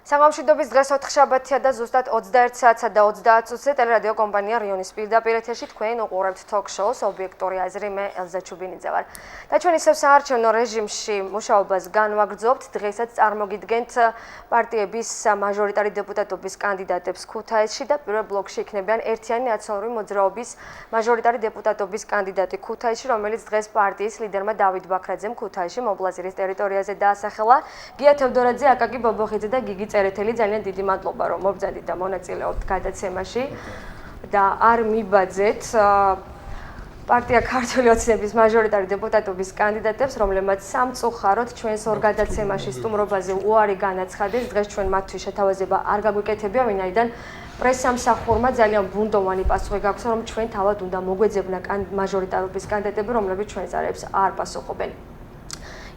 სამამშვიდობის დღეს 4 შაბათია და ზუსტად 21 საათსა და 30 წუთზე ტელერადიო კომპანია რიონის პირდაპირ ეთერში თქვენ უყურებთ თოქ-შოუს ობიექტური აზრი, მე ელზა ჩუბინიძე ვარ. და ჩვენ ისევ საარჩევნო რეჟიმში მუშაობას განვაგრძობთ. დღესაც წარმოგიდგენთ პარტიების მაჟორიტარი დეპუტატობის კანდიდატებს ქუთაისში და პირველ ბლოკში იქნებიან ერთიანი ნაციონალური მოძრაობის მაჟორიტარი დეპუტატობის კანდიდატი ქუთაისში, რომელიც დღეს პარტიის ლიდერმა დავით ბაქრაძემ ქუთაისში მობლაზირის ტერიტორიაზე დაასახელა. გია თევდორაძე, აკაკი ბობოხიძე და გიგი წერეთელი, ძალიან დიდი მადლობა რომ მობრძანდით და მონაწილეობთ გადაცემაში და არ მიბაძეთ პარტია ქართული ოცნების მაჟორიტარი დეპუტატობის კანდიდატებს, რომლებმაც სამწუხაროდ ჩვენს ორ გადაცემაში სტუმრობაზე უარი განაცხადეს. დღეს ჩვენ მათთვის შეთავაზება არ გაგვიკეთებია, ვინაიდან პრესსამსახურმა ძალიან ბუნდოვანი პასუხი გაქვსა, რომ ჩვენ თავად უნდა მოგვეძებნა მაჟორიტარობის კანდიდატები, რომლებიც ჩვენს არებს არ პასუხობენ.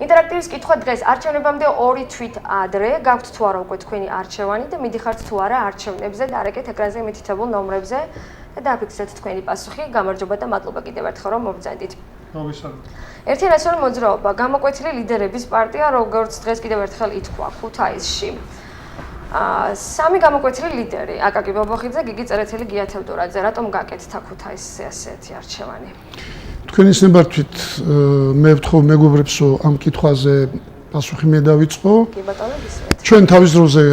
ინტერაქტივის კითხვა დღეს არჩევნებამდე 2 თვით ადრე, გაქვთ თუ არა უკვე თქვენი არჩევანი და მიდიხართ თუ არა არჩევნებზე და არეკეთ ეკრანზე მითითებულ ნომრებზე და დააფიქსეთ თქვენი პასუხი. გამარჯობა და მადლობა კიდევ ერთხელ რომ მობრძანდით. ერთიანი ნაციონალური მოძრაობა, გამოკვეთილი ლიდერების პარტია, როგორც დღეს კიდევ ერთხელ ითქვა ქუთაისში. სამი გამოკვეთილი ლიდერი, აკაკი ბობოხიძე, გიგი წერეთელი, გია თევდორაძე, რატომ გაკეთდა ქუთაისზე ასეთი არჩევანი? თქვენი ნებართვით მე ვთხოვ მეგობრებს, რომ ამ კითხვაზე პასუხი მე დავიწყო. კი ბატონო, გისმენთ. ჩვენ თავის დროზე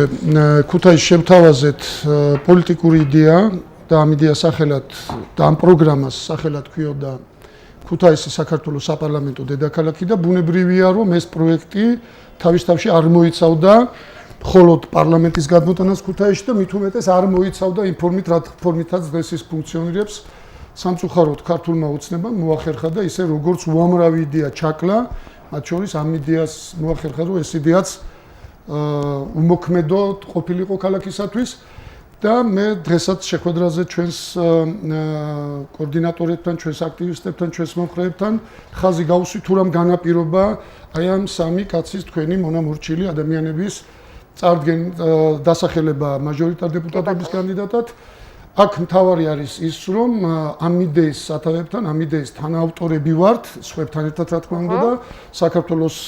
ქუთაისში შევთავაზეთ პოლიტიკური იდეა და ამ იდეას სახელად და ამ პროგრამას სახელად ქვიოდა ქუთაისი საქართველოს საპარლამენტო დედაქალაქი და ბუნებრივია, რომ ეს პროექტი თავის თავში არ მოიცავდა მხოლოდ პარლამენტის გადმოტანას ქუთაისში და მით უმეტეს არ მოიცავდა იმ ფორმით, რა ფორმითაც დღეს ის ფუნქციონირებს. სამწუხაროდ ქართულმა ოცნებამ მოახერხა და ისე როგორც უამრავი იდეა ჩაკლა, მათ შორის ამ იდეას მოახერხა, რომ ეს იდეაც უმოქმედო ყოფილიყო ქალაქისათვის და მე დღესაც შეხვედრაზე ჩვენს კოორდინატორებთან, ჩვენს აქტივისტებთან, ჩვენს მომხრეებთან ხაზი გავუსვით, თუ რამ განაპირობა აი ამ სამი კაცის თქვენი მონამორჩილი ადამიანების დასახელება მაჟორიტარ დეპუტატობის კანდიდატად. აქ მთავარი არის ის, რომ ამ იდეის სათავებთან, ამ იდეის თანაავტორები ვართ, სხვებთან ერთად რა თქმა უნდა და საქართველოს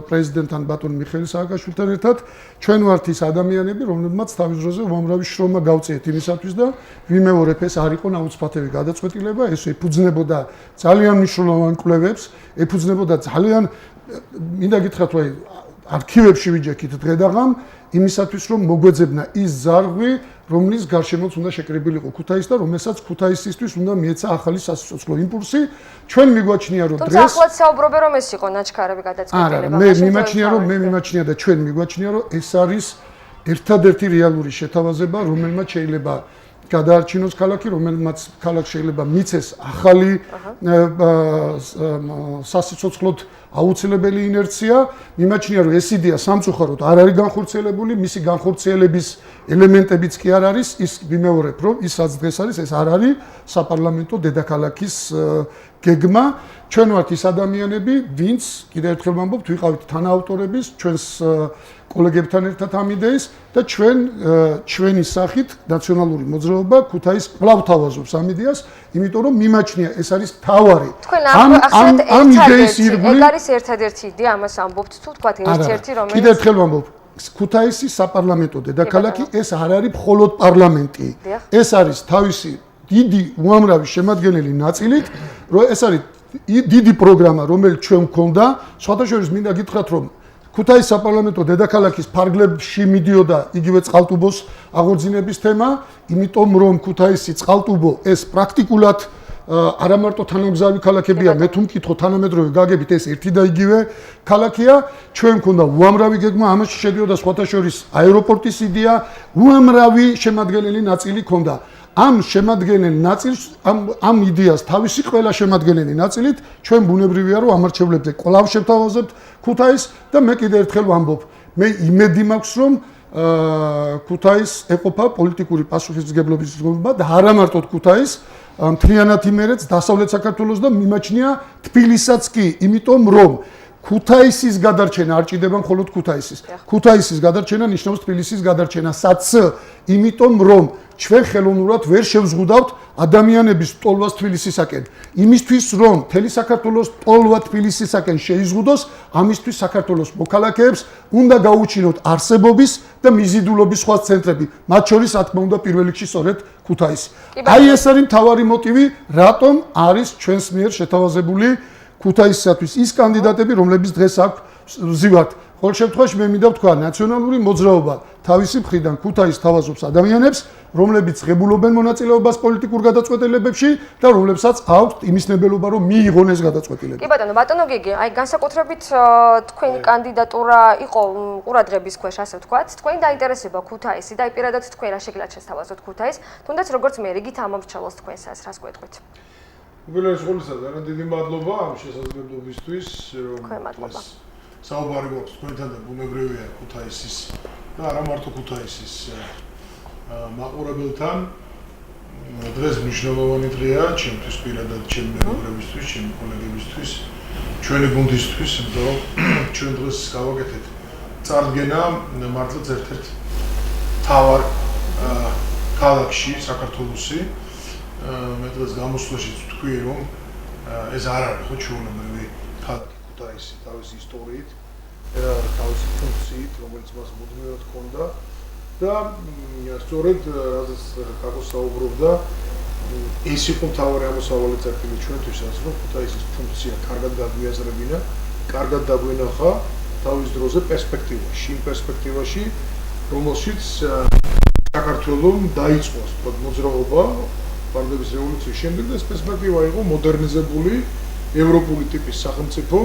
პრეზიდენტთან ბატონ მიხეილ სააკაშვილთან ერთად, ჩვენ ვართ ის ადამიანები, რომლებმაც თავის დროზე უამრავი შრომა გავწიეთ იმისათვის და ვიმეორებ, ეს არ იყო ნაუცფათები გადაწყვეტილება, ეს ეფუძნებოდა ძალიან მნიშვნელოვან კვლევებს, ეფუძნებოდა ძალიან მინდა გითხრათ, რომ არქივებში ვიჯექით დღე და ღამ იმისათვის, რომ მოგვეძებნა ის ზარღვი, რომლის გარშემოც უნდა შეკრებილიყო ქუთაისი და რომელსაც ქუთაისისთვის უნდა მიეცა ახალი სასიცოცხლო იმპულსი. ჩვენ მიგვაჩნია, რომ დღეს ახლაც საუბრობენ, რომ ეს იყო ნაჩქარები გადაწყვეტილება. მე მიმაჩნია და ჩვენ მიგვაჩნია, რომ ეს არის ერთადერთი რეალური შეთავაზება, რომელმაც შეიძლება გადაარჩინოს ქალაქი, რომელმაც ქალაქს შეიძლება მიცეს ახალი სასიცოცხლოდ აუცილებელი ინერცია. მიმაჩნია, რომ ეს იდეა სამწუხაროდ არ არის განხორციელებული, მისი განხორციელების ელემენტებიც კი არ არის, ის ვიმეორებ, რომ ის რაც დღეს არის, ეს არ არის საპარლამენტო დედაქალაქის გეგმა. ჩვენ ვართ ის ადამიანები, ვინც კიდევ ერთხელ ვამბობთ, ვიყავით თანაავტორების, ჩვენს კოლეგებთან ერთად ამ იდეის და ჩვენი სახით ნაციონალური მოძრაობა ქუთაისს კვლავ თავაზობს ამ იდეას, იმიტომ რომ მიმაჩნია ეს არის თავარი. ამ იდეის ირგვლივ ეგ არის ერთადერთი იდეა, ამას ამბობთ თუ თქვათ ერთ-ერთი რომელიც კიდევ ერთხელ ვამბობ, ქუთაისის საპარლამენტო დედაქალაქი ეს არ არის მხოლოდ პარლამენტი. ეს არის თავისი დიდი უამრავი შემადგენელი ნაწილით, რომ ეს არის დიდი პროგრამა, რომელიც ჩვენ გვქონდა, სხვათა შორის მინდა გითხრათ, რომ ქუთაისის საპარლამენტო დედაქალაქის ფარგლებში მიდიოდა იგივე წყალტუბოს აღორძინების თემა, იმიტომ რომ ქუთაისი წყალტუბო ეს პრაქტიკულად არა მარტო თანამგზავრი ქალაქებია, მე თუ მკითხო თანამედროვე გაგებით ეს ერთი და იგივე ქალაქია, ჩვენ მქონდა უამრავი გეგმა, ამაში შედიოდა სხვათა შორის აეროპორტის იდეა, უამრავი შემადგენელი ნაწილი ქონდა. ამ შემადგენელი ნაწილს, ამ იდეას თავისი ყველა შემადგენელი ნაწილით ჩვენ ბუნებრივია, რომ ამარჩევლებზე კვლავ შევთავაზებთ ქუთაისს და მე კიდევ ერთხელ ვამბობ, მე იმედი მაქვს, რომ ქუთაისს ეყოფა პოლიტიკური პასუხისმგებლობის ზღობა და არა მარტო ქუთაისს, მთლიანად იმერეთს, დასავლეთ საქართველოს და მიმაჩნია თბილისსაც კი, იმიტომ რომ ქუთაისის გადარჩენა არ ჭირდება მხოლოდ ქუთაისის. ქუთაისის გადარჩენა ნიშნავს თბილისის გადარჩენასაც, იმიტომ რომ ჩვენ ხელოვნურად ვერ შევზღუდავთ ადამიანების ტოლვას თბილისისაკენ. იმისთვის რომ მთელი საქართველოს ტოლვა თბილისისაკენ შეიზღუდოს, ამისთვის საქართველოს მოქალაქეებს უნდა გაუჩინოთ არსებობის და მიზიდულობის სხვა ცენტრები, მათ შორის რა თქმა უნდა პირველ რიგში სწორედ ქუთაისი. აი ეს არის მთავარი მოტივი, რატომ არის ჩვენს მიერ შეთავაზებული ქუთაისისათვის ის კანდიდატები, რომლებიც დღეს აქვს ზივართ. ყოველ შემთხვევაში მე მინდა ვთქვა, ნაციონალური მოძრაობა თავისი მხრიდან ქუთაისს თავაზობს ადამიანებს, რომლებიც ღებულობენ მონაწილეობას პოლიტიკურ გადაწყვეტილებებში და რომლებსაც აქვთ იმისნებელობა, რომ მიიღონ ეს გადაწყვეტილება. კი ბატონო გიგი, აი განსაკუთრებით თქვენი კანდიდატურა იყო ყურადღების ქვეშ, ასე ვთქვათ. თქვენი დაინტერესება ქუთაისი და აი პირადად თქვენ რა შეგიძლიათ შესთავაზოთ ქუთაისს, თუნდაც როგორც მე რიგით ამომრჩეველს თქვენსაც რას გვეტყვით. უბრალოდ ყოველსა და დიდი მადლობა ამ შესაძლებლობისთვის, რომ საუბარი გვაქვს თქვენთან და ბუნებრივია ქუთაისის და არა მარტო ქუთაისის მაყურებელთან. დღეს მნიშვნელოვანი დღეა ჩემთვის პირადად, ჩემი მეგობრებისთვის, ჩემი კოლეგებისთვის, ჩვენი გუნდისთვის, იმიტომ რომ ჩვენ დღეს გავაკეთეთ წარდგენა მართლაც ერთ-ერთ მთავარ ქალაქში, საქართველოსი. მე დღეს გამოსვლაშიც ვთქვი, რომ ეს არ არის ხო ჩვეულებრივი ქალაქი ქუთაისი თავისი ისტორიით, თავისი ფუნქციით, რომელიც მას მუდმივად ჰქონდა და სწორედ რაზეც კაკო საუბრობდა, ეს იყო მთავარი ამოსავალი წერტილი ჩვენთვისაც, რომ ქუთაისის ფუნქცია კარგად გაგვიაზრებინა, კარგად დაგვენახა თავის დროზე პერსპექტივაში, იმ პერსპექტივაში, რომელშიც საქართველოს დაიწყო მოძრაობა პარლამენტის რევოლუციის შემდეგ და ეს პერსპექტივა იყო მოდერნიზებული ევროპული ტიპის სახელმწიფო,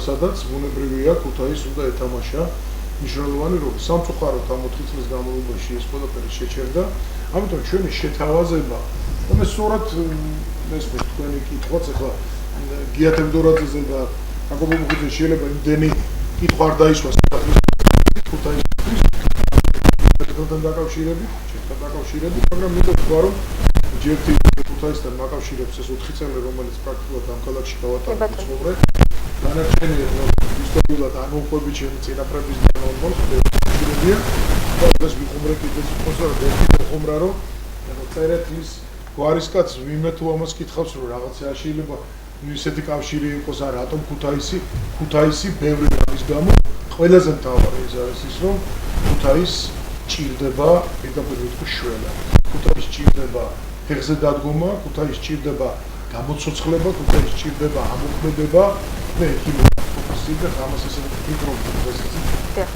სადაც ბუნებრივია ქუთაისს უნდა ეთამაშა მნიშვნელოვანი როლი. სამწუხაროდ ამ 4 წლის განმავლობაში ეს ყველაფერი შეჩერდა, ამიტომ ჩვენი შეთავაზება, მე სწორად მესმის თქვენი კითხვაც, ახლა გია თემდორაძეზე და კაკო ბობუხიძე შეიძლება იმდენი კითხვა არ დაისვას ქუთაისის ერთთან დაკავშირებით, მაგრამ მინდა ვთქვა, რომ ჯერტი ქუთაისთან მაკავშირებს ეს 4 წელი, რომელიც პრაქტიკულად ამ ქალაქში გავატარეთ ცხოვრე. დანარჩენი ისტორიულად არ მოყვები ჩემი წინაპრების განმავლობაში და ეს ვიხუმრე კიდეც იყოს რა ვიხუმრა რომ წერეთ ის გვარისკაც ვინმე თუ ამას კითხავს რომ რაღაცა შეიძლება ისეთი კავშირი იყოს რა რატომ ქუთაისი ბევრი რამის გამო ყველაზე მთავარი ეს არის ის რომ ქუთაისს ჭირდება პირდაპირ ვიტყვი შველა ქუთაისს ჭირდება ფეხზე დადგომა ქუთაისს ჭირდება გამოცოცხლება ქუთაისს ჭირდება ამოქმედება მე იქნება სიდა ამას ესე ვფიქრობ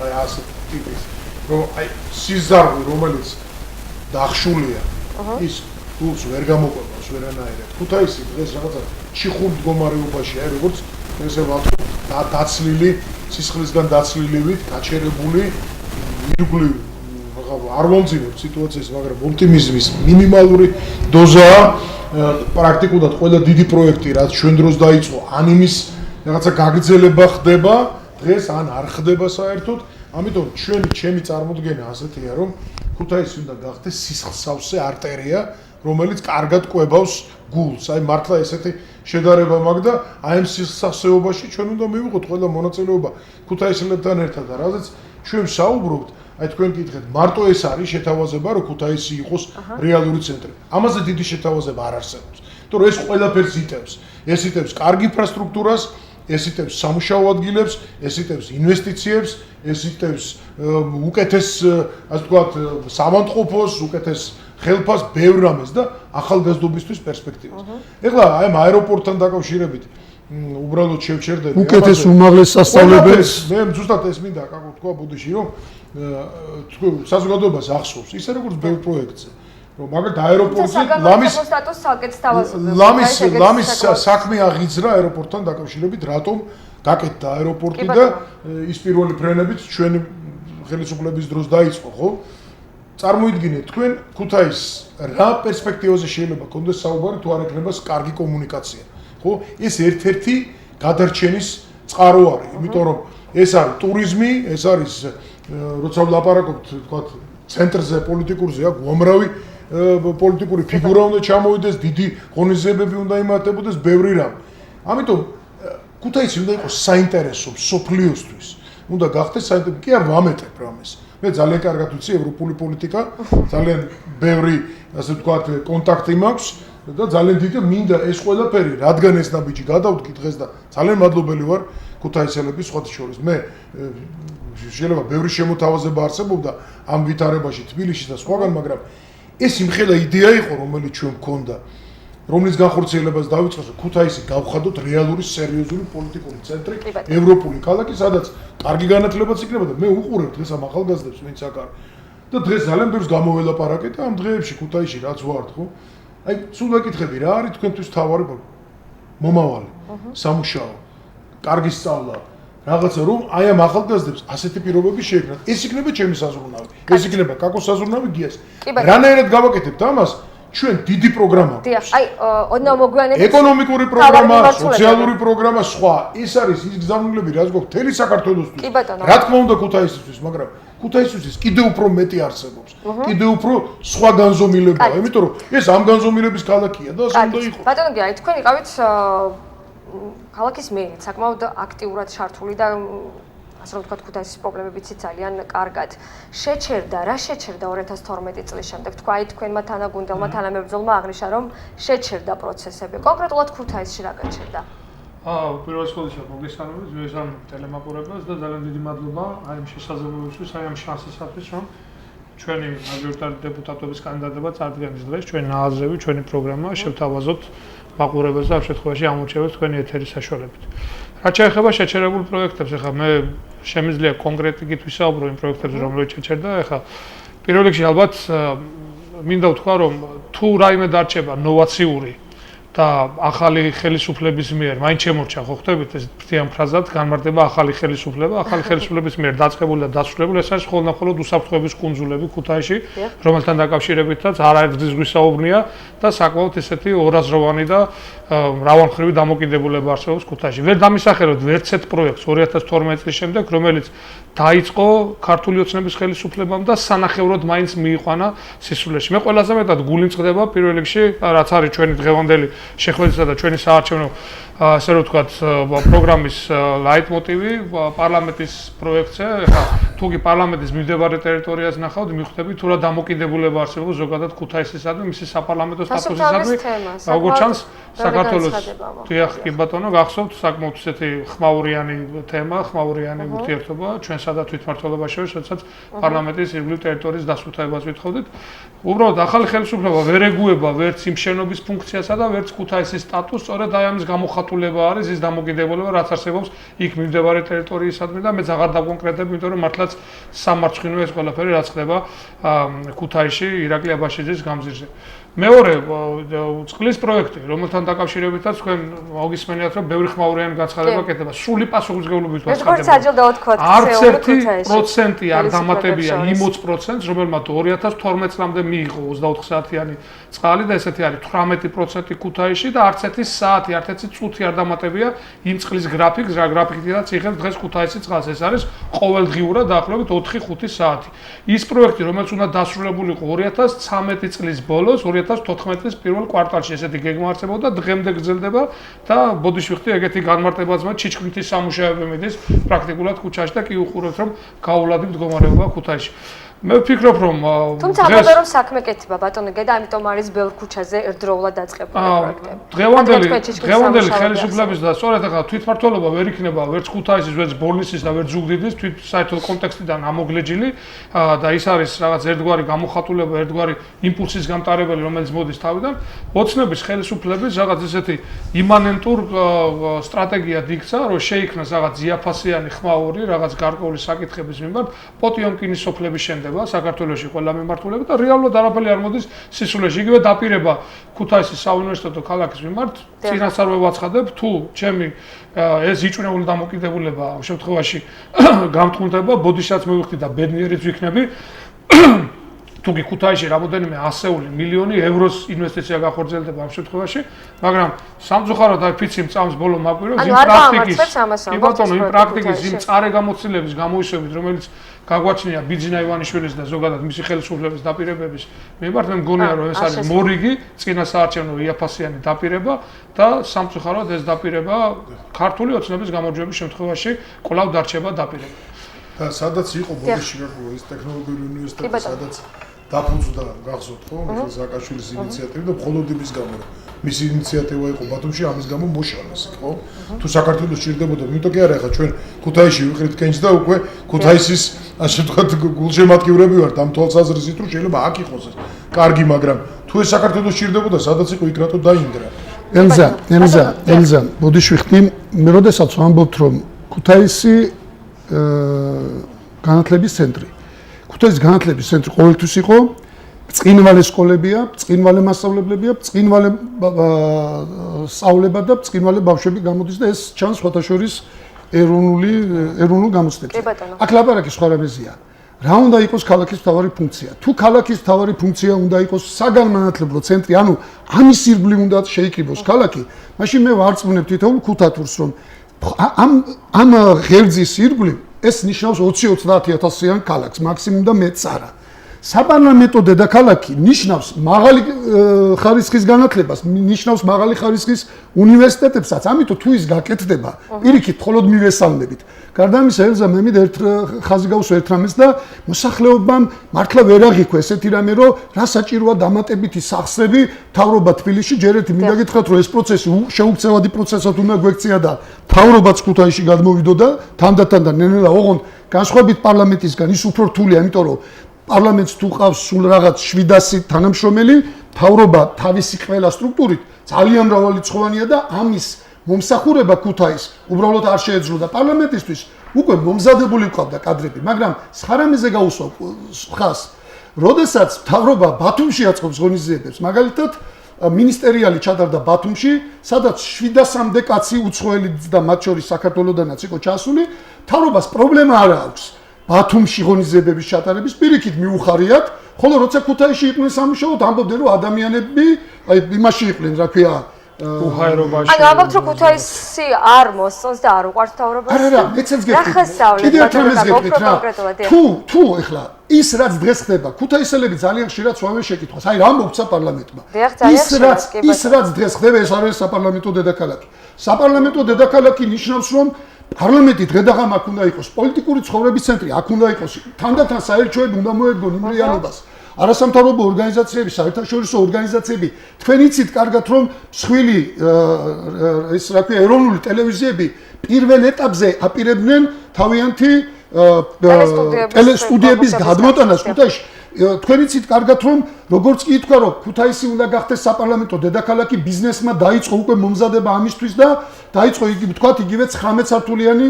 აი ასე ტიპის რომ აი სიზარვი რომელიც დახშულია ის გულს ვერ გამოყვებას ვერანაირად ქუთაისი დღეს რაღაცა ჩიხურ მდგომარეობაში აი როგორც ესე ვთქვი დაცლილი სისხლისგან დაცლილივით გაჩერებული ირგვლივ არ მომძიმებ სიტუაციას მაგრამ ოპტიმიზმის მინიმალური დოზაა პრაქტიკულად ყველა დიდი პროექტი რაც ჩვენ დროს დაიწყო ან იმის რაღაცა გაგრძელება ხდება დღეს ან არ ხდება საერთოდ ამიტომ ჩემი წარმოდგენა ასეთია რომ ქუთაისი უნდა გახდეს სისხლსავსე არტერია რომელიც კარგად კვებავს გულს აი მართლა ესეთი შედარება მაქვს და აი ამ სისხლსავსეობაში ჩვენ უნდა მივიღოთ ყველა მონაწილეობა ქუთაისელებთან ერთად და რაზეც ჩვენ საუბრობთ აი თქვენ გითხეთ მარტო ეს არის შეთავაზება რომ ქუთაისი იყოს რეალური ცენტრი ამაზე დიდი შეთავაზება არ არსებობს იმიტომ რომ ეს ყველაფერს იტევს ეს იტევს კარგ ინფრასტრუქტურას ეს იტევს სამუშაო ადგილებს ეს იტევს ინვესტიციებს ეს იტევს უკეთეს ასე ვთქვათ სამონტყოფოს უკეთეს ხელფას ბევრ რამეს და ახალგაზრდობისთვის პერსპექტივას ეხლა აი ამ აეროპორტთან დაკავშირებით უბრალოდ შევჩერდები უკეთეს უმაღლეს სასწავლებელს მე ზუსტად ეს მინდა კაკო თქვა ბუდიში რომ საზოგადოებას ახსოვს ისე როგორც ბევრ პროექტზე რომ მაგალითად აეროპორტზე ლამის საქმე აღიძრა აეროპორტთან დაკავშირებით რატომ გაკეთდა აეროპორტი და ის პირველი ფრენებიც ჩვენი ხელისუფლების დროს დაიწყო ხო წარმოიდგინეთ თქვენ ქუთაისს რა პერსპექტივაზე შეიძლება გქონდეს საუბარი თუ არ ექნება კარგი კომუნიკაცია ხო ეს ერთ-ერთი გადარჩენის წყარო არის იმიტომ რომ ეს არის ტურიზმი ეს არის როცა ვლაპარაკობთ თქვათ ცენტრზე პოლიტიკურზე აქ უამრავი პოლიტიკური ფიგურა უნდა ჩამოვიდეს დიდი ღონისძიებები უნდა იმართებოდეს ბევრი რამ ამიტომ ქუთაისი უნდა იყოს საინტერესო სოფლიოსთვის. უნდა გახდეს საინტერესო, კი არ ვამეტებ რამეს. მე ძალიან კარგად ვიცი ევროპული პოლიტიკა, ძალიან ბევრი, ასე ვთქვათ, კონტაქტი მაქვს და ძალიან დიდი მინდა ეს ყველაფერი, რადგან ეს ნაბიჯი გადავდგი დღეს და ძალიან მადლობელი ვარ ქუთაისელების სხვათა შორის. მე შეიძლება ბევრი შემოთავაზება არსებობდა ამ ვითარებაში თბილისში და სხვაგან, მაგრამ ეს იმხელა იდეა იყო, რომელიც ჩვენ მქონდა, რომლის განხორციელებას დავიწყოს, ქუთაისი გავხადოთ რეალური სერიოზული პოლიტიკური ცენტრი, ევროპული ქალაქი, სადაც კარგი განათლებაც იქნება და მე უყურებ დღეს ამ ახალგაზრდებს, ვინც აქ არის. და დღეს ძალიან ბევრს გამოველაპარაკეთ ამ დღეებში ქუთაისში რაც ვართ, ხო? აი, სულ ვეკითხები, რა არის თქვენთვის თავარი მომავალი, სამუშაო, კარგი სწავლა, რაღაცა რომ აი ამ ახალგაზრდებს ასეთი პირობები შეექმნათ. ეს იქნება ჩემი საზრუნავი. ეს იქნება კაკოს საზრუნავი გიას. რანაირად გავაკეთებთ ამას? ჩვენ დიდი პროგრამა აქვს. დიახ, აი, ოდნავ მოგვიანებით ეკონომიკური პროგრამა, სოციალური პროგრამა, სხვა. ეს არის ის გზავნილები, რაც გვაქვს მთელი საქართველოსთვის. რა თქმა უნდა ქუთაისისთვის, მაგრამ ქუთაისისთვის კიდევ უფრო მეტი არსებობს. კიდევ უფრო სხვა განზომილებაა, იმიტომ რომ ეს ამ განზომილების ქალაქია და ასე უნდა იყოს. ბატონო გია, თქვენ იყავით ქალაქის მერია, საკმაოდ აქტიურად ჩართული და ასე რომ ვთქვათ, ქუთაისის პრობლემებიც ძალიან კარგად შეჩერდა. რა შეჩერდა 2012 წლის შემდეგ? თქვა, აი თქვენმა თანაგუნდელმა, თანამებრძოლმა აღნიშნა, რომ შეჩერდა პროცესები. კონკრეტულად ქუთაისში რა გაჩერდა? პირველ რიგში მოგესალმებით ვესალმებ ტელემაყურებელს და ძალიან დიდი მადლობა აი ამ შესაძლებლობისთვის, აი ამ შანსისათვის, რომ ჩვენი მაჟორიტარული დეპუტატობის კანდიდატობა წარდგენის დღეს ჩვენი ნააზრევი, ჩვენი პროგრამა შევთავაზოთ მაყურებელს და ამ შემთხვევაში ამოჩევებს თქვენი ეთერის საშუალებით. რაც შეეხება შეჩერებულ პროექტებს, ახლა მე შემიძლია კონკრეტიკით ვისაუბრო იმ პროექტებზე, რომლებიც შეჩერდა, ახლა პირველ რიგში ალბათ მინდა ვთქვა, რომ თუ რაიმე დარჩება ნოვაციური და ახალი ხელისუფლების მიერ, მაინც შემორჩა, ხო ხვდებით ეს ფრთიან ფრაზად, განმარტება ახალი ხელისუფლება, ახალი ხელისუფლების მიერ დაწყებული და დასრულებული, ეს არის მხოლოდ უსაფრთხოების კუნძულები ქუთაისში, რომელთან დაკავშირებითაც არაერთგზის გვისაუბრნია და საკმაოდ ესეთი ორაზროვანი და მრავალმხრივი დამოკიდებულება არსებობს ქუთაისში. ვერ დამისახელოთ ვერც ერთ პროექტს 2012 წლის შემდეგ, რომელიც დაიწყო ქართული ოცნების ხელისუფლებამ და სანახევროდ მაინც მიიყვანა სისულეში. მე ყველაზე მეტად გულიმწყდება პირველ რიგში, რაც არის ჩვენი დღევანდელი შეხვედრისა და ჩვენი საარჩევნო ასე რომ ვთქვათ, პროგრამის ლაიტმოტივი პარლამენტის პროექტზე. ეხლა თუ კი პარლამენტის მიმდებარე ტერიტორიას ნახავთ, მიხვდებით თუ რა დამოკიდებულება არსებობს ზოგადად ქუთაისისადმი, მისი საპარლამენტო სტატუსისადმი. როგორც ჩანს, საქართველოს დიახ, კი ბატონო, გახსოვთ საკმაოდ ესეთი ხმაურიანი თემა, ხმაურიანი ურთიერთობა ჩვენსა და თვითმმართველობას შორის, როდესაც პარლამენტის ირგვლივ ტერიტორიის დასუფთავებას ვითხოვდით. უბრალოდ ახალი ხელისუფლება ვერ ეგუება ვერც იმ შენობის ფუნქციასა და ვერც ქუთაისის სტატუსს, სწორედ აი ამის გამოხატულება არის ის დამოკიდებულება, რაც არსებობს იქ მიმდებარე ტერიტორიისადმი და მე აღარ დავკონკრეტებ, იმიტომ რომ მართლაც სამარცხინო ეს ყველაფერი რაც ხდება ქუთაისში ირაკლი აბაშიძის გამზირზე. მეორე წყლის პროექტი, რომელთან დაკავშირებითაც თქვენ მოგისმენიათ, რომ ბევრი ხმაურიანი განცხადება კეთდება, სრული პასუხისმგებლობით ვაცხადებთ. არც 1% არ დამატებია იმ 20%-ს, რომელმაც 2012 წლამდე მიიღო 24 საათიანი წყალი და ესეთი არის 18% ქუთაისში და არც ერთი საათი, არც ერთი წუთი არ დამატებია იმ წყლის გრაფიკს, რა გრაფიკითაც იღებს დღეს ქუთაისის წყალს. ეს არის ყოველდღიურად დაახლოებით 4-5 საათი. ის პროექტი, რომელიც უნდა დასრულებულიყო 2013 წლის ბოლოს, 2014 წლის პირველ კვარტალში ესეთი გეგმა არსებობდა, დღემდე გრძელდება და ბოდიშვიხტი ეგეთი განმარტებაც მე ჩიჩქნითის სამუშაოები მიდის პრაქტიკულად ქუჩაში და კი უყურებთ, რომ გაულადი მდგომარეობა ქუთაისში. მე ვფიქრობ, რომ თუმცა ამბობენ, რომ საქმე კეთდება ბატონო გედა, ამიტომ არის ბევრ ქუჩაზე ერთდროულად დაწყებული პროექტები. დღევანდელი ხელისუფლების და სწორედ ახლა თვითმმართველობა ვერ იქნება ვერც ქუთაისის, ვერც ბოლნისის და ვერც ზუგდიდის საერთოდ კონტექსტიდან ამოგლეჯილი და ის არის რაღაც ერთგვარი გამოხატულება, ერთგვარი იმპულსის გამტარებელი, რომელიც მოდის თავიდან. ოცნების ხელისუფლების რაღაც ესეთი იმანენტურ სტრატეგია იქცა, რომ შეიქმნას რაღაც ზიაფასიანი ხმაური, რაღაც გარკვეული საკითხების მიმართ პოტიომკინის სოფლების შემდეგ საქართველოში ყველა მიმართულება და რეალურად არაფერი არ მოდის სისულეში. იგივე დაპირება ქუთაისის საუნივერსიტეტო ქალაქის მიმართ, წინასწარ ვაცხადებ, თუ ჩემი ეს იჭვნეული დამოკიდებულება ამ შემთხვევაში გამტყუნდება, ბოდიშაც მივიხდი და ბედნიერიც ვიქნები. თუკი ქუთაისში რამოდენიმე 100 მილიონი ევროს ინვესტიცია გახორციელდება ამ შემთხვევაში, მაგრამ სამწუხაროდ აი ფიცი წამს ბოლო მაკვირვებს იმ პრაქტიკის იმ წარე გამოცდილების გამოისვებით, რომელიც გაგვაჩნია ბიძინა ივანიშვილის და ზოგადად მისი ხელისუფლების დაპირებების მიმართ, მე მგონია რომ ეს არის მორიგი წინა საარჩევნო იაფასიანი დაპირება და სამწუხაროდ ეს დაპირება ქართული ოცნების გამარჯვების შემთხვევაში კვლავ დარჩება დაპირება. და სადაც იყო ბოდიში გაგო ეს ტექნოლოგიური უნივერსიტეტი, სადაც დაფუძნდა გახსოვთ ხო, მიხეილ სააკაშვილის ინიციატივა და მხოლოდ იმის გამო რომ მისი ინიციატივა იყო ბათუმში, ამის გამო მოშალეს, ხო? თუ საქართველოს ჭირდებოდა, იმიტომ კი არა, ხა ჩვენ ქუთაისში ვიყრით კენჭს და უკვე ქუთაისის ასე ვთქვათ გულშემატკივრები ვართ ამ თვალსაზრისით, რომ შეიძლება აქ იყოს ეს კარგი, მაგრამ თუ ეს საქართველოს ჭირდებოდა, სადაც იყო იქ რატო დაინგრა? ელზა, ბოდიში ვიხდი, მე როდესაც ვამბობთ რომ ქუთაისი განათლების ცენტრი. ქუთაისის განათლების ცენტრი ყოველთვის იყო ბრწყინვალე სკოლებია, ბრწყინვალე მასწავლებლებია, ბრწყინვალე სწავლება და ბრწყინვალე ბავშვები გამოდის და ეს ჩანს ხოთაშორის ეროვნულ გამოცდებში. აქ ლაპარაკი სხვა რამეზეა. რა უნდა იყოს ქალაქის მთავარი ფუნქცია? თუ ქალაქის მთავარი ფუნქცია უნდა იყოს საგანმანათლებლო ცენტრი, ანუ ამის ირგვლივ უნდა შეიკრიბოს ქალაქი, მაშინ მე ვარწმუნებ თითოეულ ქუთათურს რომ ამ ღერძის ირგვლივ ეს ნიშნავს 20-30,000-იან ქალაქს, მაქსიმუმ და მეც არა. საპარლამენტო დედაქალაქი ნიშნავს მაღალი ხარისხის განათლებას, ნიშნავს მაღალი ხარისხის უნივერსიტეტებსაც, ამიტომ თუ ის გაკეთდება, პირიქით მხოლოდ მივესალმებით. გარდა ამისა, ელზა მე მით ერთ ხაზი გავუსვა ერთ რამეს და მოსახლეობამ მართლა ვერ აღიქვა ესეთი რამე, რომ რა საჭიროა დამატებითი სახსრები მთავრობა თბილისში, ჯერ ერთი მინდა გითხრათ, რომ ეს პროცესი შეუქცევადი პროცესად უნდა გვექცია და მთავრობაც ქუთაისში გადმოვიდო და თანდათან და ნელ-ნელა ოღონდ განსხვავებით პარლამენტისგან ის უფრო რთულია, იმიტომ რომ პარლამენტს თუ ყავს სულ რაღაც 700 თანამშრომელი, მთავრობა თავისი ყველა სტრუქტურით ძალიან მრავალრიცხოვანია და ამის მომსახურება ქუთაის უბრალოდ არ შეეძლო და პარლამენტისთვის უკვე მომზადებული ყავდა კადრები, მაგრამ სხარამეზე გაუსვა ხას. როდესაც მთავრობა ბათუმში აწყობს ღონისძიებებს, მაგალითად მინისტერიალი ჩატარდა ბათუმში, სადაც 700-მდე კაცი უცხოელი და მათ შორის საქართველოდანაც იყო ჩასული, მთავრობას პრობლემა არ აქვს. ბათუმში ღონისძიებების ჩატარების პირიქით მიუხარიათ, ხოლო როცა ქუთაისში იყვნენ სამუშაოდ, ამბობდნენ რომ ადამიანები აი იმაში იყვნენ, რა ქვია, უხაერობაში. ანუ ამბობთ რომ ქუთაისი არ მოსწონს და არ უყვარს მთავრობას. არა, მეცაც გეტყვით. კიდევ ერთ რამეს გეტყვით რა. თუ ეხლა ის რაც დღეს ხდება, ქუთაისელები ძალიან ხშირად სვამენ შეკითხვას. აი რა მოგცა პარლამენტმა. ის რაც დღეს ხდება, ეს არის საპარლამენტო დედაქალაქი. საპარლამენტო დედაქალაქი ნიშნავს რომ პარლამენტი დღედაღამ აქ უნდა იყოს პოლიტიკური ცხოვრების ცენტრი, აქ უნდა იყოს თანდათან საერთაშორისო უნდა მოერგონ იმ რეალობას. არასამთავრობო ორგანიზაციები, საერთაშორისო ორგანიზაციები, თქვენ იცით კარგად რომ მსხვილი ეს რა ქვია ეროვნული ტელევიზიები პირველ ეტაპზე აპირებდნენ თავიანთი ტელესტუდიების გადმოტანას ქუთაისში. თქვენ იცით კარგად რომ როგორც კი ითქვა რომ ქუთაისი უნდა გახდეს საპარლამენტო დედაქალაქი, ბიზნესმა დაიწყო უკვე მომზადება ამისთვის და დაიწყო იგი ვთქვათ იგივე 19 სართულიანი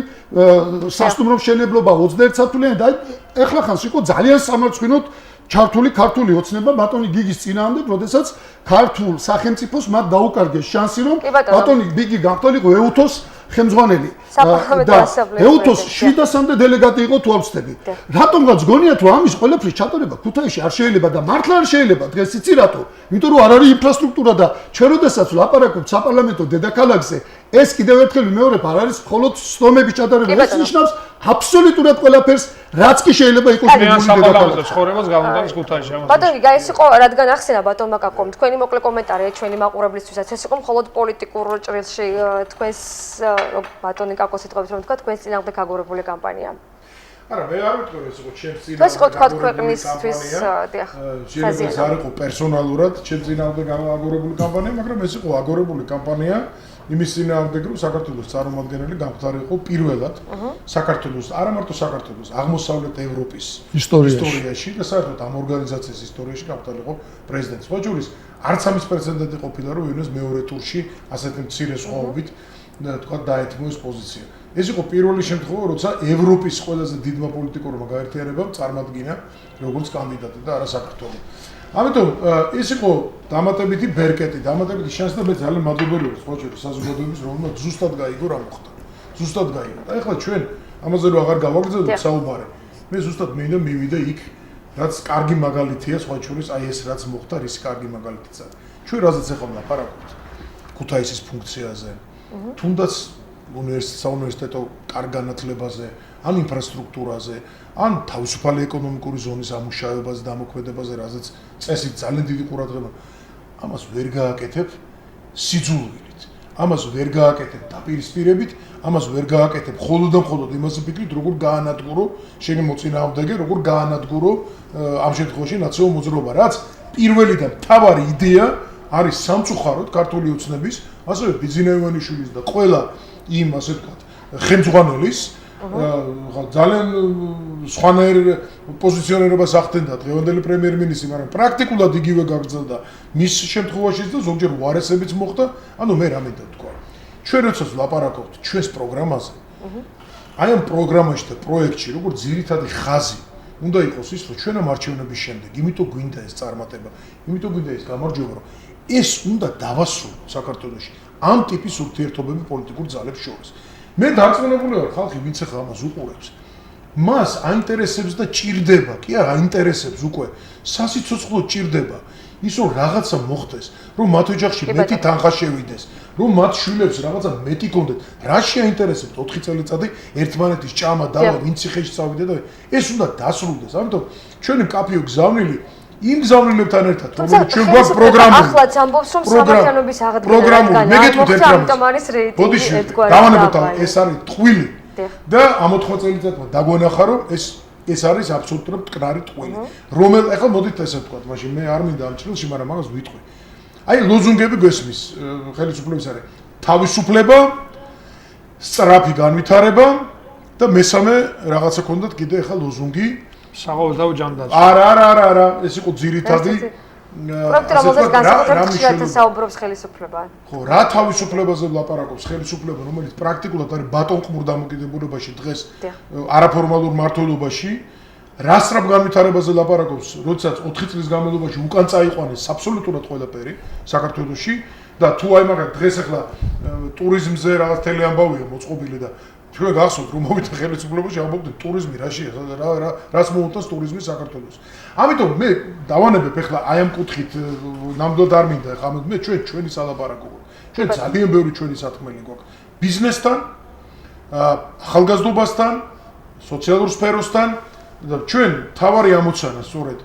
სასტუმრო მშენებლობა 21 სართულიანი და ეხლა ხანს იყო ძალიან სამარცხვინოდ ჩართული ქართული ოცნება ბატონი გიგის წინააღმდეგ, როდესაც ქართულ სახელმწიფოს მათ დაუკარგეს შანსი რომ ბატონი გიგი გამხდარიყო ეუთოს ხელმძღვანელი და ეუთოს 700-მდე დელეგატი იყო თუ არ ვცდები. რატომღაც გონიათ რომ ამის ყველაფრის ჩატარება ქუთაისში არ შეიძლება და მართლა არ შეიძლება დღეს იცი რატო? იმიტომ რომ არ არის ინფრასტრუქტურა და ჩვენ როდესაც ვლაპარაკობთ საპარლამენტო დედაქალაქზე, ეს კიდევ ერთხელ ვიმეორებ, არ არის მხოლოდ სტომების ჩატარება, ეს ნიშნავს აბსოლუტურად ყველაფერს, რაც კი შეიძლება იყოს მიღებული დედაქალაქი. ცხოვრებას გამოდანის ქუთაისში. ბატონი, ეს იყო რადგან ახსენა ბატონმა კაკომ, თქვენი მოკლე კომენტარია ჩვენი მაყურებლისთვისაც, ეს იყო მხოლოდ პოლიტიკურ ჭრილში თქვენს ბატონი კაკოს სიტყვებით რომ თქვა თქვენს წინააღმდეგ აგორებული კამპანია. არა, მე არ ვიტყვი ეს იყო ჩემს წინააღმდეგ. ეს იყო თქვა ქვეყნისთვის, დიახ. ეს არ იყო პერსონალურად ჩემს წინააღმდეგ აგორებული კამპანია, მაგრამ ეს იყო აგორებული კამპანია იმის წინააღმდეგ, რომ საქართველოს წარმომადგენელი გამხდარიყო პირველად საქართველოს, არა მარტო საქართველოს, აღმოსავლეთ ევროპის ისტორიაში და საერთოდ ამ ორგანიზაციის ისტორიაში გამხდარიყო პრეზიდენტი. სხვა ჯურის არც ამის პრეცედენტი ყოფილა, რომ ვინმეს მეორე ტურში ასეთი მცირე სხვაობით თქვა დაეთმო ეს პოზიცია. ეს იყო პირველი შემთხვევა, როცა ევროპის ყველაზე დიდმა პოლიტიკურმა გაერთიანებამ წარმადგინა როგორც კანდიდატი და არა საქართველო. ამიტომ ეს იყო დამატებითი ბერკეტი, დამატებითი შანსი და მე ძალიან მადლობელი ვარ სხვა ჯერ საზოგადოების რომელმაც ზუსტად გაიგო რა მოხდა. ზუსტად გაიგო. და ეხლა ჩვენ ამაზე რომ აღარ გავაგრძელებთ საუბარი. მე ზუსტად მინდა მივიდე იქ რაც კარგი მაგალითია სხვა შორის აი ეს რაც მოხდა რის კარგი მაგალითიც არის. ჩვენ რაზეც ახლა ვლაპარაკობთ ქუთაისის ფუნქციაზე. თუნდაც საუნივერსიტეტო კარგ განათლებაზე, ან ინფრასტრუქტურაზე, ან თავისუფალი ეკონომიკური ზონის ამუშავებაზე, დამოქმედებაზე, რაზეც წესით ძალიან დიდი ყურადღება. ამას ვერ გააკეთებ სიძულვილით. ამას ვერ გააკეთებ დაპირისპირებით, ამას ვერ გააკეთებ მხოლოდ და მხოლოდ იმაზე ფიქრით, როგორ გაანადგურო შენი მოწინააღმდეგე, როგორ გაანადგურო ამ შემთხვევაში ნაციონალურ მოძრაობა, რაც პირველი და მთავარი იდეა არის სამწუხაროდ ქართული ოცნების, ასევე ბიძინა ივანიშვილის და ყველა იმ ასე ვთქვათ, ხელმძღვანელის ძალიან სხვანაირ პოზიციონირებას ახდენდა დღევანდელი პრემიერ-მინისტრი, მაგრამ პრაქტიკულად იგივე გაგრძელდა მის შემთხვევაშიც და ზოგჯერ უარესებიც მოხდა. ანუ მე რა მინდა თქვა. ჩვენ როდესაც ვლაპარაკობთ ჩვენს პროგრამაზე, აი ამ პროგრამაში და პროექტში, როგორც ძირითადი ხაზი უნდა იყოს ის, რომ ჩვენ ამ არჩევნების შემდეგ, იმიტომ გვინდა ეს წარმატება, იმიტომ გვინდა ეს გამარჯვება, რომ ეს უნდა დავასრულოთ საქართველოში ამ ტიპის ურთიერთობები პოლიტიკურ ძალებს შორის. მე დარწმუნებული ვარ, ხალხი ვინც ახლა ამას უყურებს, მას აინტერესებს და ჭირდება, კი არა, აინტერესებს უკვე სასიცოცხლო ჭირდება ის, რომ რაღაცა მოხდეს, რომ მათ ოჯახში მეტი თანხა შევიდეს, რომ მათ შვილებს რაღაცა მეტი კონდეთ. რა შეაინტერესებთ 4 წელიწადი ერთმანეთის ჭამა დავა, ვინც ციხეში წავიდა და ეს უნდა დასრულდეს. ამიტომ ჩვენი მკაფიო გზავნილი იმ გზავნილებთან ერთად, რომელიც ჩვენ გვაქვს პროგრამული. ახლაც ამბობს, რომ სამართლიანობის აღდგენა ამიტომ არის რეიტინგი ერთგვარი. დავანებოთ, ეს არის ტყვილი. და ამ 80 წელიწადმა დაგვენახა, რომ ეს არის აბსოლუტურად მტკნარი ტყვილი. ახლა მოდით ესე ვთქვათ, მაშინ მე არ მინდა ამ ჭრილში, მაგრამ მაგას ვიტყვი. აი ლოზუნგები გვესმის ხელისუფლების არის თავისუფლება, სწრაფი განვითარება და მესამე რაღაცა ქონდათ კიდე ახლა ლოზუნგი საყოველთაო ჯანდაცვა. არა, ეს იყო ძირითადი პროექტი, რომელზეც განსაკუთრებით ხშირად საუბრობს ხელისუფლება. ხო, რა თავისუფლებაზე ვლაპარაკობს ხელისუფლება, რომელიც პრაქტიკულად არის ბატონყმურ დამოკიდებულებაში დღეს არაფორმალურ მმართველობაში, რა სწრაფ განვითარებაზე ლაპარაკობს, როდესაც 4 წლის განმავლობაში უკან წაიყვანეს აბსოლუტურად ყველაფერი საქართველოში და თუ აი მაგალითად დღეს ახლა ტურიზმზე რაღაც თელი ამბავია მოწყობილი და ჩვენ გახსოვთ რომ მოვიდა ხელისუფლებაში ამბობდნენ ტურიზმი რაშია რას მოუნდას ტურიზმი საქართველოს. ამიტომ მე დავანებებ ახლა აი ამ კუთხით ნამდვილად არ მინდა ახლა მე ჩვენი სალაპარაკო. ჩვენ ძალიან ბევრი ჩვენი სათქმელი გვაქვს ბიზნესთან, ახალგაზრდობასთან, სოციალურ სფეროსთან და ჩვენ თავარი ამოცანა სწორედ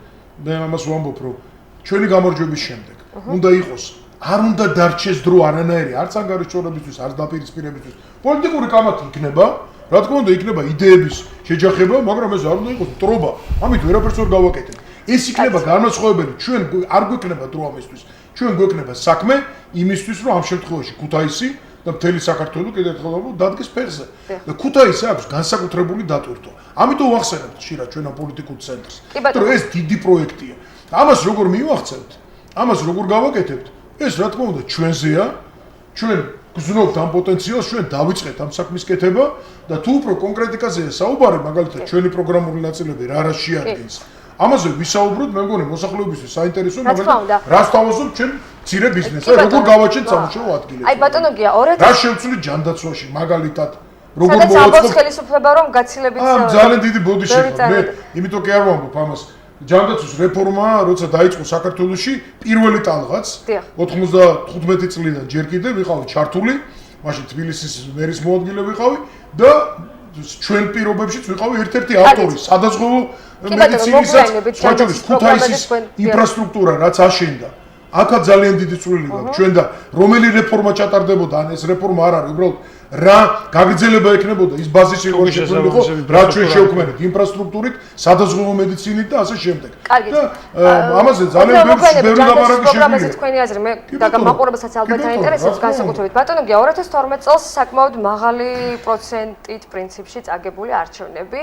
მე ამას ვამბობ რომ ჩვენი გამარჯვების შემდეგ უნდა იყოს არ უნდა დარჩეს დრო არანაირი არც ანგარიშწორებისთვის, არც დაპირისპირებისთვის. პოლიტიკური კამათი იქნება, რა თქმა უნდა, იქნება იდეების შეჯახება, მაგრამ ეს არ უნდა იყოს მტრობა. ამით ვერაფერს ვერ გავაკეთებ. ეს იქნება განმასხვავებელი, ჩვენ არ გვექნება დრო ამისთვის. ჩვენ გვექნება საქმე იმისთვის, რომ ამ შემთხვევაში ქუთაისი და მთელი საქართველო კიდევ ერთხელ დადგეს ფეხზე. და ქუთაისი აქვს განსაკუთრებული დატვირთვა. ამიტომ ვახსენებთ ხშირად ჩვენ ამ პოლიტიკურ ცენტრს. რომ ეს დიდი პროექტია. ამას როგორ მივახცევთ? ამას როგორ გავაკეთებთ? ეს რა თქმა უნდა ჩვენზეა, ჩვენ გზნობთ ამ პოტენციალს, ჩვენ დავიწყეთ ამ საქმის კეთება და თუ უფრო კონკრეტიკაზეა საუბარი, მაგალითად ჩვენი პროგრამული ნაწილები რა შეადგენს. ამაზე ვისაუბროთ, მე მგონი მოსახლეობისთვის საინტერესოა, მაგრამ რას თავაზობთ ჩვენ მცირე ბიზნესს, როგორ გავაჩენთ სამუშაო ადგილებს. აი ბატონო გია, 2000 რა შევცვლით ჯანდაცვაში, მაგალითად როგორ მოვაწყობთ? სადაც ამბობს ხელისუფლება რომ გაცილებით ძალიან დიდი ბოდიში ხარ. მე იმიტომ კი არ ვამბობ ამას. ჯანდაცვის რეფორმა, როცა დაიწყო საქართველოში, პირველი ტალღაც 95 წლიდან ჯერ კიდევ ვიყავი ჩართული, მაშინ თბილისის მერის მოადგილე ვიყავი და ჩვენ პირობებშიც ვიყავი ერთ-ერთი ავტორი სადაზღვევო მედიცინის ქუთაისის ინფრასტრუქტურა, რაც აშენდა. აქა ძალიან დიდი წვლილი გვაქვს ჩვენ და რომელი რეფორმა ჩატარდებოდა, ან ეს რეფორმა არ არის, უბრალოდ რა გაგრძელება ექნებოდა ის ბაზისი როგორ შექმნილი იყო, რა ჩვენ შევქმნით ინფრასტრუქტურით, სადაზღვევო მედიცინით და ასე შემდეგ. და ამაზე ძალიან ბევრი ლაპარაკი შეგვიძლია. თქვენი აზრი მე და მაყურებელსაც ალბათ აინტერესებს განსაკუთრებით. ბატონო გია 2012 წელს საკმაოდ მაღალი პროცენტით პრინციპში წაგებული არჩევნები.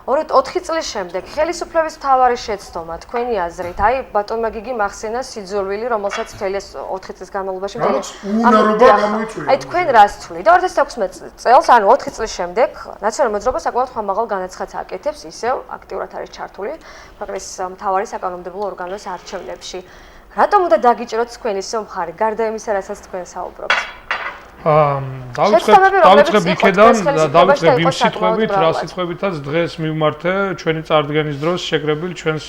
4 წლის შემდეგ ხელისუფლების მთავარი შეცდომა თქვენი აზრით, აი ბატონმა გიგი მახსენა სიძულვილი, რომელსაც მთელი 4 წლის განმავლობაში უნარობა გამოიწვია. აი თქვენ რას თვლით? და 2016 წელს, ანუ 4 წლის შემდეგ, ნაციონალური მოძრაობა საკმაოდ ხმამაღალ განაცხადს აკეთებს, ისევ აქტიურად არის ჩართული ქვეყნის მთავარი საკანონმდებლო ორგანოს არჩევნებში. რატომ უნდა დაგიჭიროთ თქვენი მსხარი, გარდა იმისა, რასაც თქვენ საუბრობთ? დავიწყებ იქედან და დავიწყებ იმ სიტყვებით, რა სიტყვებითაც დღეს მივმართე ჩვენი წარდგენის დროს შეკრებილ ჩვენს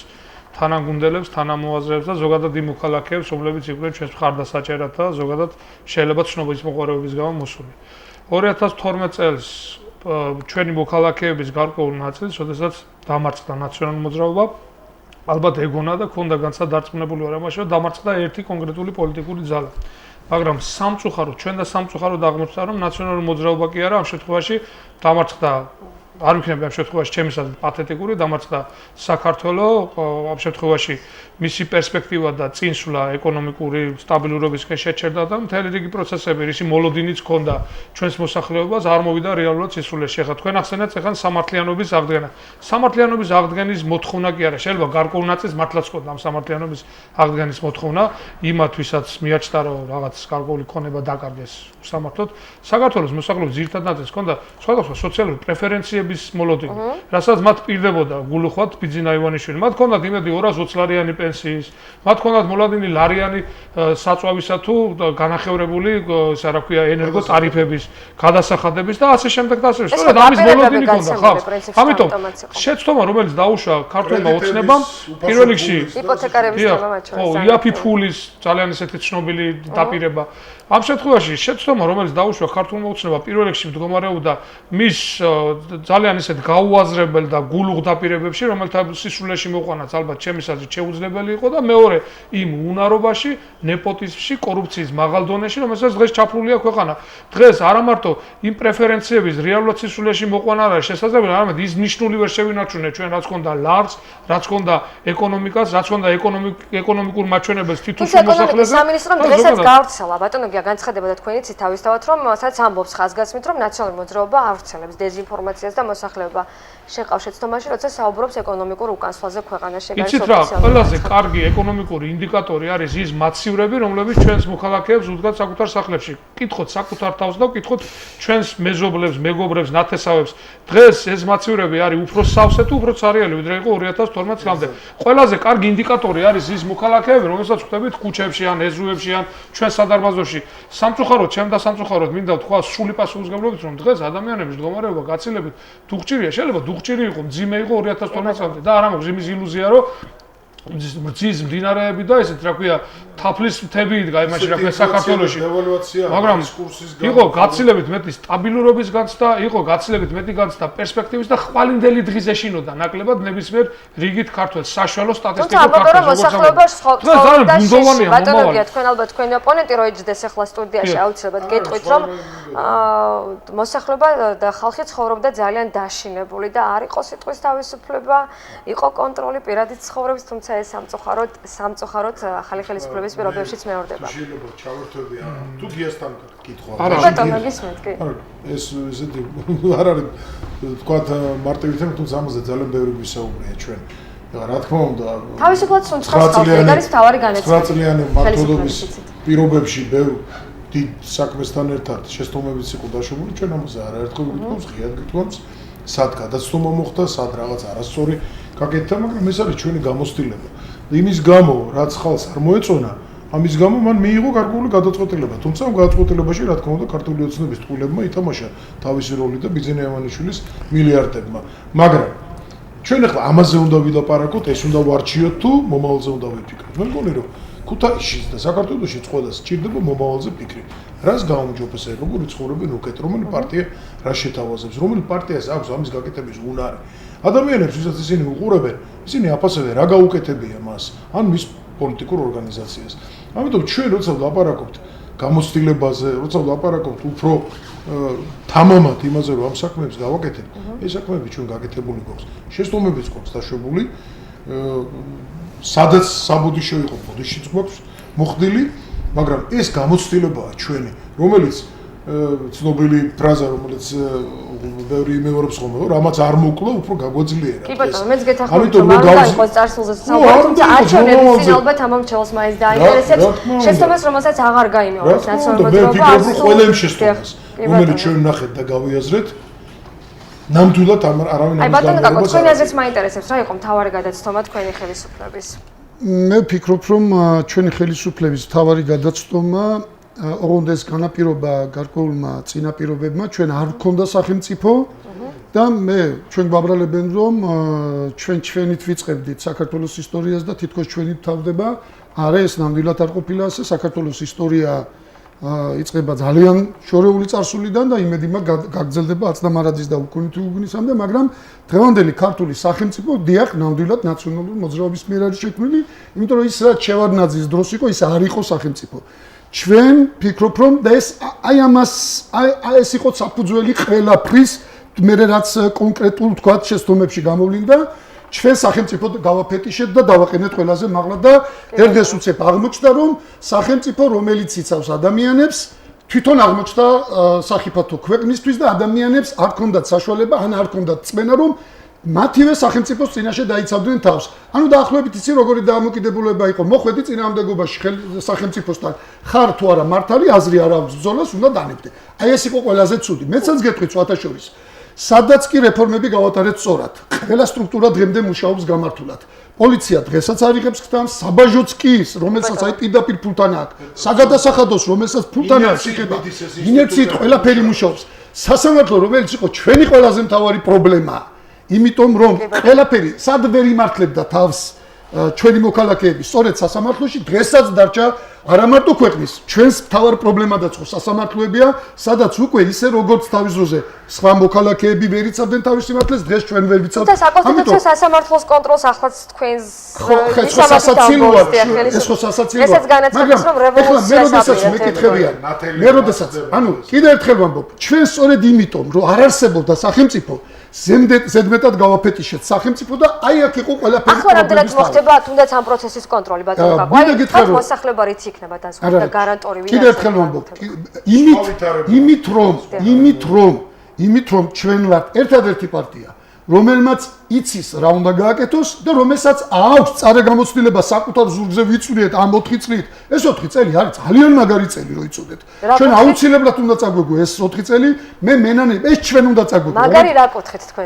თანაგუნდელებს, თანამოაზრეებს და ზოგადად იმ მოქალაქეებს, რომლებიც იყვნენ ჩვენს მხარდასაჭერად და ზოგადად შეიძლება ცნობის მოყვარეობის გამო მოსული. 2012 წელს ჩვენი მოქალაქეების გარკვეულ ნაწილს, როდესაც დამარცხდა ნაციონალური მოძრაობა, ალბათ ეგონა და ქონდა განსადარწმუნებული ვარ ამაში, რომ დამარცხდა ერთი კონკრეტული პოლიტიკური ძალა. მაგრამ სამწუხაროდ, ჩვენ და სამწუხაროდ აღმოჩნდა, რომ ნაციონალური მოძრაობა კი არა, ამ შემთხვევაში დამარცხდა არ ვიქნები ამ შემთხვევაში ჩემი აზრით პათეტიკური, დამარცხდა საქართველოს, ამ შემთხვევაში მისი პერსპექტივა და წინსვლა ეკონომიკური სტაბილურობისკენ შეჩერდა და მთელი რიგი პროცესები, რისი მოლოდინიც ჰქონდა ჩვენს მოსახლეობას, არ მოვიდა რეალურად სისულელში. ახლა თქვენ ახსენეთ ახლა სამართლიანობის აღდგენა. სამართლიანობის აღდგენის მოთხოვნა კი არა, შეიძლება გარკვეულ ნაწილს მართლაც ჰქონდა ამ სამართლიანობის აღდგენის მოთხოვნა იმათვისაც მიაჩნდა, რომ რაღაც გარკვეული ქონება დაკარგეს სამართლოდ. საქართველოს მოსახლეობის ძირითად ნაწილს ჰქონდა სხვადასხვა სოციალური პრეფერენციების მოლოდინი, რასაც მათ პირდებოდა გულუხვად ბიძინა ივანიშვილი. მათ ჰქონდათ იმედი 220 ლარიანი პენსიის, მათ ჰქონდათ მოლოდინი ლარიანი საწვავისა თუ განახევრებული, რა ქვია, ენერგო ტარიფების გადასახადების და ასე შემდეგ და ასე. სწორედ ამის მოლოდინი ჰქონდა ხალხს. ამიტომ შეცდომა, რომელიც დაუშვა ქართულმა ოცნებამ, პირველ რიგში იპოთეკარების თემა მათ შორის. ხო, იაფი ფულის ძალიან ესეთი ცნობილი დაპირება. ამ შემთხვევაში შეცდომა, რომელიც დაუშვა ქართულმა ოცნებამ, პირველ რიგში მდგომარეობდა მის ძალიან ისეთ გაუაზრებელ და გულუღ დაპირებებში, რომელთა სისულელში მოყვანაც ალბათ ჩემი აზრით შეუძლებელი იყო და მეორე იმ უნარობაში, ნეპოტიზმში, კორუფციის მაღალ დონეში, რომელსაც დღეს ჩაფლულია ქვეყანა. დღეს არა მარტო იმ პრეფერენციების რეალურად სისულელში მოყვანა არ არის შესაძლებელი, არამედ ის ნიშნული ვერ შევინარჩუნეთ ჩვენ, რაც ჰქონდა ლარს, რაც ჰქონდა ეკონომიკას, რაც ჰქონდა ეკონომიკურ მაჩვენებელს თითოეულ მოსახლეობას. სამინისტრომ დღესაც გავრცელა, ბატონო გია განცხადება და თქვენიც თავისთავად რომ სადაც ამბობს ხაზგასმით, რომ ნაციონალური მოძრაობა ავრცელებს დეზინფორმაციას და მოსახლეობა შეყავს შეცდომაში, როცა საუბრობს ეკონომიკურ უკანსვლაზე ქვეყანაში გარს იცით რა, ყველაზე კარგი ეკონომიკური ინდიკატორი არის ის მაცივრები, რომლებიც ჩვენს მოქალაქეებს უდგათ საკუთარ სახლებში. კითხოთ საკუთარ თავს და კითხოთ ჩვენს მეზობლებს, მეგობრებს, ნათესავებს. დღეს ეს მაცივრები არის უფრო სავსე თუ უფრო ცარიელი, ვიდრე იყო 2012 წლამდე. ყველაზე კარგი ინდიკატორი არის ის მოქალაქეები, რომელსაც ხვდებით ქუჩებში ან ეზოებში ან ჩვენ სადარბაზოში. სამწუხაროდ, ჩემ და სამწუხაროდ მინდა ვთქვა სრული პასუხისმგებლობით, რომ დღეს ადამიანების მდგომარეობა გაცილებით დუღჭირია, შეიძლება დუღჭირი იყო, მძიმე იყო 2012 წლამდე და არ ამაქვს იმის ილუზია, რომ ძის მდინარეები და ესეთ რა ქვია თაფლის მთები იდგა იმაში რა ქვია საქართველოში. მაგრამ იყო გაცილებით მეტი სტაბილურობის განცდა, იყო გაცილებით მეტი განცდა პერსპექტივის და ხვალინდელი დღის ეშინოდა ნაკლებად ნებისმიერ რიგით ქართველ საშუალო სტატისტიკურ ქართველს. მოსახლეობას ცხოვრობდა შეში. ბატონებია, თქვენ ალბათ თქვენი ოპონენტი რო იჯდეს ახლა სტუდიაში აუცილებლად გეტყვით, რომ მოსახლეობა და ხალხი ცხოვრობდა ძალიან დაშინებული და არ იყო სიტყვის თავისუფლება, იყო კონტროლი პირადი ცხოვრების, თუმცა ეს სამწუხაროდ ახალი ხელისუფლების პირობებშიც მეორდება. შეიძლება ჩავერთვები თუ გიასთან კითხვა. ბატონო გისმენთ კი. ეს ესეთი არ არის თქვათ მარტივი თემა, თუმცა ამაზე ძალიან ბევრი ვისაუბრია ჩვენ. რა თქმა უნდა, თავისუფლად სუნცხავს ხალხი, ეგ არის თავარი განაცხადი. 9 წლიანი მმართველობის პირობებში ბევრ დიდ საქმესთან ერთად შეცდომებიც იყო დაშვებული, ჩვენ ამაზე არაერთხელ ვიტყობს, ღიად გიტყვამს, სად გადაცდომა მოხდა, სად რაღაც არასწორი გაკეთდა, მაგრამ ეს არის ჩვენი გამოცდილება. იმის გამო, რაც ხალხს არ მოეწონა, ამის გამო მან მიიღო გარკვეული გადაწყვეტილება. თუმცა ამ გადაწყვეტილებაში, რა თქმა უნდა, ქართული ოცნების ტყუილებმა ითამაშა თავისი როლი და ბიძინა ივანიშვილის მილიარდებმა. მაგრამ ჩვენ ახლა ამაზე უნდა ვილაპარაკოთ, ეს უნდა ვარჩიოთ თუ მომავალზე უნდა ვიფიქროთ. მე მგონი რომ ქუთაისში და საქართველოში წყვეტას სჭირდება მომავალზე ფიქრი. რას გაუმჯობესება, როგორი ცხოვრობენ უკეთ, რომელი პარტია რა შეთავაზებს, რომელი პარტიას აქვს ამის გაკეთების უნარი. ადამიანებს, ვისაც ისინი უყურებენ, ისინი აფასებენ რა გაუკეთებია მას, ან მის პოლიტიკურ ორგანიზაციას. ამიტომ ჩვენ როცა ვლაპარაკობთ გამოცდილებაზე, როცა ვლაპარაკობთ უფრო თამამად იმაზე, რომ ამ საქმეებს გავაკეთებ, ეს საქმეები ჩვენ გაკეთებული გვაქვს. შეცდომებიც გვაქვს დაშვებული, სადაც საბოდიშო იყო, ბოდიშიც გვაქვს მოხდილი, მაგრამ ეს გამოცდილებაა ჩვენი, რომელიც ცნობილი ფრაზა, რომელიც ბევრი იმეორებს ხოლმე, რამაც არ მოკლა, უფრო გაგვაძლიერა. კი ბატონო, მეც გეთახმებით, რომ არ გაიყოს წარსულზე საუბარი, თუმცა არჩევნების წინ ალბათ ამ მომჩელს მაინც დაინტერესებს. შეცდომას, რომელსაც აღარ გაიმეორებს ნაციონალური მოძრაობა. მე ვფიქრობ, რომ ყველა იმ შეცდომას, რომელიც ჩვენ ვნახეთ და გავიაზრეთ, ნამდვილად არავინ ამის გამორებას. აი ბატონო, თქვენი აზრიც მაინტერესებს, რა იყო მთავარი გადაცდომა თქვენი ხელისუფლების? მე ვფიქრობ, რომ ჩვენი ხელისუფლების მთავარი გადაცდომა ოღონდ ეს განაპირობა გარკვეულმა წინაპირობებმა ჩვენ არ გქონდა სახელმწიფო და მე ჩვენ გვაბრალებენ რომ ჩვენით ვიწყებდით საქართველოს ისტორიას და თითქოს ჩვენით თავდება არა ეს ნამდვილად არ ყოფილა ასე საქართველოს ისტორია იწყება ძალიან შორეული წარსულიდან და იმედი მაქვს გაგრძელდება აცდამარაძის და უკუნითუგნისამდე, მაგრამ დღევანდელი ქართული სახელმწიფო დიახ ნამდვილად ნაციონალური მოძრაობის მიერ არის შექმნილი, იმიტომ რომ ის რაც შევარდნაძის დროს იყო, ის არ იყო სახელმწიფო. ჩვენ ფიქრობ რომ და ეს ეს იყო საფუძველი ყველაფრის მე რაც კონკრეტულ თქვათ შეცდომებში გამოვლინდა ჩვენ სახელმწიფო გავაფეტიშეთ და დავაყენეთ ყველაზე მაღლა და ერთ-ერთ უცებ აღმოჩნდა რომ სახელმწიფო რომელიც იცავს ადამიანებს თვითონ აღმოჩნდა სახიფათო ქვეყნისთვის და ადამიანებს არ ქონდათ საშუალება ან არ ქონდათ წმენა რომ მათივე სახელმწიფოს წინაშე დაიცავდნენ თავს. ანუ დაახლოებით იცი როგორი დაამოკიდებულება იყო მოხვედი წინააღმდეგობაში სახელმწიფოსთან ხარ თუ არა მართალი აზრი არ აქვს ბრძოლას უნდა დანებდე. აი ეს იყო ყველაზე ცუდი. მეცაც გეტყვით სხვათაშორის სადაც კი რეფორმები გავატარეთ სწორად. ყველა სტრუქტურა დღემდე მუშაობს გამართულად. პოლიცია დღესაც არიღებს ხთამს, საბაჟოც კი ის, რომელსაც აი პირდაპირ ფულთან აქვს. საგადასახადოს, რომელსაც ფულთან აქვს, იღება. ინერციით ყველაფერი მუშაობს. სასამართლო, რომელიც იყო ჩვენი ყველაზე მთავარი პრობლემა, იმიტომ რომ ყველაფერი სად ვერ იმართლებდა თავს ჩვენი მოქალაქეები, სწორედ სასამართლოში დღესაც დარჩა არა მარტო ქვეყნის, ჩვენს მთავარ პრობლემადაც ხო სასამართლოებია, სადაც უკვე ისე როგორც თავის დროზე სხვა მოქალაქეები ვერ იცავდნენ თავის სიმართლეს, დღეს ჩვენ ვერ ვიცავთ. თუმცა საკონსტიტუციო სასამართლოს კონტროლს ახლაც თქვენს ეს ხო სასაცილოა, ეს ხო სასაცილოა. ესაც განაცხადეს რომ რევოლუციას აკეთებიან. მე როდესაც, ანუ კიდევ ერთხელ ვამბობ, ჩვენ სწორედ იმიტომ, რომ არ არსებობდა სახელმწიფო ზედმეტად გავაფეტიშეთ სახელმწიფო და აი აქ იყო ყველაფერი. ახლა რამდენად მოხდება თუნდაც ამ პროცესის კონტროლი ბატონო კაკო? აი თქვენ მოსახლეობა რით იქნება დასკვნილი და გარანტორი ვინ არის? კიდევ ერთხელ ვამბობ, იმით რომ ჩვენ ვართ ერთადერთი პარტია, რომელმაც იცის რა უნდა გააკეთოს და რომელსაც აქვს წარეგამოცდილება საკუთარ ზურგზე ვიწვდეთ ამ 4 წლით. ეს 4 წელი არის ძალიან მაგარი წელი რო იწოდეთ. ჩვენ აუცილებლად უნდა წაგვეგო ეს 4 წელი, მე მენანები, ეს ჩვენ უნდა წაგვეგო. მაგარი რა კუთხეთ თქვენ?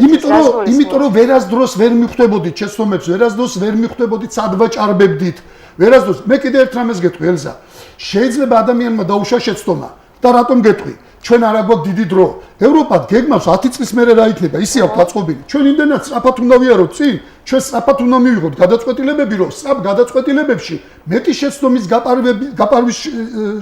იმიტომ რომ ვერასდროს ვერ მიხვდებოდით შეცდომებს, ვერასდროს ვერ მიხვდებოდით სადვაჭარბებდით. ვერასდროს მე კიდევ ერთ რამეს გეტყვი ელზა. შეიძლება ადამიანმა დაუშვა შეცდომა და რატომ გეტყვი? ჩვენ არ აგვაქვს დიდი დრო. ევროპა გეგმავს 10 წლის მერე რა იქნება, ისი აქვს დაწყობილი. ჩვენ იმდენად სწრაფად უნდა ვიაროთ წინ, ჩვენ სწრაფად უნდა მივიღოთ გადაწყვეტილებები, რომ სწრაფ გადაწყვეტილებებში მეტი შეცდომის გაპარვის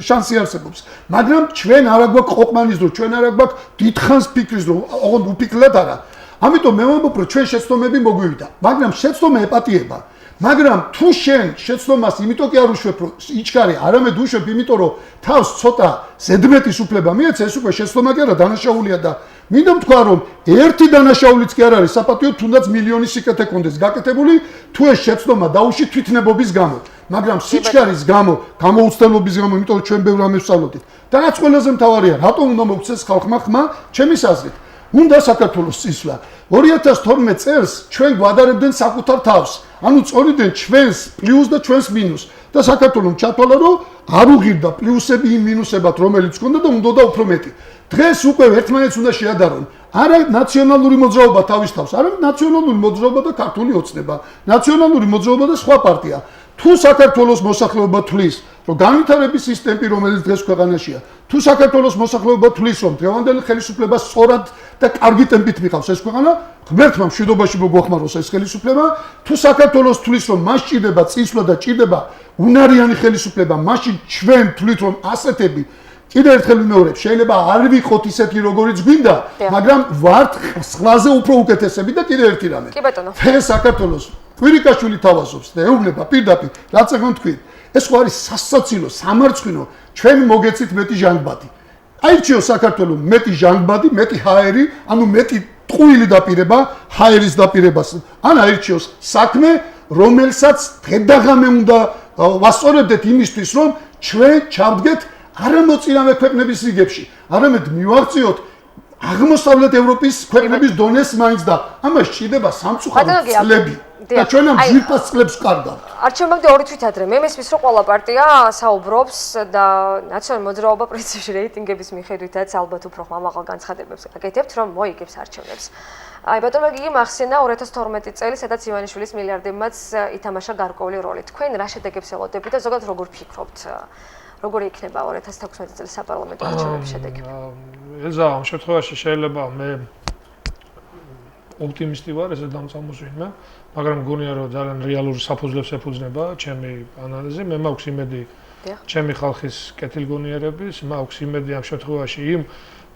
შანსი არსებობს. მაგრამ ჩვენ არ აგვაქვს ყოყმანის დრო, ჩვენ არ აგვაქვს დიდხანს ფიქრის დრო, ოღონდ უფიქრად არა. ამიტომ მე ვამბობ, რომ ჩვენ შეცდომები მოგვივიდა, მაგრამ შეცდომა ეპატიება. მაგრამ თუ შენ შეცდომას იმიტომ კი არ უშვებ, რომ იჩქარე, არამედ უშვებ იმიტომ, რომ თავს ცოტა ზედმეტის უფლება მიეცა, ეს უკვე შეცდომა კი არა, დანაშაულია და მინდა ვთქვა, რომ ერთი დანაშაულიც კი არ არის საპატიო, თუნდაც მილიონი სიკეთე კონდეს გაკეთებული, თუ ეს შეცდომა დაუში თვითნებობის გამო, მაგრამ სიჩქარის გამო, გამოუცდელობის გამო, იმიტომ რომ ჩვენ ბევრ რამეს ვსწავლობდით. და რაც ყველაზე მთავარია, რატომ უნდა მოგვცეს ხალხმა ხმა, ჩემის აზრით, უნდა საქართველოს წისვლა. 2012 წელს ჩვენ გვადარებდნენ საკუთარ თავს. ანუ წორიდან ჩვენს პლუს და ჩვენს მინუს და საქართველოს ჩათვალა რომ არ უღირდა პლუსები იმ მინუსებად რომელიც ჰქონდა და უნდა და უფრო მეტი. დღეს უკვე ერთმანეთს უნდა შეადარონ. არა ნაციონალური მოძრაობა თავის თავს, არამედ ნაციონალური მოძრაობა და ქართული ოცნება, ნაციონალური მოძრაობა და სხვა პარტია. თუ საქართველოს მოსახლეობა თვლის, რომ განვითარების სისტემი რომელიც დღეს ქვეყანაშია, თუ საქართველოს მოსახლეობა თვლის, რომ დღევანდელი ხელისუფლება სწორად და კარგი ტემპით მიყავს ეს ქვეყანა, ღმერთმა მშვიდობაში მოგვახმაროს ეს ხელისუფლება, თუ საქართველოს თვლის, რომ მას ჭირდება წისვლა და ჭირდება უნარიანი ხელისუფლება, მაშინ ჩვენ თვლით, რომ ასეთები კიდევ ერთხელ ვიმეორებ, შეიძლება არ ვიყოთ ისეთი როგორიც გვინდა, მაგრამ ვართ სხვაზე უფრო უკეთესები და კიდევ ერთი რამე. კი ბატონო. ფე საქართველოს კვირიკაშვილი თავაზობს და ეუბნება პირდაპირ, რაც ეგონ თქვი. ეს ხო არის სასაცილო, სამარცხვინო, ჩვენ მოგეცით მეტი ჟანგბადი. აირჩიო საქართველოს მეტი ჟანგბადი, მეტი ჰაერი, ანუ მეტი ტყუილი დაპირება, ჰაერის დაპირებას. ან აირჩიოს საქმე, რომელსაც დღედაღამე უნდა ვასწორებდეთ იმისთვის, რომ ჩვენ ჩავდგეთ არა მოწინავე ქვეყნების რიგებში, არამედ მივაღწიოთ აღმოსავლეთ ევროპის ქვეყნების დონეს მაინც და ამას ჭირდება სამწუხაროდ წლები. და ჩვენ ამ ძირფას წლებს ვკარგავთ. არჩევნებამდე 2 თვით ადრე მე მესმის რომ ყველა პარტია საუბრობს და ნაციონალური მოძრაობა პრინციპში რეიტინგების მიხედვითაც ალბათ უფრო ხმამაღალ განცხადებებს აკეთებთ რომ მოიგებს არჩევნებს. აი ბატონო გიგი მახსენა 2012 წელი სადაც ივანიშვილის მილიარდებმაც ითამაშა გარკვეული როლი. თქვენ რა შედეგებს ელოდებით და ზოგადად როგორ ფიქრობთ? როგორი იქნება 2016 წლის საპარლამენტო არჩევნების შედეგი? ელზა, ამ შემთხვევაში შეიძლება მე ოპტიმისტი ვარ, ესე დამწამოს ვინმე, მაგრამ მგონია რომ ძალიან რეალურ საფუძვლებს ეფუძნება ჩემი ანალიზი. მე მაქვს იმედი ჩემი ხალხის კეთილგონიერების, მაქვს იმედი ამ შემთხვევაში იმ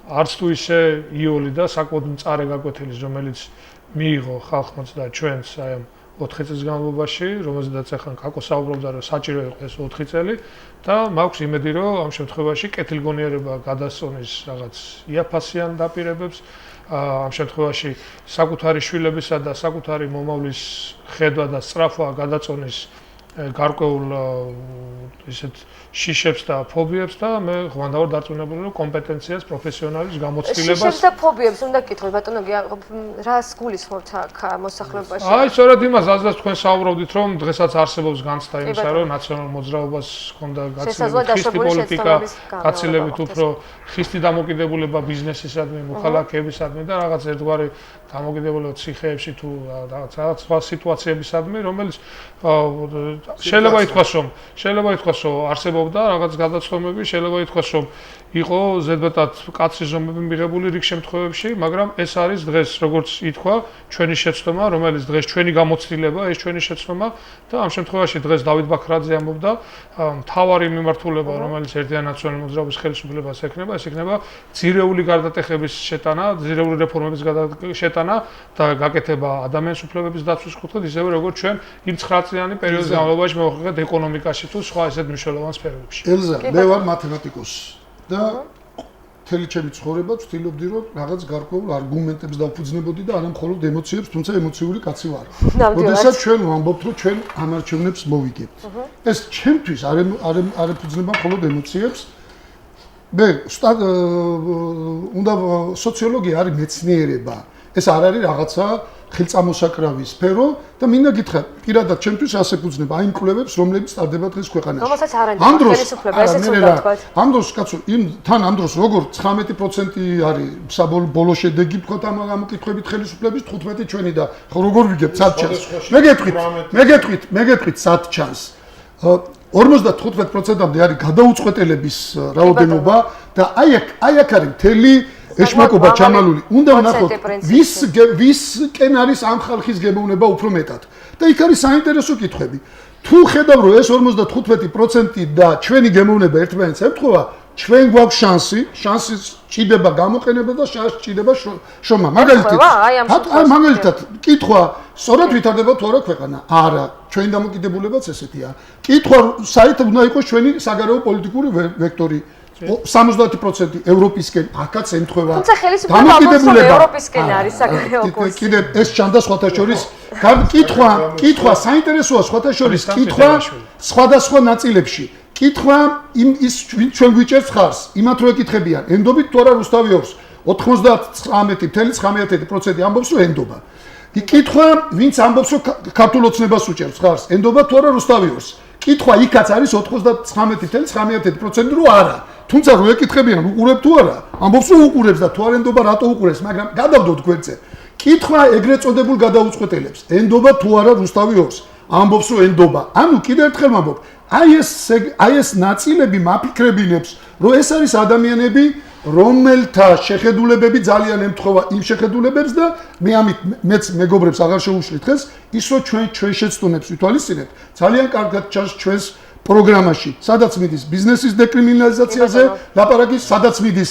არც თუ ისე იოლი და საკმაოდ მწარე გაკვეთილის, რომელიც მიიღო ხალხმაც და ჩვენც აი ამ 4 წლის განმავლობაში, რომელზედაც ახლა კაკო საუბრობდა, რომ საჭირო იყო ეს 4 წელი და მაქვს იმედი, რომ ამ შემთხვევაში კეთილგონიერება გადასწონის რაღაც იაფასიან დაპირებებს, ამ შემთხვევაში საკუთარი შვილებისა და საკუთარი მომავლის ხედვა და სწრაფვა გადაწონის გარკვეულ ისეთ შიშებს და ფობიებს და მე ღვანდავარ დარწმუნებული რომ კომპეტენციას, პროფესიონალის გამოცდილებას შიშებს და ფობიებს უნდა გკითხოთ ბატონო რას გულისხმობთ აქ მოსახლეობაში? აი, სწორედ იმას, რაზეც თქვენ საუბრობდით, რომ დღესაც არსებობს განცდა იმისა, რომ ნაციონალურ მოძრაობას ჰქონდა გაცილებით პოლიტიკა, გაცილებით უფრო ხისტი დამოკიდებულება ბიზნესისადმი, მოქალაქეებისადმი და რაღაც ერთგვარი დამოკიდებულება ციხეებში თუ რაღაც სხვა სიტუაციებისადმი, რომელიც შეიძლება ითქვას, რომ არსებობდა რაღაც გადაცდომები, შეიძლება ითქვას, რომ იყო ზედმეტად კაცრი ზომები მიღებული რიგ შემთხვევებში, მაგრამ ეს არის დღეს, როგორც ითქვა, ჩვენი შეცდომა, რომელიც დღეს ჩვენი გამოცდილება, ეს ჩვენი შეცდომა და ამ შემთხვევაში დღეს დავით ბაქრაძე ამბობდა, მთავარი მიმართულება, რომელიც ერთიანი ნაციონალური მოძრაობის ხელისუფლებას ექნება, ეს იქნება ძირეული გარდატეხების შეტანა, ძირეული რეფორმების შეტანა და გაკეთება ადამიანის უფლებების დაცვის კუთხით, ისევე როგორც ჩვენ იმ 9 წლიანი პერიოდის განმავლობაში მოვხდით ეკონომიკაში თუ სხვა ესეთ მნიშვნელოვან სფეროებში. ელზა, მე ვარ მათემატიკოსი და მთელი ჩემი ცხოვრება ვცდილობდი რომ რაღაც გარკვეულ არგუმენტებს დავფუძნებოდი და არა მხოლოდ ემოციებს, თუმცა ემოციური კაცი ვარ. როდესაც ჩვენ ვამბობთ რომ ჩვენ ამ არჩევნებს მოვიგებთ. ეს ჩემთვის არ ეფუძნება მხოლოდ ემოციებს. მე უნდა სოციოლოგია არის მეცნიერება. ეს არ არის რაღაცა ხელწამოსაკრავი სფერო და მინდა გითხრა, პირადად ჩემთვის ასე ეფუძნება აი იმ კვლევებს, რომლებიც ტარდება დღეს ქვეყანაში. რომელსაც არ არის ხელისუფლება, ესეც უნდა ვთქვათ. ამ დროს კაცო, თან ამ დროს როგორ 19% არის საბოლოო შედეგი ვთქვათ ამ გამოკითხვებით ხელისუფლების 15 ჩვენი და როგორ ვიგებთ სად-ჩანს. მე გეტყვით სად-ჩანს. 55%-მდე არის გადაუწყვეტელების რაოდენობა და აი აქ არის მთელი ეშმაკობა ჩამალული. უნდა ვნახოთ ვისკენ არის ამ ხალხის გემოვნება უფრო მეტად. და იქ არის საინტერესო კითხვები. თუ ხედავ რომ ეს 55% და ჩვენი გემოვნება ერთმანეთს ემთხვევა, ჩვენ გვაქვს შანსი ჭიდება გამოყენება და შანსი ჭიდება შრომა. მაგალითად, კითხვა, სწორად ვითარდება თუ არა ქვეყანა? არა, ჩვენი დამოკიდებულებაც ესეთია. კითხვა, საერთოდ უნდა იყოს ჩვენი საგარეო პოლიტიკური ვექტორი. 70% ევროპისკენ აქაც ემთხვევა. თუმცა ხელისუფლება ამბობს ევროპისკენ არის საგარეო კურსი. კიდე ეს ჩანდა სხვათა შორის. კითხვა საინტერესოა სხვათა შორის. კითხვა სხვადასხვა ნაწილებში. კითხვა ის ჩვენ გვიჭერს ხარს. იმათ რო ეკითხებიან, ენდობით თუ არა რუსთავიობს 99.9% ამბობს რომ ენდობა. კითხვა ვინც ამბობს რომ ქართულ ოცნებას უჭერს ხარს. ენდობა თუ არა რუსთავიობს. კითხვა იქაც არის 99.9% რომ არა. თუმცა რო ეკითხებიან უყურებ თუ არა, ამბობს რომ უყურებს და თუ არ ენდობა რატო უყურებს, მაგრამ გადავდოთ გვერდზე. კითხვა ეგრეთ წოდებულ გადაუწყვეტელებს, ენდობა თუ არა რუსთავიობს, ამბობს რომ ენდობა. ანუ კიდევ ერთხელ ვამბობ, აი ეს ნაწილები მაფიქრებინებს, რომ ეს არის ადამიანები, რომელთა შეხედულებები ძალიან ემთხვევა იმ შეხედულებებს და მე ამით მეც მეგობრებს აღარ შევუშლით დღეს, ის რომ ჩვენ შეცდომებს ვითვალისწინებთ, ძალიან კარგად ჩანს ჩვენს პროგრამაში, სადაც მიდის ბიზნესის დეკრიმინალიზაციაზე ლაპარაკი, სადაც მიდის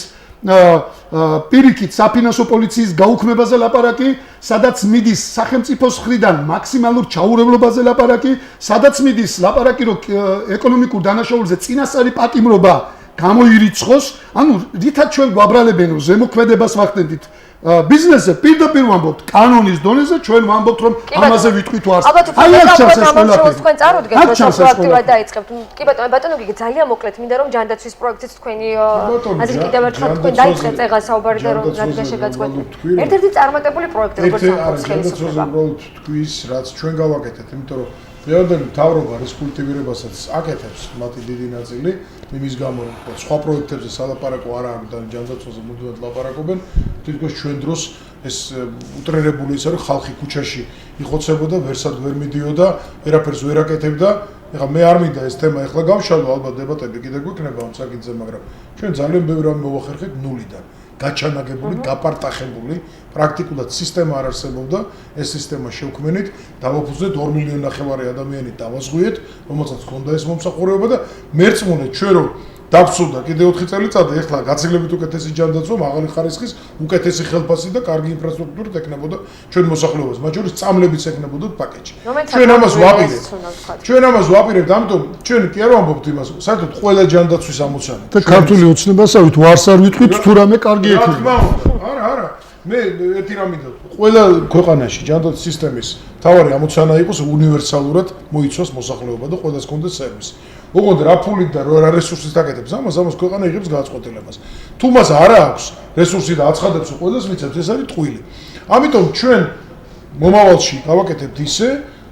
პირიქით საფინანსო პოლიციის გაუქმებაზე ლაპარაკი, სადაც მიდის სახელმწიფოს მხრიდან მაქსიმალურ ჩაურევლობაზე ლაპარაკი, სადაც მიდის ლაპარაკი, რომ ეკონომიკურ დანაშაულზე წინასწარი პატიმრობა გამოირიცხოს, ანუ რითაც ჩვენ გვაბრალებენ ზემოქმედებას ვახდენთ ბიზნესზე, პირდაპირ ვამბობთ კანონის დონეზე, ჩვენ ვამბობთ რომ ამაზე ვიტყვით ვარს. აი ეს ჩანს ეს ყველაფერი. თქვენ წარუდგენთ რომ პროაქტივად დაიწყებთ. კი ბატონო, გიგი ძალიან მოკლედ მინდა რომ ჯანდაცვის პროექტიც თქვენი ასე კიდევ ერთხელ თქვენ დაიწყეთ წეგა საუბარი და რომ რადგან შეგაწყვეტეთ. ერთ-ერთი წარმატებული პროექტი როგორც ამბობს ხელისუფლება. თქვის რაც ჩვენ გავაკეთეთ, იმიტომ რომ მეოდენ მთავრობა რესკულტივირებასაც აკეთებს მათი დიდი ნაწილი იმის გამო რომ სხვა პროექტებზე სალაპარაკო არ არის და ჯანდაცვაზე მუდმივად ლაპარაკობენ თითქოს ჩვენ დროს ეს უტრერებული ის არის ხალხი ქუჩაში იხოცებოდა ვერსად ვერ მიდიოდა ვერაფერს ვერ აკეთებდა ეხლა მე არ მინდა ეს თემა ეხლა გავშალო, ალბათ დებატები კიდე გვექნება ამ საკითხზე, მაგრამ ჩვენ ძალიან ბევრი რამ მოვახერხეთ ნულიდან. გაჩანაგებული, გაპარტახებული, პრაქტიკულად სისტემა არ არსებობდა, ეს სისტემა შევქმნით, დავაფუძნეთ 2,5 მილიონი ადამიანი დავაზღვიეთ, რომელსაც ჰქონდა ეს მომსახურება და მერწმუნეთ ჩვენ რომ დავსრულდა კიდე 4 წელიწადი, ეხლა გაცილებით უკეთესი ჯანდაცვა, მაღალი ხარისხის, უკეთესი ხელფასი და კარგი ინფრასტრუქტურით ექნებოდა ჩვენ მოსახლეობას, მათ შორის წამლებიც ექნებოდათ პაკეტში. ჩვენ ამას ვაპირებთ. ჩვენ ამას ვაპირებთ, ამიტომ ჩვენ კი არ ვამბობთ იმას, საერთოდ ყველა ჯანდაცვის ამოცანა. და ქართული ოცნებასავით ვარს არ ვიტყვით თუ რამე კარგი რა ექნება. თქმა უნდა, არა. მე ერთი რამ მინდა, ყველა ქვეყანაში ჯანდაცვის სისტემის მთავარი ამოცანა იყოს უნივერსალურად მოიცვას მოსახლეობა და ყველას კონდეს სერვისი. ოღონდ რა ფულით და რა რესურსით აკეთებს ამას ქვეყანა იღებს გადაწყვეტილებას. თუ მას არ აქვს რესურსი და აცხადებს რომ ყველას მიცემს, ეს არის ტყუილი. ამიტომ ჩვენ მომავალში გავაკეთებთ ისე,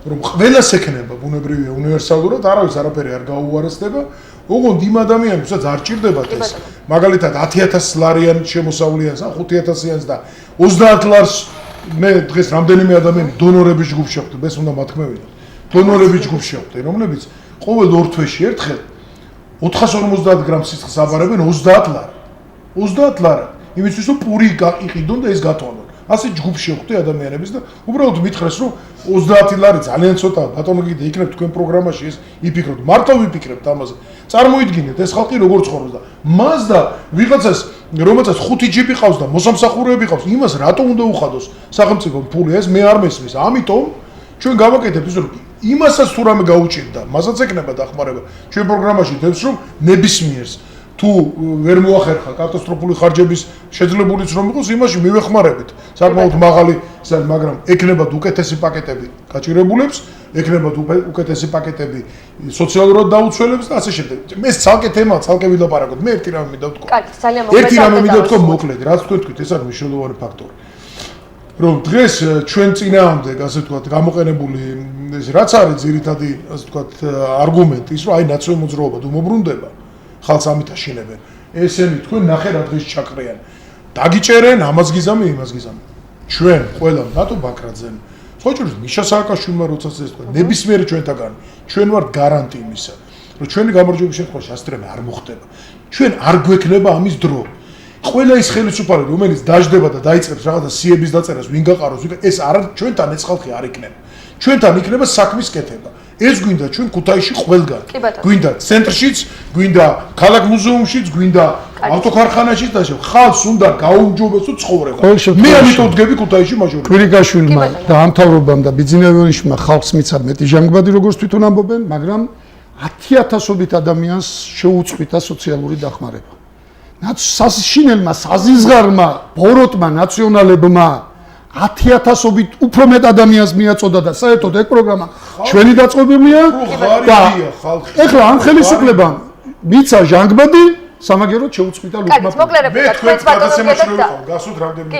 რომ ყველას ექნება ბუნებრივია უნივერსალურად, არავის არაფერი არ გაუარესდება, ოღონდ იმ ადამიანებსაც არ ჭირდებათ ეს. მაგალითად 10,000 ლარიანით შემოსავლიანს, 5,000-იანს და 30 ლარს მე დღეს რამდენიმე ადამიანი დონორების ჯგუფში ვხვდები, ეს უნდა მათქმევინოთ. დონორების ჯგუფში ვხვდები, რომლებიც ყოველ 2 თვეში ერთხელ 450 გრამ სისხლს აბარებენ 30 ლარ. 30 ლარ. იმისთვის რომ პური იყიდონ და ეს გათვალონ. ასე ჯგუფში ვხვდი ადამიანების და უბრალოდ მითხრეს რომ 30 ლარი ძალიან ცოტაა. ბატონო კიდე იქნებ თქვენ პროგრამაში ეს იფიქროთ. მართლა ვიფიქრებთ ამაზე. წარმოიდგინეთ ეს ხალხი როგორ ცხოვრობს და მას და ვიღაცას რომელსაც 5 ჯიპი ყავს და მოსამსახურეები ყავს, იმას რატო უნდა უხადოს სახელმწიფომ ფული ეს მე არ მესმის. ამიტომ ჩვენ გავაკეთებთ ის რომ იმასაც თუ რამე გაუჭირდა, მასაც ეკნება დახმარება. ჩვენ პროგრამაში დევს რომ ნებისმიერს თუ ვერ მოახერხა კატასტროფული ხარჯების შეძლებულიც რომ იყოს, იმაში მივეხმარებით. საკმაოდ მაღალი, მაგრამ ეკნებათ უკეთესი პაკეტები გაჭირებულებს, ეკნებათ უკეთესი პაკეტები სოციალურად დაუცველებს და ასე შემდეგ. მე ცალკე თემა, ცალკე ვილაპარაკოთ. მე ერთი რამე მინდა ვთქვა. კარგი, ძალიან მოკლედ. ერთი რამე მინდა ვთქვა მოკლედ, რაც თქვენ თქვით, ეს არის მნიშვნელოვანი ფაქტორი. რომ დღეს ჩვენ წინააღმდეგ, ასე ვთქვათ, გამოყენებული ეს რაც არის ძირითადი, ასე ვთქვათ, არგუმენტი ის, რომ აი ნაციონალური მოძრაობა თუ მობრუნდება, ხალხს ამით აშინებენ. ესენი თქვენ ნახე რა დღეს ჩაკრიან. დაგიჭერენ, ამას გიზამი, იმას გიზამი. ჩვენ ყველა ნატო ბაქრაძემ, ხოჭურის მიშა სააკაშვილმა როდესაც ეს თქვა, ნებისმიერი ჩვენთაგანი, ჩვენ ვართ გარანტი იმისა, რომ ჩვენი გამარჯვების შემთხვევაში ასტრემე არ მოხდება. ჩვენ არ გვექნება ამის დრო. ყველა ის ხელისუფლება, რომელიც დაждდება და დაიწყებს რაღაცა სიების დაწერას, ვინ გაყაროს, ეს არ ჩვენთან ეს ხალხი არ იქნება. ჩვენთან იქნება საქმის კეთება. ეს გვინდა ჩვენ ქუთაისში ყველგან. გვინდა ცენტრშიც, გვინდა ქალაქ მუზეუმშიც, გვინდა ავტოქარხანაშიც და ხალხს უნდა გაუმჯობესო ცხოვრება. მე ამიტომ ვდგები ქუთაისში მაჟორიტეტად. კვირიკაშვილმა და ამთავრობამ და ბიძინევიჩმა ხალხს მიცად მეტი ჟანგბადი როგორც თვითონ ამბობენ, მაგრამ 10,000-ობით ადამიანს შეუწყვიტა სოციალური დახმარება. საშინელმა, საზიზღარმა, ბოროტმა, ნაციონალებმა 10,000-ობით უფრო მეტ ადამიანს მიაწოდა და საერთოდ ეგ პროგრამა ჩვენი დაწყობილია და ეხლა ამ ხელისუფლებამ მიცა ჟანგბადი სამაგეროდ შეუწყვიტა ლუკმა. მოკლერებით თქვენს ბატონობიებად და გასვით რამდენიმე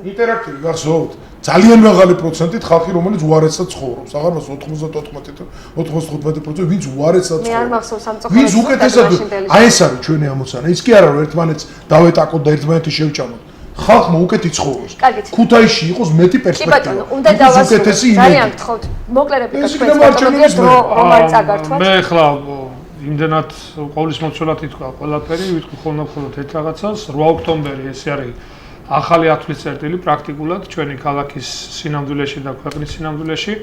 ინტერაქტივი გახსოვთ ძალიან მაღალი პროცენტით ხალხი რომელიც უარესად ცხოვრობს. აღარს 95% ვინც უარესად ცხოვრობს. მე არ მახსოვს ამ წოხალებს. ვინც უკეთესად აი ეს არის ჩვენი ამოცანა. ის კი არა რომ ერთმანეთს დავეტაკოთ და ერთმანეთი შევჭამოთ. ხალხმა უკეთი ცხოვროს. ქუთაისში იყოს მეტი პერსპექტივა. უნდა დავასრულოთ. ძალიან გთხოვთ. მოკლერებით თქვენს ბატონობიებად რომ არ წაგართვათ. მე ხლა იმდენად ყოვლის მოცულად ითქვა ყველაფერი, ვიტყვი ხოლმე ერთ რაღაცას 8 ოქტომბერი ეს არის ახალი ათვლის წერტილი პრაქტიკულად ჩვენი ქალაქის სინამდვილეში და ქვეყნის სინამდვილეში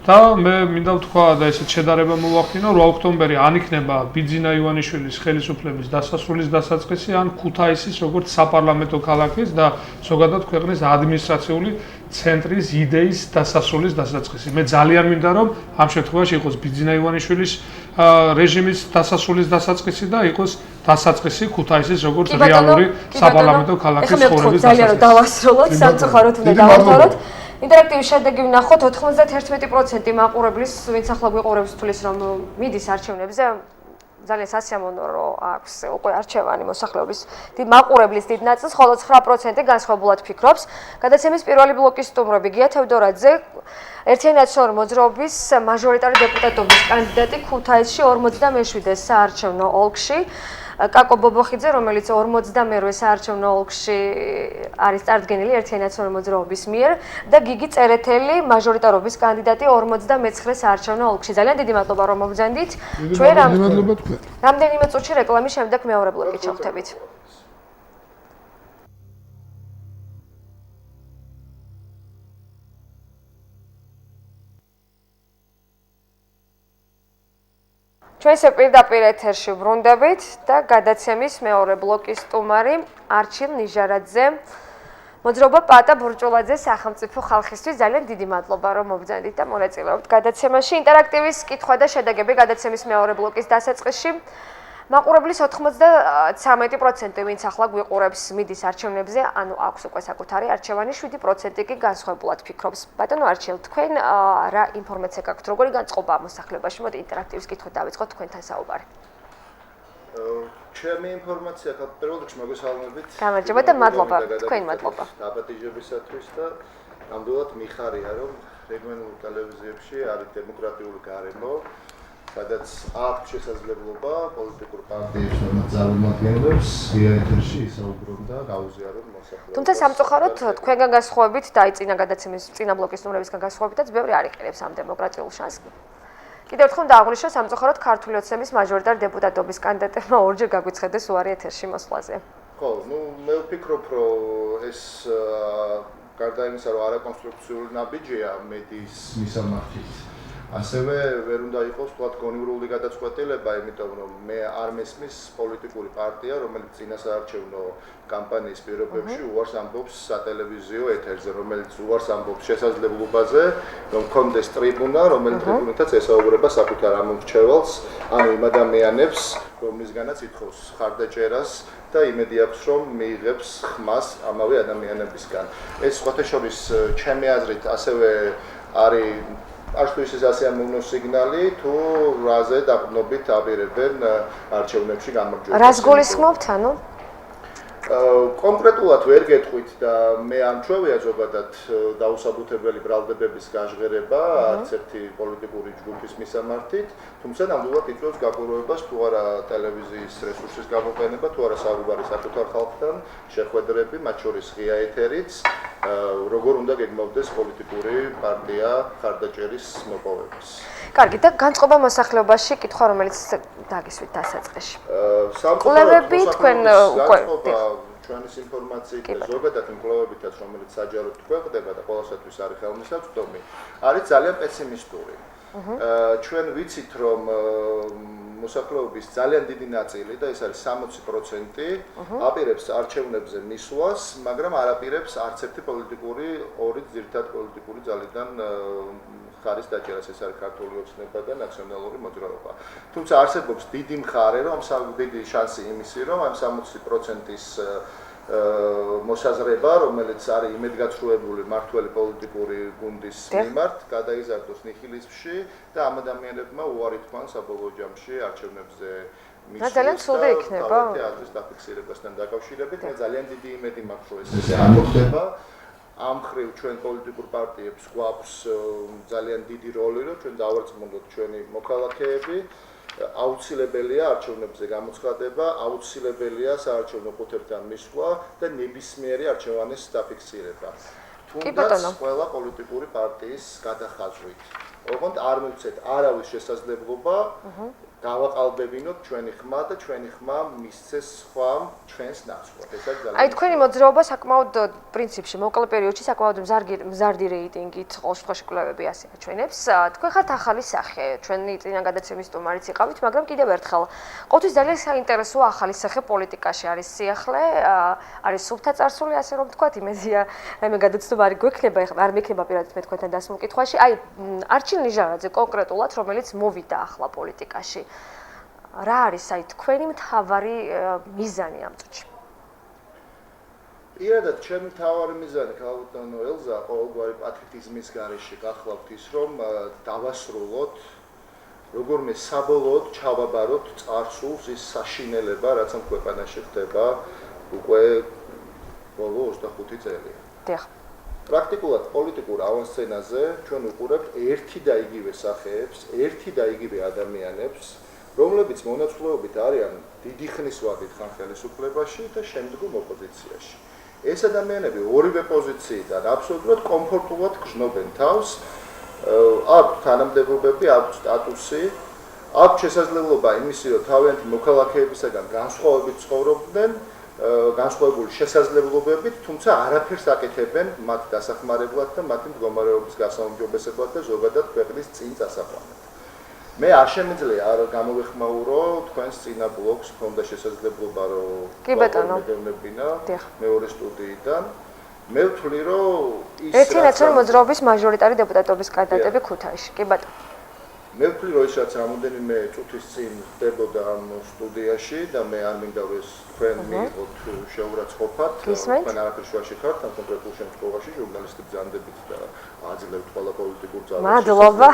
და მე მინდა ვთქვა და ესეთ შედარება მოვახდინო 8 ოქტომბერი ან იქნება ბიძინა ივანიშვილის ხელისუფლების დასასრულის დასაწყისი ან ქუთაისის როგორც საპარლამენტო ქალაქის და ზოგადად ქვეყნის ადმინისტრაციული ცენტრის იდეის დასასრულის დასაწყისი. მე ძალიან მინდა რომ ამ შემთხვევაში იყოს ბიძინა ივანიშვილის რეჟიმის დასასრულის დასაწყისი და იყოს დასაწყისი ქუთაისის როგორც რეალური საპარლამენტო ქალაქის ცხოვრების დასაწყისი. ძალიან რომ დავასრულოთ, სამწუხაროდ უნდა დავასრულოთ. ინტერაქტივის შედეგი ვნახოთ 91% მაყურებლის, ვინც ახლა გვიყურებს თulis რომ მიდის არჩევნებზე, ძალიან სასიამოვნო რომ აქვს უკვე არჩევანი მოსახლეობის მაყურებლის დიდ ნაწილს, ხოლო 9% განსხვავებულად ფიქრობს. გადაცემის პირველი ბლოკის სტუმრები გია თევდორაძე, ერთიანი ნაციონალური მოძრაობის მაჟორიტარი დეპუტატობის კანდიდატი ქუთაისში 47 საარჩევნო ოლქში. კაკო ბობოხიძე, რომელიც 48-ე საარჩევნო ოლქში არის წარდგენილი ერთიანი ნაციონალური მოძრაობის მიერ და გიგი წერეთელი, მაჟორიტარობის კანდიდატი 59-ე საარჩევნო ოლქში. ძალიან დიდი მადლობა რომ მოგზანდით. ჩვენ რამდენიმე წუთში რეკლამის შემდეგ მეორე ბლოკი ჩავხვდებით. ჩვენ პირდაპირ ეთერში ვრუნდებით და გადაცემის მეორე ბლოკის სტუმარი არჩილ ნიჟარაძე, მოძრაობა პატა ბურჭულაძე სახელმწიფო ხალხისთვის ძალიან დიდი მადლობა რომ მოგზანდით და მონაწილეობთ გადაცემაში. ინტერაქტივის კითხვა და შედეგები გადაცემის მეორე ბლოკის დასაწყისში. მაყურებლის 93%, ვინც ახლა გვიყურებს მიდის არჩევნებზე, ანუ აქვს უკვე საკუთარი არჩევანი, 7% კი განსხვავებულად ფიქრობს. ბატონო არჩილ, თქვენ რა ინფორმაცია გაქვთ, როგორი განწყობაა მოსახლეობაში? მოდი ინტერაქტივის კითხვით დავიწყოთ თქვენთან საუბარი. ჩემი ინფორმაცია პირველ რიგში მოგესალმებით. გამარჯობა და მადლობა, თქვენი მადლობა. დაბადებისათვის და ნამდვილად მიხარია, რომ რეგიონულ ტელევიზიებში არის დემოკრატიული გარემო, სადაც აქვს შესაძლებლობა პოლიტიკურ პარტიებს და წარმომადგენლებს ეთერში ისაუბრონ და გაუზიარონ მოსახლეობას. თუმცა სამწუხაროდ თქვენგან განსხვავებით და წინა გადაცემის წინა ბლოკის სტუმრებისგან განსხვავებითაც ბევრი არ იყენებს ამ დემოკრატიულ შანსს. კიდევ ერთხელ დააღვნიშნო სამწუხაროდ ქართული ოცნების მაჟორიტარ დეპუტატობის კანდიდატებმა ორჯერ გაგვიცხადეს უარი ეთერში მოსვლაზე. ხო, მე ვფიქრობ, რომ ეს გარდა იმისა, რომ არაკონსტრუქციული ნაბიჯია მედიის მისამართით, ასევე ვერ უნდა იყოს თქვათ გონივრული გადაწყვეტილება, იმიტომ რომ მე არ მესმის პოლიტიკური პარტია, რომელიც წინა საარჩევნო კამპანიის პირობებში უარს ამბობს სატელევიზიო ეთერზე, რომელიც უარს ამბობს შესაძლებლობაზე, რომ მქონდეს ტრიბუნა, რომელიც ტრიბუნითაც ესაუბრება საკუთარ ამომრჩევალს, ანუ იმ ადამიანებს, რომლისგანაც ითხოვს ხარდაჭერას და იმედი აქვს, რომ მიიღებს ხმას ამავე ადამიანებისგან. ეს სხვათა შორის ჩემი აზრით ასევე არის არც ის ასეამოვნო სიგნალი თუ რაზე დაყრდნობით აპირებენ არჩევნებში გამარჯვებას. რას გულისხმობთ, ანუ? კონკრეტულად ვერ გეტყვით და მე არ მჩვევია ზოგადად დაუსაბუთებელი ბრალდებების გაჟღერება არც ერთი პოლიტიკური ჯგუფის მისამართით, თუმცა ნამდვილად იწვევს გაყურებას თუ არა ტელევიზიის რესურსის გამოყენება, თუ არა საუბარი საკუთარ ხალხთან, შეხვედრები, მათ შორის ღია ეთერიც, როგორ უნდა გეგმავდეს პოლიტიკური პარტია ხარდაჭერის მოპოვებას. კარგი, და განწყობა მოსახლეობაში, კითხვა რომელიც დაგისვით დასაწყისში. კვლევები თქვენ უკვე ჩვენის ინფორმაციით და ზოგადად იმ კვლევებითაც, რომელიც საჯაროდ გვხვდება და ყოველსათვის არის ხელმისაწვდომი, არის ძალიან პესიმისტური. ჩვენ ვიცით, რომ მოსახლეობის ძალიან დიდი ნაწილი და ეს არის 60% აპირებს არჩევნებზე მისვლას, მაგრამ არ აპირებს არც ერთი პოლიტიკური, ორი ძირითადი პოლიტიკური ძალიდან ხარის დაჭერას, ეს არის ქართული ოცნება და ნაციონალური მოძრაობა. თუმცა არსებობს დიდი მხარე, რომ დიდი შანსი იმისი, რომ ამ 60%-ის მოსაზრება, რომელიც არის იმედგაცრუებული მართველი პოლიტიკური გუნდის მიმართ, გადაიზარდოს ნიჰილიზმში და ამ ადამიანებმა უარი თქვან საბოლოო ჯამში არჩევნებზე მისვლა. ძალიან ცუდი იქნება. აზრის დაფიქსირებასთან დაკავშირებით, მე ძალიან დიდი იმედი მაქვს, რომ ეს არ მოხდება. ამ ხრივ ჩვენ პოლიტიკურ პარტიებს გვაქვს ძალიან დიდი როლი, რომ ჩვენ დავარწმუნოთ ჩვენი მოქალაქეები. აუცილებელია არჩევნებზე გამოცხადება, აუცილებელია საარჩევნო ყუთებთან მისვლა და ნებისმიერი არჩევანის დაფიქსირება. თუნდაც ყველა პოლიტიკური პარტიის გადახაზვით. ოღონდ არ მივცეთ არავის შესაძლებლობა გავაყალბებინოთ ჩვენი ხმა და ჩვენი ხმა მისცეს სხვამ ჩვენს ნაცვლად. ეს არის ძალიან. აი თქვენი მოძრაობა საკმაოდ პრინციპში მოკლე პერიოდში საკმაოდ მზარდი რეიტინგით ყოველ შემთხვევაში კვლევები ასე აჩვენებს. თქვენ ხართ ახალი სახე, ჩვენი წინა გადაცემის სტუმარიც იყავით, მაგრამ კიდევ ერთხელ ყოველთვის ძალიან საინტერესოა ახალი სახე პოლიტიკაში არის სიახლე, არის სუფთა წარსული, ასე რომ ვთქვათ, იმედია რაიმე გადაცემა არ გვექნება, არ მექნება პირადად მე თქვენთან დასმულ კითხვაში. აი არჩილ ნიჟარაძე კონკრეტულად, რომელიც მოვიდა ახლა პოლიტიკაში. რა არის აი თქვენი მთავარი მიზანი ამ წუთში? პირადად ჩემი მთავარი მიზანი ქალბატონო ელზა ყოველგვარი პატრიოტიზმის გარეშე გახლავთ ის, რომ დავასრულოთ როგორმე საბოლოოდ ჩავაბაროთ წარსულს ის საშინელება, რაც ამ ქვეყანაში ხდება უკვე ბოლო 25 წელია. დიახ. პრაქტიკულად პოლიტიკურ ავანსცენაზე ჩვენ უყურებთ ერთი და იგივე სახეებს, ერთი და იგივე ადამიანებს, რომლებიც მონაცვლეობით არიან დიდი ხნის ვადით ხან ხელისუფლებაში და შემდგომ ოპოზიციაში. ეს ადამიანები ორივე პოზიციიდან აბსოლუტურად კომფორტულად გრძნობენ თავს, აქვთ თანამდებობები, აქვთ სტატუსი, აქვთ შესაძლებლობა იმისი, რომ თავიანთი მოქალაქეებისაგან განსხვავებით ცხოვრობდნენ, განსხვავებული შესაძლებლობებით, თუმცა არაფერს აკეთებენ მათ დასახმარებლად და მათი მდგომარეობის გასაუმჯობესებლად და ზოგადად ქვეყნის წინ წასაყვანად. მე არ შემიძლია არ გამოვეხმაურო თქვენს წინა ბლოგს, ქონდა შესაძლებლობა რომ მეგევნებინა მეორე სტუდიიდან. მე ვთვლი რომ ის ერთი რაც რომ მოძრაობის მაჟორიტარი დეპუტატობის კანდიდატები ქუთაისში. კი ბატონო. მე ვთვლი რომ ის რაც რამოდენიმე წუთის წინ ხდებოდა ამ სტუდიაში და მე არ მინდა რომ ეს თქვენ მიიღოთ შეურაცხყოფად, თქვენ არაფერ შუაში ხართ ამ კონკრეტულ შემთხვევაში ჟურნალისტი ბრძანდებით და აძლევთ ყველა პოლიტიკურ ძალას. მადლობა.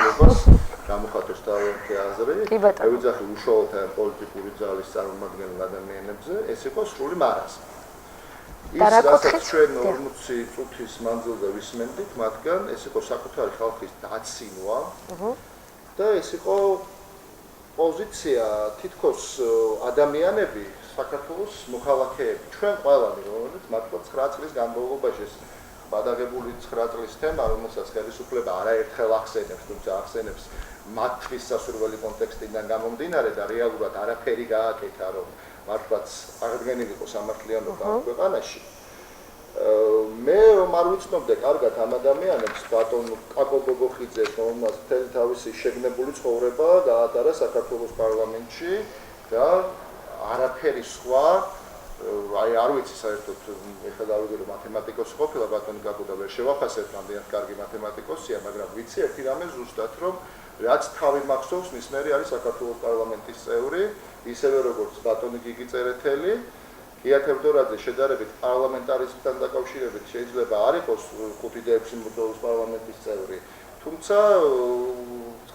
გამოხატოს თავიანთი აზრი. მე ვიძახი უშუალოდ ამ პოლიტიკური ძალის წარმომადგენელ ადამიანებზე, ეს იყო სრული მარაზმი. ის რასაც ჩვენ 40 წუთის მანძილზე ვისმენდით მათგან, ეს იყო საკუთარი ხალხის დაცინვა. და ეს იყო პოზიცია თითქოს ადამიანები საქართველოს მოქალაქეები ჩვენ ყველანი რომელიც მართლაც 9 წლის განმავლობაში გადაღებული 9 წლის თემა რომელსაც ხელისუფლება არაერთხელ ახსენებს თუმცა ახსენებს მათთვის სასურველი კონტექსტიდან გამომდინარე და რეალურად არაფერი გააკეთა რომ მართლაც აღდგენილიყო სამართლიანობა ქვეყანაში მე რომ არ ვიცნობდე კარგად ამ ადამიანებს ბატონ კაკო ბობოხიძეს რომელმაც მთელი თავისი შეგნებული ცხოვრება გაატარა საქართველოს პარლამენტში და არაფერი სხვა აი არ ვიცი საერთოდ ეხლა დავიგე რომ მათემატიკოსი ყოფილა ბატონი კაკო და ვერ შევაფასებ რამდენად კარგი მათემატიკოსია მაგრამ ვიცი ერთი რამე ზუსტად რომ რაც თავი მახსოვს მის მერე არის საქართველოს პარლამენტის წევრი ისევე როგორც ბატონი გიგი წერეთელი გია თევდორაძე შედარებით პარლამენტარიზმთან დაკავშირებით შეიძლება არ იყოს 5-6 მუდმივ პარლამენტის წევრი, თუმცა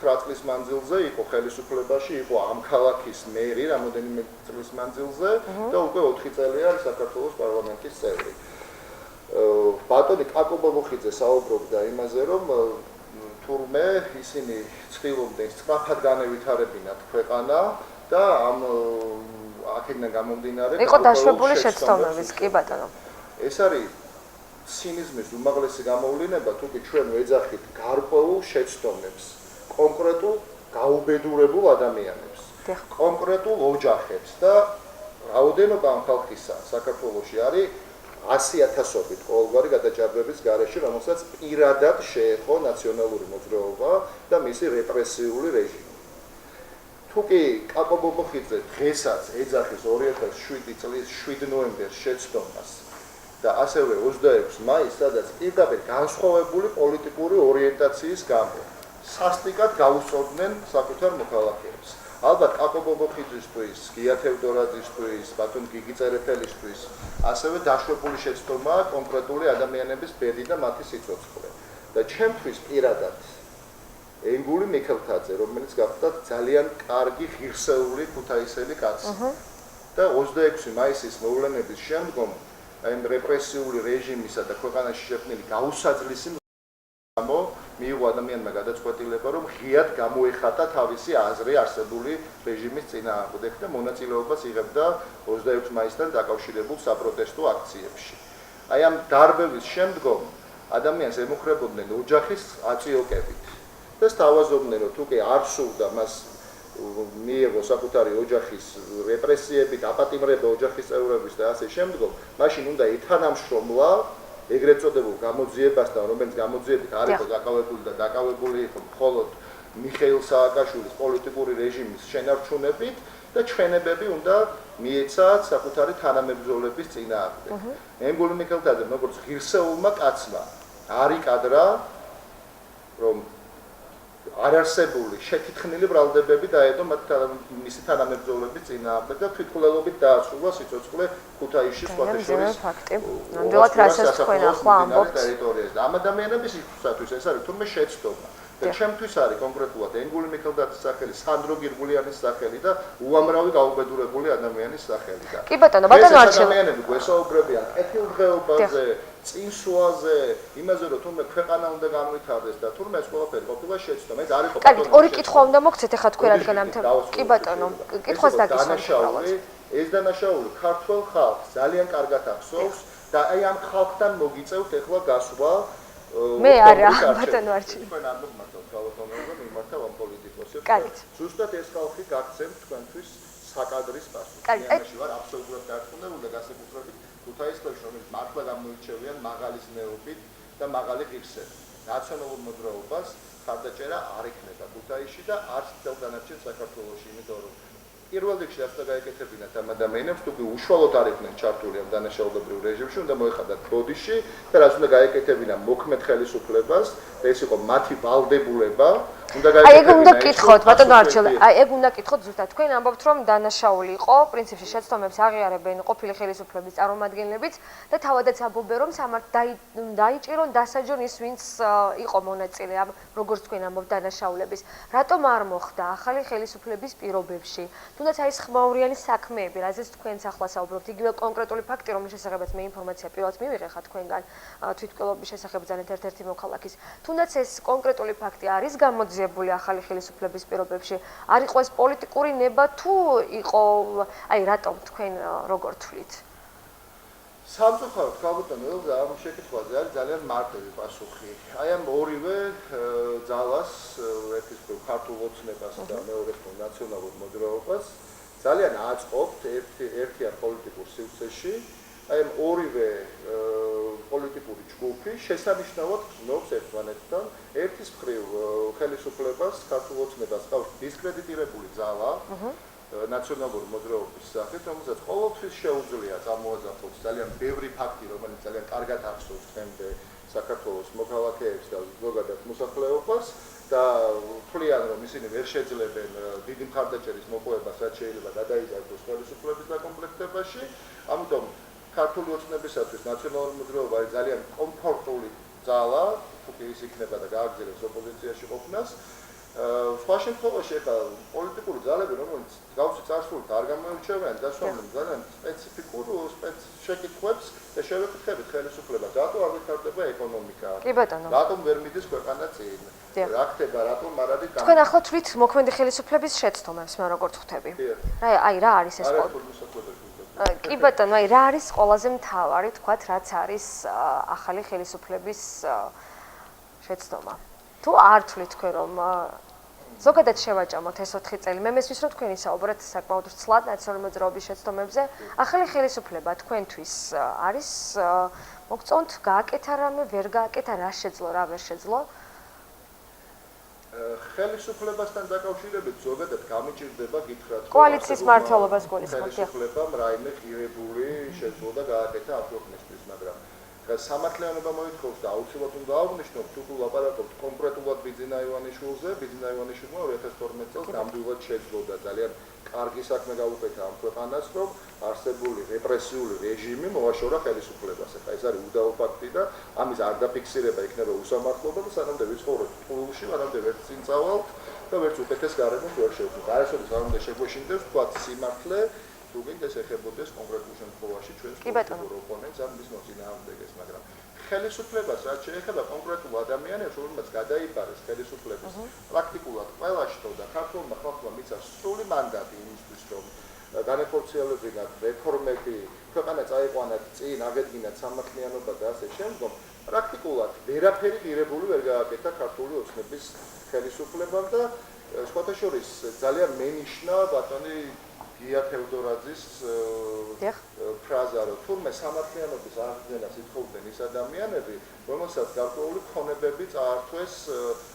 9 წლის მანძილზე იყო ხელისუფლებაში, იყო ამ ქალაქის მერი რამოდენიმე წლის მანძილზე და უკვე 4 წელი არის საქართველოს პარლამენტის წევრი. ბატონი კაკო ბობოხიძე საუბრობდა იმაზე, რომ თურმე ისინი ცდილობდნენ სწრაფად განევითარებინათ ქვეყანა და ამ აქედან გამომდინარე იყო დაშვებული შეცდომებიც კი ბატონო. ეს არის ცინიზმის უმაღლესი გამოვლინება, თუკი ჩვენ ვეძახით გარკვეულ შეცდომებს, კონკრეტულ გაუბედურებულ ადამიანებს, კონკრეტულ ოჯახებს და რაოდენობა ამ ხალხისა საქართველოში არის 100,000-ობით ყოველგვარი გადაჭარბების გარეშე, რომელსაც პირადად შეეხო ნაციონალური მოძრაობა და მისი რეპრესიული რეჟიმი. თუკი კაკო ბობოხიძე დღესაც ეძახის 2007 წლის 7 ნოემბერს შეცდომას და ასევე 26 მაისს, სადაც პირდაპირ განსხვავებული პოლიტიკური ორიენტაციის გამო სასტიკად გაუსწორდნენ საკუთარ მოქალაქეებს. ალბათ კაკო ბობოხიძისთვის, გია თევდორაძისთვის, ბატონ გიგი წერეთელისთვის ასევე დაშვებული შეცდომა კონკრეტული ადამიანების ბედი და მათი სიცოცხლე. და ჩემთვის პირადად ენგული მიქელთაძე, რომელიც გახდა ძალიან კარგი ღირსეული ქუთაისელი კაცი. და 26 მაისის მოვლენების შემდგომ აი რეპრესიული რეჟიმისა და ქვეყანაში შექმნილი გაუსაძლისი გამო მიიღო ადამიანმა გადაწყვეტილება, რომ ღიად გამოეხატა თავისი აზრი არსებული რეჟიმის წინააღმდეგ და მონაწილეობას იღებდა 26 მაისთან დაკავშირებულ საპროტესტო აქციებში. აი ამ დარბევის შემდგომ ადამიანს ემუქრებოდნენ ოჯახის აწიოკებით. და სთავაზობდნენ, რომ თუკი არ სურდა მას მიიღო საკუთარი ოჯახის რეპრესიები, დაპატიმრება ოჯახის წევრების და ასე შემდგომ, მაშინ უნდა ეთანამშრომლა ეგრეთ წოდებულ გამოძიებასთან, რომელიც გამოძიებით არ იყო დაკავებული და დაკავებული იყო მხოლოდ მიხეილ სააკაშვილის პოლიტიკური რეჟიმის შენარჩუნებით და ჩვენებები უნდა მიეცა საკუთარი თანამებრძოლების წინააღმდეგ. ენგული მიქელთაძემ როგორც ღირსეულმა კაცმა არიკადრა, რომ არარსებული შეთითხნილი ბრალდებები დაედო მისი თანამებრძოლების წინააღმდეგ და თვითმკვლელობით დაასრულა სიცოცხლე ქუთაისში სხვათა შორის ფაქტი. ნამდვილად რასაც თქვენ ახლა ამბობთ ტერიტორიაზე. ამ ადამიანების ისათვის ეს არის თურმე შეცდომა. და ჩემთვის არის კონკრეტულად ენგული მიქელდაძის სახელი, სანდრო გირგულიანის სახელი და უამრავი გაუბედურებული ადამიანის სახელი და კი ბატონო, ბატონო არჩილ. ადამიანები გვესაუბრებიან კეთილდღეობაზე, წინსვლაზე, იმაზე რომ თურმე ქვეყანა უნდა განვითარდეს და თურმე ეს ყველაფერი ყოფილა შეცდომა. ეს არის კარგი, ორი კითხვა უნდა მოგცეთ ახლა თქვენ რადგან ამ თემას. კი ბატონო, კითხვას დაგისვამთ. ეს დანაშაული ქართველ ხალხს ძალიან კარგად ახსოვს და აი ამ ხალხთან მოგიწევთ ახლა გასვლა მე არა, ბატონო არჩილ. თქვენ არ მოგმართოთ გავაკომერდა მიმართავ ამ პოლიტიკოსებს. კარგით. ზუსტად ეს ხალხი გაგცემთ თქვენთვის საკადრის პასუხს. კარგი. მე ვარ აბსოლუტურად გარკვეული და განსაკუთრებით ქუთაისში რომელიც მართლა გამოირჩევიან მაღალის ნეობით და მაღალი ღირსებით. ნაციონალურ მოძრაობას ხარდაჭერა არ იქნება ქუთაისში და არც მთელ დანარჩენ საქართველოში, იმიტომ რომ პირველ რიგში რაც უნდა გაეკეთებინათ ამ ადამიანებს, თუ კი უშუალოდ არ იყვნენ ჩართული ამ დანაშაულებრივ რეჟიმში, უნდა მოეხადათ ბოდიში და რაც უნდა გაეკეთებინათ მოქმედ ხელისუფლებას და ეს იყო მათი ვალდებულება. აი ეგ უნდა კითხოთ, ბატონო არჩილ, აი ეგ უნდა კითხოთ ზუსტად. თქვენ ამბობთ რომ დანაშაული იყო, პრინციპში შეცდომებს აღიარებენ ყოფილი ხელისუფლების წარმომადგენლებიც და თავადაც ამბობენ რომ დაიჭირონ, დასაჯონ ის ვინც იყო მონაწილე ამ როგორც თქვენ ამბობთ დანაშაულების. რატომ არ მოხდა ახალი ხელისუფლების პირობებში? თუნდაც აი ეს ხმაურიანი საქმეები, რაზეც თქვენც ახლა საუბრობთ, იგივე კონკრეტული ფაქტი, რომლის შესახებაც მე ინფორმაცია პირველად მივიღე ხა თქვენგან თვითმკვლელობის შესახებ ძალიან ერთ-ერთი მოქალაქის. თუნდაც ეს კონკრეტული ფაქტი არის გამოძიებული ახალი ხელისუფლების პირობებში, არ იყო ეს პოლიტიკური ნება თუ იყო, აი რატომ თქვენ როგორ თვლით? სამწუხაროდ გავუტანო ამ შეკითხვაზე არის ძალიან მარტივი პასუხი. აი ამ ორივე ძალას, ერთის მხრივ ქართულ ოცნებას და მეორეს მხრივ ნაციონალურ მოძრაობას ძალიან აწყობთ ერთიან პოლიტიკურ სივრცეში. აი ამ ორივე პოლიტიკური ჯგუფი შესანიშნავად გრძნობს ერთმანეთთან. ერთის მხრივ ხელისუფლებას, ქართულ ოცნებას ყავს დისკრედიტირებული ძალა ნაციონალური მოძრაობის სახით, რომელსაც ყოველთვის შეუძლია წამოაძახოს ძალიან ბევრი ფაქტი, რომელიც ძალიან კარგად ახსოვს დღემდე საქართველოს მოქალაქეებს და ზოგადად მოსახლეობას და თვლიან, რომ ისინი ვერ შეძლებენ დიდი მხარდაჭერის მოპოვებას, რაც შეიძლება გადაიზარდოს ხელისუფლების დაკომპლექტებაში. ამიტომ ქართული ოცნებისათვის ნაციონალური მოძრაობა არის ძალიან კომფორტული ძალა, თუ კი ის იქნება და გააგრძელებს ოპოზიციაში ყოფნას. სხვა შემთხვევაში ახლა პოლიტიკური ძალები, რომელიც გავსი წარსულით არ გამოირჩევიან, დასვამენ ძალიან სპეციფიკურ შეკითხვებს და შევეკითხებით ხელისუფლებას, რატო არ ვითარდება ეკონომიკა? კი ბატონო. რატომ ვერ მიდის ქვეყანა წინ? რა ხდება, რატომ არ არის გამო? თქვენ ახლა თვლით მოქმედი ხელისუფლების შეცდომებს, მე როგორ ხვდები? აი რა არის ეს კი ბატონო, აი რა არის ყველაზე მთავარი, თქვათ, რაც არის ახალი ხელისუფლების შეცდომა? თუ არ თვლით თქვენ რომ ზოგადად შევაჭამოთ ეს 4 წელი. მე მესმის რომ თქვენი საუბრად საკმაოდ ცლად ნაციონალური მოძრაობის შეცდომებზე. ახალი ხელისუფლება თქვენთვის არის მოგწონთ გააკეთა რამე, ვერ გააკეთა, რა შეძლო, რა ვერ შეძლო? ხელისუფლებასთან დაკავშირებით ზოგადად გამიჭირდება გითხრათ კოალიციის მმართველობას გულისხმობთ. ხელისუფლებამ რაიმე ღირებული შეძლო და გააკეთა ამ ქვეყნისთვის, მაგრამ სამართლიანობა მოითხოვს და აუცილებლად უნდა აღვნიშნოთ, თუ ლაპარაკობთ კონკრეტულად ბიძინა ივანიშვილზე, ბიძინა ივანიშვილმა 2012 წელს ნამდვილად შეძლო და ძალიან კარგი საქმე გაუკეთა ამ ქვეყანას, რომ არსებული რეპრესიული რეჟიმი მოაშორა ხელისუფლებას. ახლა ეს არის უდავო ფაქტი და ამის არ დაფიქსირება იქნება უსამართლობა და სანამდე ვიცხოვროთ ტყუილში, მანამდე ვერ წინ წავალთ და ვერც უკეთეს გარემოს ვერ შევხვდით. არასოდეს არ უნდა შეგვეშინდეს თქვათ სიმართლე, თუ გინდა ეს ეხებოდეს კონკრეტულ შემთხვევაში ჩვენს პოლიტიკურ ოპონენტს ან მის მოწინააღმდეგეს, მაგრამ ხელისუფლებას რაც შეეხება კონკრეტულ ადამიანებს, რომელმაც გადაიბარეს ხელისუფლების პრაქტიკულად ყველა შტო და ქართულმა ხალხმა მისცა სრული მანდატი იმისთვის, რომ განეხორციელებინათ რეფორმები, ქვეყანა წაიყვანათ წინ, აღედგინათ სამართლიანობა და ასე შემდგომ, პრაქტიკულად ვერაფერი ღირებული ვერ გააკეთა ქართული ოცნების ხელისუფლებამ და სხვათა შორის ძალიან მენიშნა ბატონი გია თევდორაძის ფრაზა, რომ თურმე სამართლიანობის აღდგენას ითხოვდნენ ის ადამიანები, რომელსაც გარკვეული ქონებები წაართვეს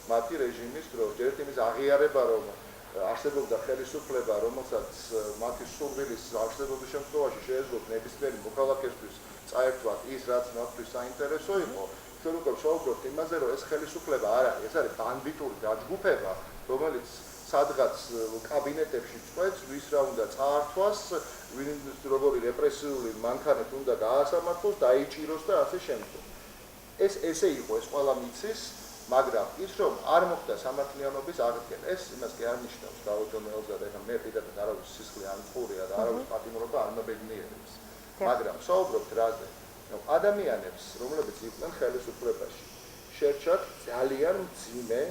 მათი რეჟიმის დროს. ერთ იმის აღიარება, რომ არსებობდა ხელისუფლება, რომელსაც მათი სურვილის არსებობის შემთხვევაში შეეძლოთ ნებისმიერი მოქალაქესთვის წაერთვათ ის, რაც მათთვის საინტერესო იყო. ჩვენ უკვე ვსაუბრობთ იმაზე, რომ ეს ხელისუფლება არ არის, ეს არის ბანდიტური დაჯგუფება, რომელიც სადღაც კაბინეტებში წვეთს, ვის რა უნდა წაართვას, ვინ როგორი რეპრესიული მანქანით უნდა გაასამართლოს, დაიჭიროს და ასე შემდეგ. ეს ესე იყო, ეს ყველა მიცის, მაგრამ ის რომ არ მოხდა სამართლიანობის აღდგენა, ეს იმას კი არ ნიშნავს დაუდომელზე და ეხლა მე პირადად არავის სისხლი არ მწყურია და არავის პატიმრობა არ მობედნიერებს. მაგრამ საუბრობთ რაზე? რომ ადამიანებს, რომლებიც იყვნენ ხელისუფლებაში, შერჩათ ძალიან მძიმე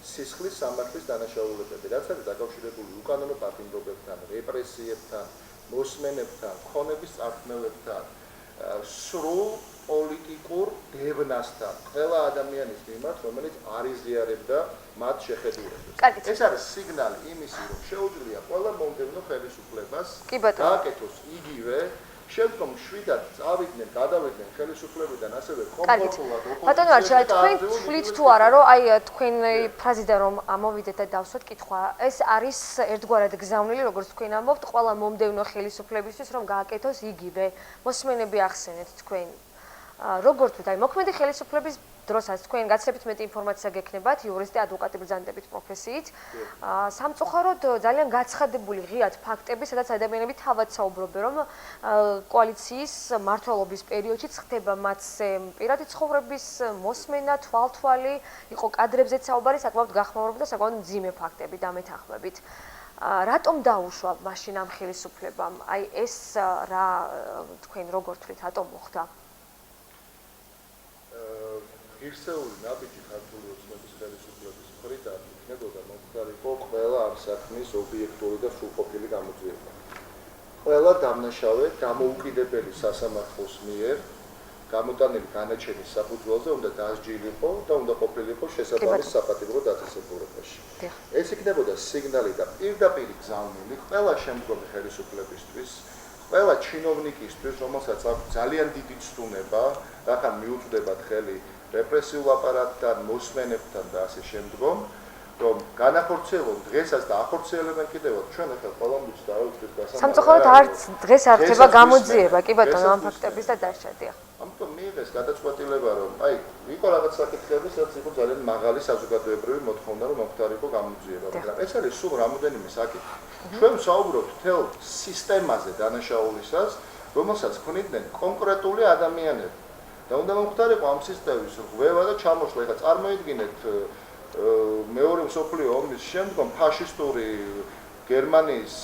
სისხლის სამართლის დანაშაულებები, რაც არის დაკავშირებული უკანონო პატიმრობებთან, რეპრესიებთან, მოსმენებთან, ქონების წარქმელებთან, სრულ პოლიტიკურ დევნასთან, ყველა ადამიანის მიმართ, რომელიც არ იზიარებდა მათ შეხედულებას. ეს არის სიგნალი იმისი, რომ შეუძლია ყველა მომდევნო ხელისუფლებას გააკეთოს იგივე შემდგომ შვიდად წავიდნენ, გადავიდნენ ხელისუფლებიდან ასევე კომფორტულად ოპოზიციაზე. ბატონო არჩილ, თქვენ თვლით თუ არა, რომ აი თქვენი ფრაზიდან რომ ამოვიდეთ და დავსვათ კითხვა, ეს არის ერთგვარად გზავნილი, როგორც თქვენ ამბობთ, ყველა მომდევნო ხელისუფლებისთვის რომ გააკეთოს იგივე. მოსმენები ახსენეთ თქვენ. როგორ თქვით, აი მოქმედი ხელისუფლების დროსაც თქვენ გაცილებით მეტი ინფორმაცია გექნებათ, იურისტი, ადვოკატი ბრძანდებით პროფესიით. სამწუხაროდ ძალიან გაცხადებული ღიად ფაქტები, სადაც ადამიანები თავად საუბრობენ, რომ კოალიციის მმართველობის პერიოდშიც ხდება მათზე პირადი ცხოვრების მოსმენა, თვალთვალი, იყო კადრებზეც საუბარი, საკმაოდ გახმაურება და საკმაოდ მძიმე ფაქტები დამეთანხმებით. რატომ დაუშვა მაშინ ამ ხელისუფლებამ? აი ეს რა თქვენ როგორ თვლით, რატომ მოხდა? ღირსეული ნაბიჯი ქართული ოცნების ხელისუფლების მხრიდან იქნებოდა მომხდარიყო ყველა ამ საქმის ობიექტური და სრულყოფილი გამოძიება. ყველა დამნაშავე დამოუკიდებელი სასამართლოს მიერ გამოტანილი განაჩენის საფუძველზე უნდა დასჯილიყო და უნდა ყოფილიყო შესაბამის საპატიმრო დაწესებულებაში. ეს იქნებოდა სიგნალი და პირდაპირ გზავნილი ყველა შემდგომი ხელისუფლებისთვის, ყველა ჩინოვნიკისთვის, რომელსაც აქვს ძალიან დიდი ცდუნება, რახან მიუწვდებათ ხელი რეპრესიულ აპარატთან, მოსმენებთან და ასე შემდგომ, რომ განახორციელონ დღესაც და ახორციელებენ კიდევაც ჩვენ ახლა ყველა მის დაუწყეთ გასამართლებლად. სამწუხაროდ არც დღეს არ ხდება გამოძიება, კი ბატონო, ამ ფაქტების და დარჩა. ამიტომ მიიღეს გადაწყვეტილება, რომ აი, იყო რაღაც საკითხები, სადაც იყო ძალიან მაღალი საზოგადოებრივი მოთხოვნა, რომ მომხდარიყო გამოძიება, მაგრამ ეს არის სულ რამოდენიმე საკითხი. ჩვენ ვსაუბრობთ თელ სისტემაზე დანაშაულისას, რომელსაც ქმნიდნენ კონკრეტული ადამიანები. და უნდა მომხდარიყო ამ სისტემის რღვევა და ჩამოშლა. ეხლა წარმოიდგინეთ მეორე მსოფლიო ომის შემდგომ ფაშისტური გერმანიის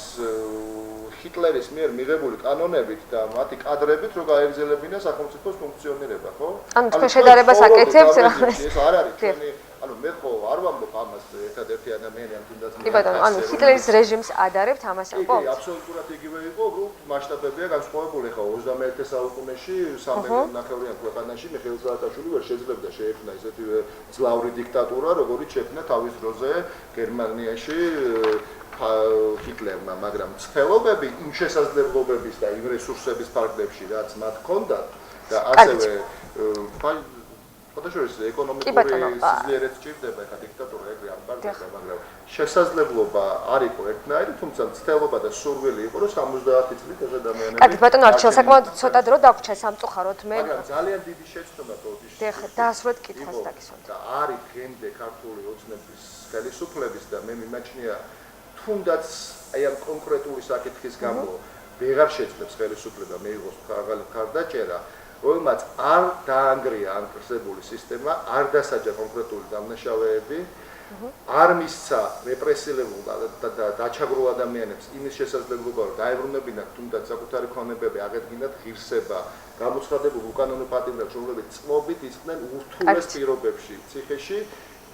ჰიტლერის მიერ მიღებული კანონებით და მათი კადრებით რო გაეგზელებინა სახელმწიფოს ფუნქციონირება, ხო? ანუ თქვენ შედარებას აკეთებთ რა? ეს არ არის ჩვენი, ანუ მე ხო არ ვამბობ ამას ერთადერთი ადამიანი ამ თუნდაც კი ბატონო, ანუ ჰიტლერის რეჟიმს ადარებთ ამას ამბობთ? კი, აბსოლუტურად იგივე იყო, მასშტაბებია განსხვავებული ხო 21 საუკუნეში 3 მილიონნახევრიან ქვეყანაში მიხეილ სააკაშვილი ვერ შეძლებდა შეექმნა ისეთივე ძლავრი დიქტატურა, როგორიც შექმნა თავის დროზე გერმანიაში ჰიტლერმა, მაგრამ ცდილობები იმ შესაძლებლობების და იმ რესურსების ფარგლებში, რაც მათ ჰქონდათ და ასევე ფოტოშორის ეკონომიკური სიძლიერეც ჭირდება, ეხა დიქტატურა ეგრე არ გარდა, მაგრამ შესაძლებლობა არ იყო ერთნაირი, თუმცა ცდილობა და სურვილი იყო, რომ 70 წლით ეს ადამიანები. კარგი, ბატონო არჩილ, საკმაოდ ცოტა დრო დაგვრჩა სამწუხაროდ მე. მაგრამ ძალიან დიდი შეცდომა პროდიუსერს. დაასრულეთ კითხვას დაგისვამთ. და არის დღემდე ქართული ოცნების ხელისუფლების და მე მიმაჩნია თუნდაც აი ამ კონკრეტული საკითხის გამო ვეღარ შეძლებს ხელისუფლება მეიღოს მხარდაჭერა, რომელმაც არ დაანგრია ამ არსებული სისტემა, არ დასაჯა კონკრეტული დამნაშავეები, არ მისცა რეპრესილებულ და დაჩაგრულ ადამიანებს იმის შესაძლებლობა, რომ დაებრუნებინათ თუნდაც საკუთარი ქონებები, აღედგინათ ღირსება, გამოცხადებულ უკანონო პატიმრებს, რომლებიც წლობით იწყდნენ ურთულეს პირობებში ციხეში.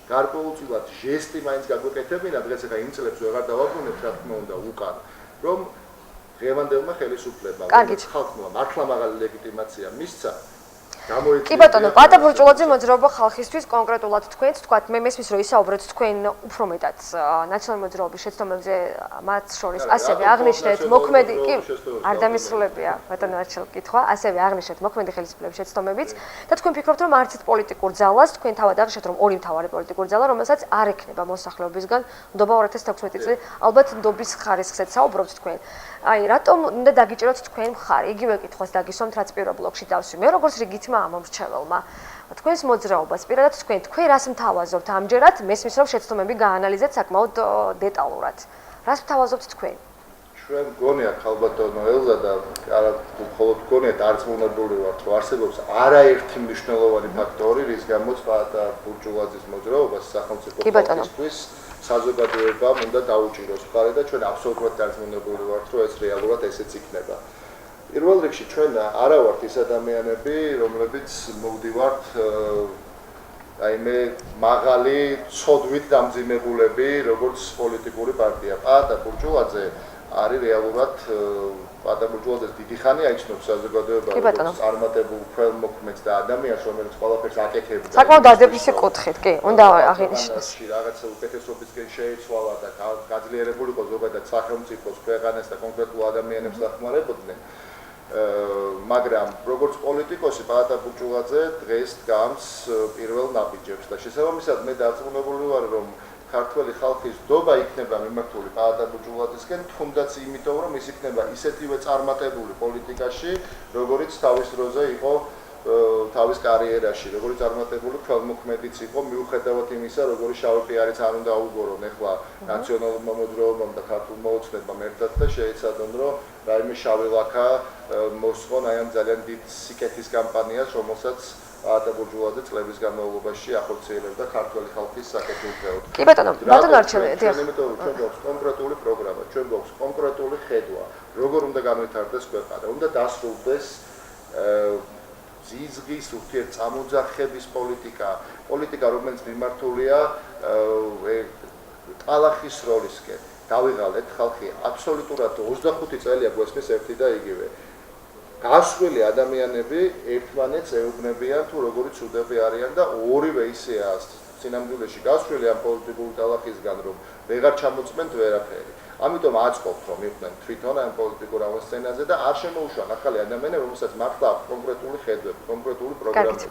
გარკვეულწილად ჟესტი მაინც გაგვეკეთებინა, დღეს ახლა იმ წლებს ვეღარ დავაბრუნებთ, რა თქმა უნდა, უკან, რომ ღევანდელმა ხელისუფლებამ, ხალხმა მართლა მაღალი ლეგიტიმაცია მისცა, კი ბატონო, პატა ბურჭულაძე მოძრაობა ხალხისთვის კონკრეტულად თქვენც თქვათ, მე მესმის რომ ისაუბრეთ თქვენ უფრო მეტად ნაციონალური მოძრაობის შეცდომებზე, მათ შორის ასევე აღნიშნეთ მოქმედი, კი, არ დამისრულებია ბატონო არჩილ კითხვა, ასევე აღნიშნეთ მოქმედი ხელისუფლების შეცდომებიც და თქვენ ფიქრობთ რომ არცით პოლიტიკურ ძალას, თქვენ თავად აღნიშნეთ რომ ორი მთავარი პოლიტიკური ძალა, რომელსაც არ ექნება მოსახლეობისგან, ნდობა 2016 წელი, ალბათ ნდობის ხარისხზეც საუბრობთ თქვენ. აი, რატომ უნდა დაგიჭიროთ თქვენ მხარი? იგივე კითხვას დაგისვამთ, რაც პირველ ბლოკში დავსვი. მე როგორც რიგითმა ამომრჩეველმა, თქვენს მოძრაობას პირადად თქვენ რას მთავაზობთ ამჯერად? მესმის რომ შეცდომები გაანალიზეთ საკმაოდ დეტალურად. რას მთავაზობთ თქვენ? ჩვენ გონია ხალბატონო ელზა და არა მხოლოდ გონია დარწმუნებული ვართ რომ არსებობს არაერთი მნიშვნელოვანი ფაქტორი რის გამოც პაატა ბურჯულაძის მოძრაობას სახელმწიფო პოლიტიკისთვის საზოგადოებამ უნდა დაუჭიროს მხარი და ჩვენ აბსოლუტურად დარწმუნებული ვართ რომ ეს რეალურად ესეც იქნება. პირველ რიგში ჩვენ არა ვართ ის ადამიანები რომლებიც მოვდივართ მე მაღალი ცოდვით დამძიმებულები როგორც პოლიტიკური პარტია. პაატა ბურჯულაძე არის რეალურად პაატა ბურჯულაძეს დიდი ხანი აიცნობს საზოგადოება როგორც წარმატებულ ქველმოქმედს და ადამიანს რომელიც ყველაფერს აკეთებდა. საკმაოდ დადებითი კუთხით, კი, უნდა აღინიშნოს. რაღაცა უკეთესობისკენ შეიცვალა და გაძლიერებული იყო ზოგადად სახელმწიფოს, ქვეყანას და კონკრეტულ ადამიანებს დახმარებოდნენ. მაგრამ როგორც პოლიტიკოსი პაატა ბურჯულაძე დღეს დგამს პირველ ნაბიჯებს და შესაბამისად მე დარწმუნებული ვარ რომ ქართველი ხალხის დობა იქნება მიმართული პაატა ბურჯულაძესკენ თუნდაც იმიტომ რომ ის იქნება ისეთივე წარმატებული პოლიტიკაში როგორიც თავის დროზე იყო თავის კარიერაში როგორიც წარმატებული ქველმოქმედიც იყო მიუხედავად იმისა როგორი შავი პიარიც არ უნდა აუგორონ ეხლა ნაციონალურმა მოძრაობამ და ქართულ მოუწნებამ ერთად და შეეცადონ რომ რაიმე შავი ლაქა მოსწონ აი ამ ძალიან დიდ სიკეთის კამპანიას რომელსაც პაატა ბურჯულაძე წლების განმავლობაში ახორციელებდა ქართველი ხალხის საკეთილდღეოდ. კი ბატონო, ბატონო არჩევი, დიახ. ჩვენ გვაქვს კონკრეტული პროგრამა, ჩვენ გვაქვს კონკრეტული ხედვა, როგორ უნდა განვითარდეს ქვეყანა, უნდა დასრულდეს ზიზღის ურთიერთწამოძახების პოლიტიკა, რომელიც მიმართულია ტალახის როლისკენ. დავიღალეთ ხალხი აბსოლუტურად 25 წელია გვესმის ერთი და იგივე. გასვლილი ადამიანები ერთმანეთს ეუბნებიან თუ როგორი ცუდები არიან და ორივე ისეა სინამდვილეში გასვლილი ამ პოლიტიკური ტალახისგან რომ ვეღარ ჩამოწმენთ ვერაფერი. ამიტომ აწყობთ რომ იყვნენ თვითონ ამ პოლიტიკურ ავსცენაზე და არ შემოუშვან ახალი ადამიანები რომელსაც მართლა აქვს კონკრეტული ხედვები, კონკრეტული პროგრამები.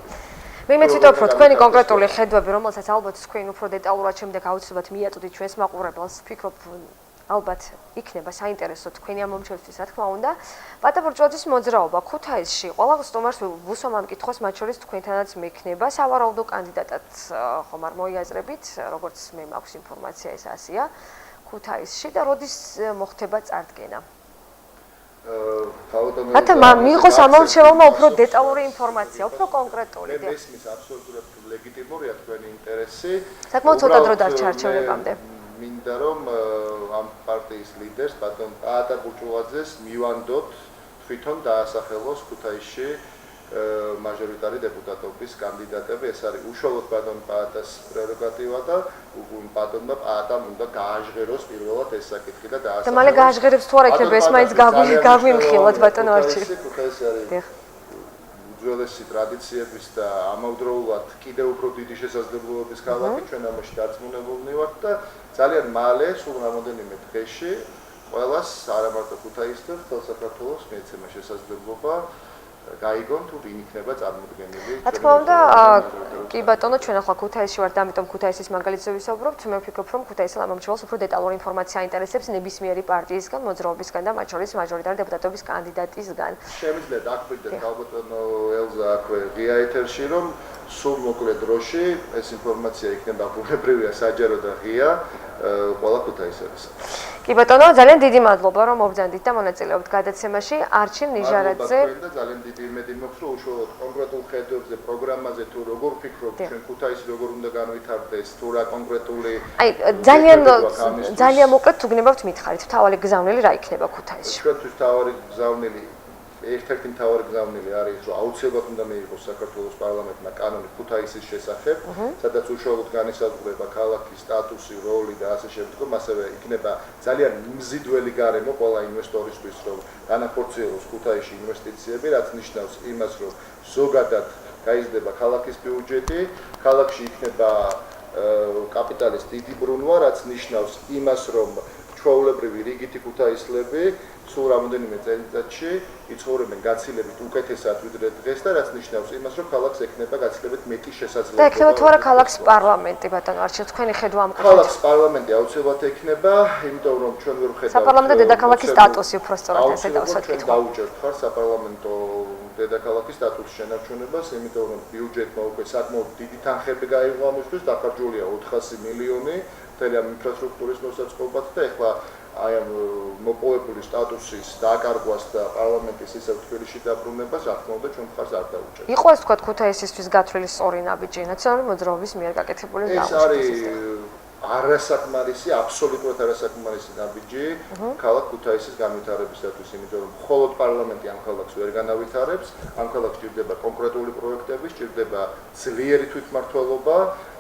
მე მეციტობ რომ თქვენი კონკრეტული ხედვები რომელსაც ალბათ თქვენ უფრო დეტალურად შემდეგ აუცილებლად მიაწოდით ჩვენს მაყურებელს ვფიქრობ ალბათ იქნება საინტერესო თქვენი ამ მომჩევისთვის, რა თქმა უნდა. პაატა ბურჯულაძის მოძრაობა ქუთაისში ყველა სტუმარს ვუსვამ ამ კითხვას, მათ შორის თქვენთანაც მექნება სავარაუდო კანდიდატად ხომ არ მოიაზრებით, როგორც მე მაქვს ინფორმაცია ეს ასია ქუთაისში და როდის მოხდება წარდგენა? რათა მიიღოს ამომრჩეველმა უფრო დეტალური ინფორმაცია, უფრო კონკრეტული. მე მესმის აბსოლუტურად ლეგიტიმურია თქვენი ინტერესი. საკმაოდ ცოტა დრო დარჩა არჩევნებამდე. მინდა რომ ამ პარტიის ლიდერს ბატონ პაატა ბურჯულაძეს მივანდოთ თვითონ დაასახელოს ქუთაისში მაჟორიტარი დეპუტატობის კანდიდატები. ეს არის უშუალოდ ბატონ პაატას პრეროგატივა და ბატონმა პაატამ უნდა გააჟღეროს პირველად ეს საკითხი და დაასახელოს. და მალე გააჟღერებს თუ არა იქნება ეს მაინც გაგვიმხილოთ ბატონო არჩევი. ქუთაისი არის უძველესი ტრადიციების და ამავდროულად კიდევ უფრო დიდი შესაძლებლობების ქალაქი ჩვენ ამაში დარწმუნებულნი ვართ და ძალიან მალე სულ რამოდენიმე დღეში ყველას არა მარტო ქუთაისს და მთელ საქართველოს მიეცემა შესაძლებლობა გაიგონ თუ ვინ იქნება წარმოდგენილი. რა თქმა უნდა, კი ბატონო, ჩვენ ახლა ქუთაისში ვართ, ამიტომ ქუთაისის მაგალითზე ვისაუბრობთ. მე ვფიქრობ, რომ ქუთაისელ ამომრჩეველს უფრო დეტალური ინფორმაცია აინტერესებს ნებისმიერი პარტიისგან, მოძრაობისგან და მათ შორის მაჟორიტარი დეპუტატობის კანდიდატისგან. შემიძლია დაგვიდეთ ალბათო ელზა აქვე ღია ეთერში, რომ სულ მოკლე დროში ეს ინფორმაცია იქნება ბუნებრივია, საჯარო და ღია ყველა ქუთაისელის. კი ბატონო, ძალიან დიდი მადლობა რომ მობრძანდით და მონაწილეობთ გადაცემაში. არჩილ ნიჟარაძე და ძალიან დიდი იმედი მაქვს, რომ უშუალოდ კონკრეტულ ხედვებზე, პროგრამაზე თუ როგორ ვფიქრობთ, ჩვენ ქუთაისი როგორ უნდა განვითარდეს, თუ რა კონკრეტული აი ძალიან მოკლედ თუ გნებავთ მითხარით, თავარი გზავნილი რა იქნება ქუთაისში? ჩვენთვის თავარი გზავნილი ერთ-ერთი მთავარი გზავნილი არის, რომ აუცილებლად უნდა მიიღოს საქართველოს პარლამენტმა კანონი ქუთაისის შესახებ, სადაც უშუალოდ განისაზღვრება ქალაქის სტატუსი, როლი და ასე შემდგომ, ასევე იქნება ძალიან მზიდველი გარემო ყველა ინვესტორისთვის, რომ განახორციელოს ქუთაისში ინვესტიციები, რაც ნიშნავს იმას, რომ ზოგადად გაიზრდება ქალაქის ბიუჯეტი, ქალაქში იქნება კაპიტალის დიდი ბრუნვა, რაც ნიშნავს იმას, რომ ჩვეულებრივი რიგითი ქუთაისლები სულ რამოდენიმე წელიწადში იცხოვრებენ გაცილებით უკეთესად ვიდრე დღეს და რაც ნიშნავს იმას, რომ ქალაქს ექნება გაცილებით მეტი შესაძლებლობა. და ექნება თუ არა ქალაქს პარლამენტი, ბატონო არჩილ, თქვენი ხედვა ამ კუთხით? ქალაქს პარლამენტი აუცილებლად ექნება, იმიტომ რომ ჩვენ ვერ ვხედავთ საპარლამენტო დედაქალაქის სტატუსი უფრო სწორად ესე დავსვათ კითხვა. კითხვა. დაუჭერთ ხარ საპარლამენტო დედაქალაქის სტატუსის შენარჩუნებას, იმიტომ რომ ბიუჯეტმა უკვე საკმაოდ დიდი თანხები გაიღო ამისთვის, დახარჯულია 400 მილიონი მთელი ამ ინფრასტრუქტურის მოსაწყობად და ეხლა აი ამ მოპოვებული სტატუსის დაკარგვას და პარლამენტის ისევ თბილისში დაბრუნებას, რა თქმა უნდა, ჩვენ მხარს არ დაუჭერთ. იყო ეს თქვა ქუთაისისთვის გათვლილი სწორი ნაბიჯი ნაციონალური მოძრაობის მიერ გაკეთებული ეს არის არასაკმარისი, აბსოლუტურად არასაკმარისი ნაბიჯი ქალაქ ქუთაისის განვითარებისათვის, იმიტომ რომ მხოლოდ პარლამენტი ამ ქალაქს ვერ განავითარებს, ამ ქალაქს ჭირდება კონკრეტული პროექტები, ჭირდება ძლიერი თვითმმართველობა,